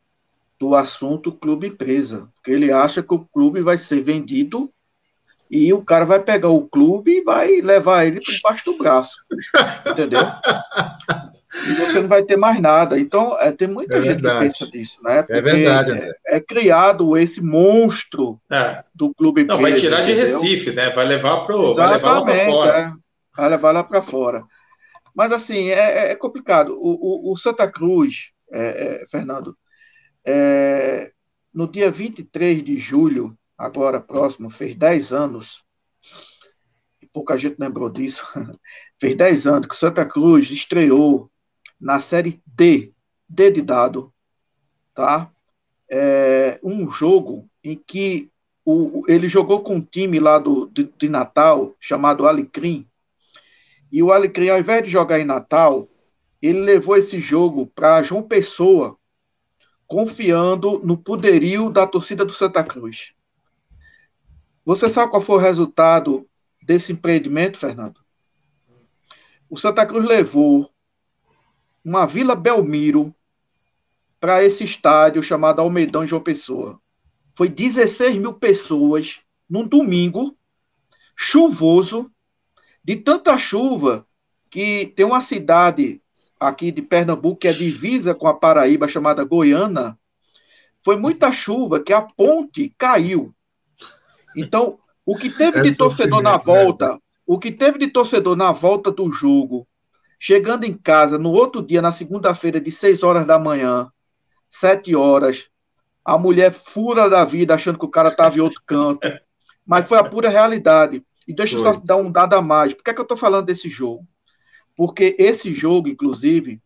do assunto clube-empresa, porque ele acha que o clube vai ser vendido e o cara vai pegar o clube e vai levar ele por baixo do braço, entendeu? E você não vai ter mais nada. Então, tem muita gente que pensa nisso, né? Porque é verdade, André. É criado esse monstro do clube empresa. Não, vai tirar de Recife, né? Vai levar lá para fora. Vai levar lá para fora. Mas, assim, é complicado. O Santa Cruz, Fernando, no dia 23 de julho, agora próximo, fez 10 anos, e pouca gente lembrou disso, fez 10 anos que o Santa Cruz estreou na Série D de dado, tá? Um jogo em que ele jogou com um time lá de Natal, chamado Alecrim, e o Alecrim, ao invés de jogar em Natal, ele levou esse jogo para João Pessoa, confiando no poderio da torcida do Santa Cruz. Você sabe qual foi o resultado desse empreendimento, Fernando? O Santa Cruz levou uma Vila Belmiro para esse estádio chamado Almeidão João Pessoa. Foi 16 mil pessoas num domingo chuvoso, de tanta chuva que tem uma cidade aqui de Pernambuco que é divisa com a Paraíba, chamada Goiânia. Foi muita chuva que a ponte caiu. Então, o que teve de torcedor na volta, o que teve de torcedor na volta do jogo, chegando em casa no outro dia, na segunda-feira, de 6 horas da manhã, 7 horas, a mulher fura da vida, achando que o cara estava em outro canto. Mas foi a pura realidade. E deixa eu só dar um dado a mais. Por que eu estou falando desse jogo? Porque esse jogo, inclusive,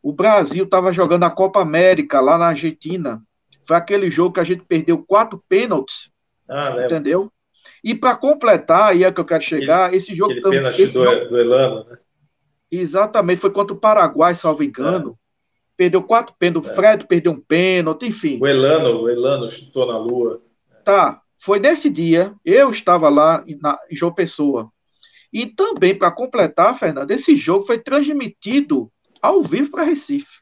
o Brasil estava jogando a Copa América lá na Argentina. Foi aquele jogo que a gente perdeu 4 pênaltis. Entendeu? E para completar, e é que eu quero chegar, esse jogo... Aquele pênalti do Elano, né? Exatamente, foi contra o Paraguai, salvo engano. Perdeu 4 pênaltis. O Fred perdeu um pênalti, enfim. O Elano chutou na lua. Tá. Foi nesse dia, eu estava lá em João Pessoa. E também, para completar, Fernando, esse jogo foi transmitido ao vivo para Recife.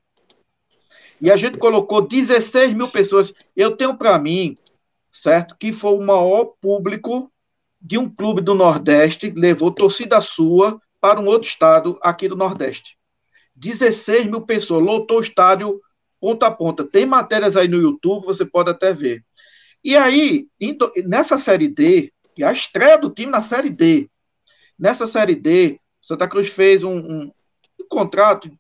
E a gente colocou 16 mil pessoas. Eu tenho para mim, certo, que foi o maior público de um clube do Nordeste, levou torcida sua para um outro estado aqui do Nordeste. 16 mil pessoas, lotou o estádio ponta a ponta. Tem matérias aí no YouTube, você pode até ver. E aí, nessa Série D, e a estreia do time na Série D, nessa Série D, Santa Cruz fez um contrato,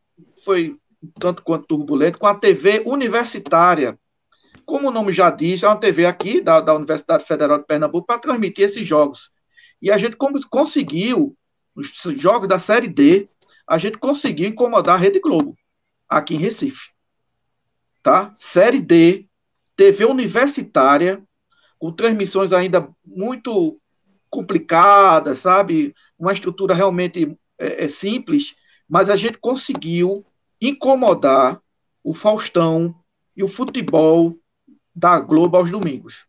foi tanto quanto turbulento, com a TV Universitária. Como o nome já diz, é uma TV aqui da Universidade Federal de Pernambuco para transmitir esses jogos. E a gente conseguiu, nos jogos da Série D, a gente conseguiu incomodar a Rede Globo, aqui em Recife. Tá? Série D, TV Universitária, com transmissões ainda muito complicadas, sabe? Uma estrutura realmente simples, mas a gente conseguiu incomodar o Faustão e o futebol da Globo aos domingos.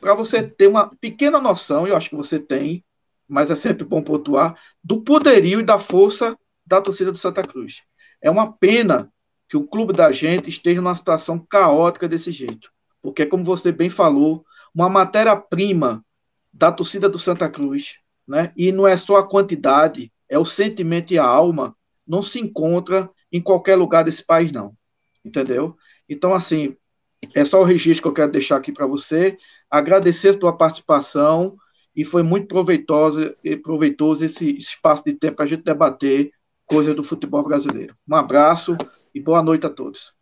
Para você ter uma pequena noção, eu acho que você tem, mas é sempre bom pontuar, do poderio e da força da torcida do Santa Cruz. É uma pena que o clube da gente esteja numa situação caótica desse jeito. Porque, como você bem falou, uma matéria-prima da torcida do Santa Cruz, né? E não é só a quantidade, é o sentimento e a alma, não se encontra em qualquer lugar desse país, não. Entendeu? Então, assim, é só o registro que eu quero deixar aqui para você, agradecer a tua participação, e foi muito proveitoso esse espaço de tempo para a gente debater coisas do futebol brasileiro. Um abraço e boa noite a todos.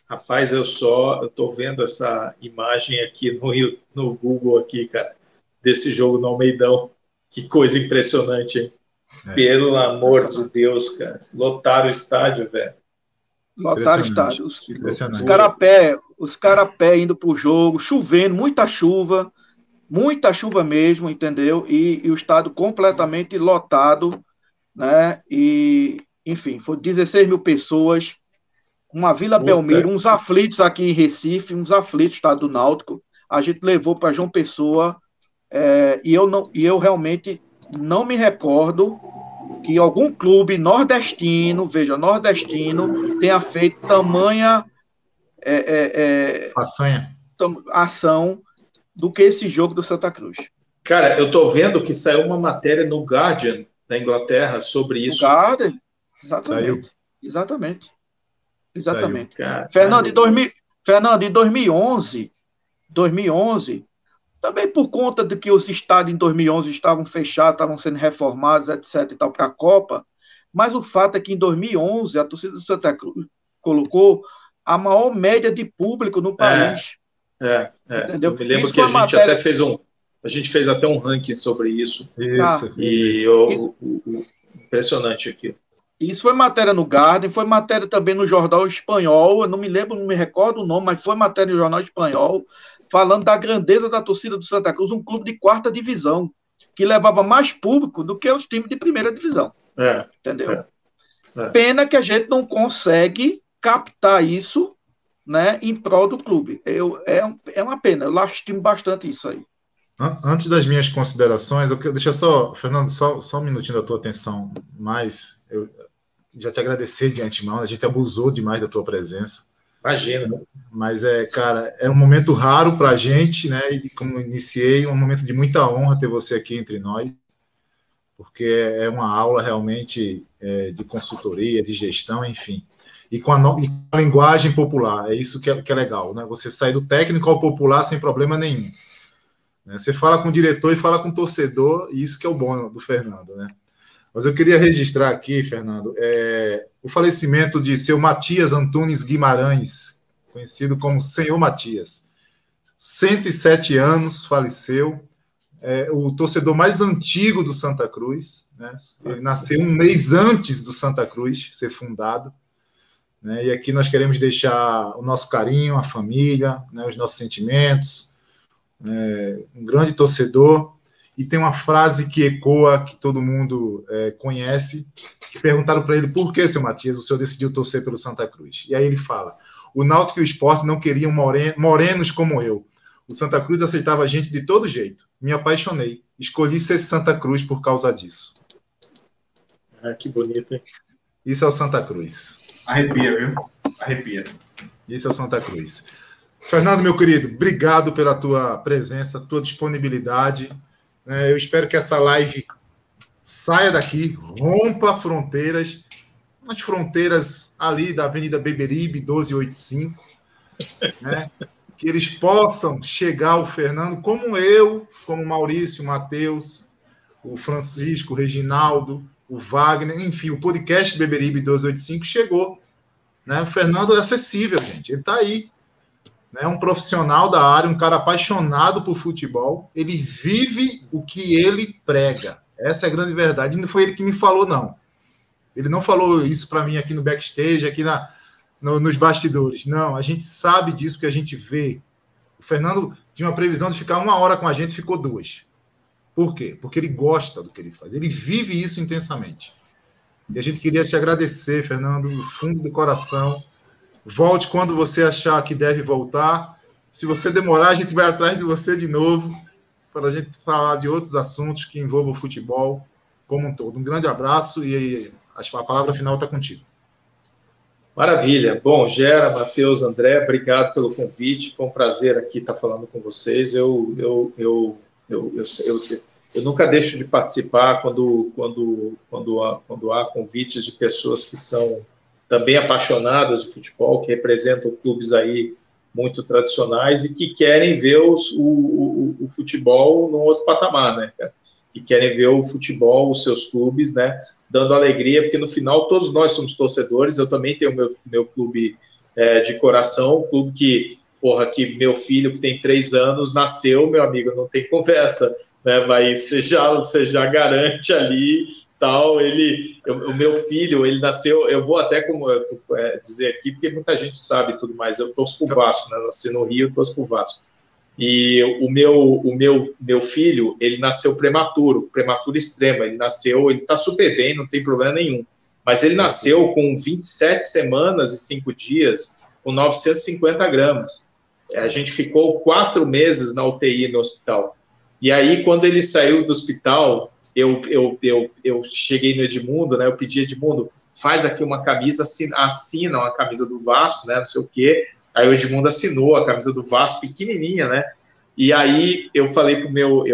Rapaz, eu estou vendo essa imagem aqui no Google aqui, cara, desse jogo no Almeidão. Que coisa impressionante, hein? Pelo amor de Deus, cara. Lotaram o estádio, velho. Lotaram o estádio. Os caras a pé indo pro jogo, chovendo, muita chuva mesmo, entendeu? E o estádio completamente lotado, né? E, enfim, foi 16 mil pessoas, uma Vila Belmiro, uns aflitos aqui em Recife, uns aflitos, estado do Náutico. A gente levou para João Pessoa, e eu realmente não me recordo que algum clube nordestino tenha feito tamanha ação do que esse jogo do Santa Cruz. Cara, eu tô vendo que saiu uma matéria no Guardian da Inglaterra sobre isso. No Guardian? Exatamente. Cara, Fernando, em 2011, também por conta de que os estádios em 2011 estavam fechados, estavam sendo reformados, etc. e tal, para a Copa, Mas o fato é que em 2011 a torcida do Santa Cruz colocou a maior média de público no país. Entendeu? Eu me lembro que a gente até fez até um ranking sobre isso. E impressionante aqui. Isso foi matéria no Guardian, foi matéria também no Jornal Espanhol, eu não me recordo o nome, mas foi matéria no Jornal Espanhol, falando da grandeza da torcida do Santa Cruz, um clube de 4ª divisão, que levava mais público do que os times de 1ª divisão. Entendeu? Pena que a gente não consegue captar isso, né, em prol do clube. É uma pena, eu lastimo bastante isso aí. Antes das minhas considerações, deixa só, Fernando, só um minutinho da tua atenção, mas eu já te agradecer de antemão, a gente abusou demais da tua presença. Imagina. Mas, cara, é um momento raro para a gente, né, e como iniciei, um momento de muita honra ter você aqui entre nós, porque é uma aula realmente de consultoria, de gestão, enfim, e com a linguagem popular, é isso que é legal, né, você sai do técnico ao popular sem problema nenhum. Você fala com o diretor e fala com o torcedor, e isso que é o bom do Fernando, né? Mas eu queria registrar aqui, Fernando, o falecimento de seu Matias Antunes Guimarães, conhecido como Senhor Matias. 107 anos, faleceu, o torcedor mais antigo do Santa Cruz, né? Ele nasceu um mês antes do Santa Cruz ser fundado, né? E aqui nós queremos deixar o nosso carinho, a família, né? Os nossos sentimentos, um grande torcedor, e tem uma frase que ecoa, que todo mundo conhece, que perguntaram para ele, por que, seu Matias, o senhor decidiu torcer pelo Santa Cruz? E aí ele fala, o Náutico e o Sport não queriam morenos como eu, o Santa Cruz aceitava a gente de todo jeito, me apaixonei, escolhi ser Santa Cruz por causa disso. Que bonito, hein? Isso é o Santa Cruz. Arrepia, viu? Arrepia. Isso é o Santa Cruz. Fernando, meu querido, obrigado pela tua presença, tua disponibilidade. Eu espero que essa live saia daqui, rompa fronteiras, umas fronteiras ali da Avenida Beberibe, 1285, né? Que eles possam chegar ao Fernando, como eu, como o Maurício, o Matheus, o Francisco, o Reginaldo, o Wagner, enfim, o podcast Beberibe 1285 chegou. Né? O Fernando é acessível, gente, ele está aí. É um profissional da área, um cara apaixonado por futebol, ele vive o que ele prega. Essa é a grande verdade. Não foi ele que me falou, não. Ele não falou isso para mim aqui no backstage, aqui nos bastidores. Não, a gente sabe disso porque a gente vê. O Fernando tinha uma previsão de ficar 1 hora com a gente, ficou 2. Por quê? Porque ele gosta do que ele faz. Ele vive isso intensamente. E a gente queria te agradecer, Fernando, do fundo do coração. Volte quando você achar que deve voltar. Se você demorar, a gente vai atrás de você de novo para a gente falar de outros assuntos que envolvam o futebol como um todo. Um grande abraço e a palavra final está contigo. Maravilha. Bom, Gera, Matheus, André, obrigado pelo convite. Foi um prazer aqui estar falando com vocês. Eu nunca deixo de participar quando há convites de pessoas que são também apaixonadas de futebol, que representam clubes aí muito tradicionais e que querem ver o futebol num outro patamar, né? Que querem ver o futebol, os seus clubes, né? Dando alegria, porque no final todos nós somos torcedores. Eu também tenho meu clube de coração, um clube que meu filho, que tem 3 anos, nasceu, meu amigo, não tem conversa, né? Você já garante ali, tal. O meu filho, ele nasceu, eu vou até dizer aqui, porque muita gente sabe tudo mais, eu torço pro Vasco, né? Eu nasci no Rio, eu torço pro Vasco. E o meu filho, ele nasceu prematuro extremo, ele tá super bem, não tem problema nenhum, mas ele nasceu com 27 semanas e 5 dias, com 950 gramas. A gente ficou 4 meses na UTI no hospital. E aí, quando ele saiu do hospital, eu cheguei no Edmundo, né? Eu pedi, Edmundo, faz aqui uma camisa, assina uma camisa do Vasco, né? Não sei o quê. Aí o Edmundo assinou a camisa do Vasco, pequenininha, né? E aí eu falei pro meu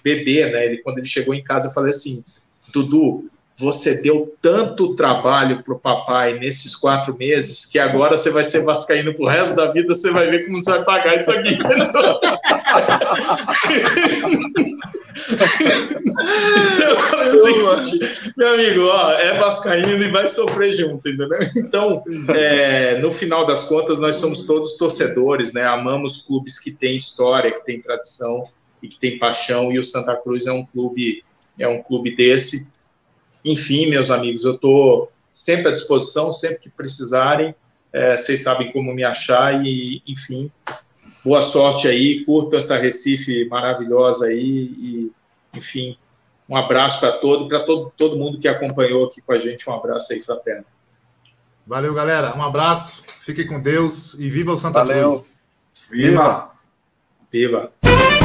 bebê, né? Quando ele chegou em casa, eu falei assim, Dudu, você deu tanto trabalho pro papai nesses 4 meses que agora você vai ser vascaíno pro resto da vida, você vai ver como você vai pagar isso aqui. Meu amigo, ó, é vascaíno e vai sofrer junto, entendeu? Então, no final das contas, nós somos todos torcedores, né? Amamos clubes que têm história, que têm tradição e que têm paixão, e o Santa Cruz é um clube desse. Enfim, meus amigos, eu estou sempre à disposição, sempre que precisarem, vocês sabem como me achar e, enfim, boa sorte aí, curtam essa Recife maravilhosa aí e, enfim, um abraço para todo mundo que acompanhou aqui com a gente, um abraço aí fraterno. Valeu, galera, um abraço, fiquem com Deus e viva o Santa Cruz. Viva! Viva! Viva!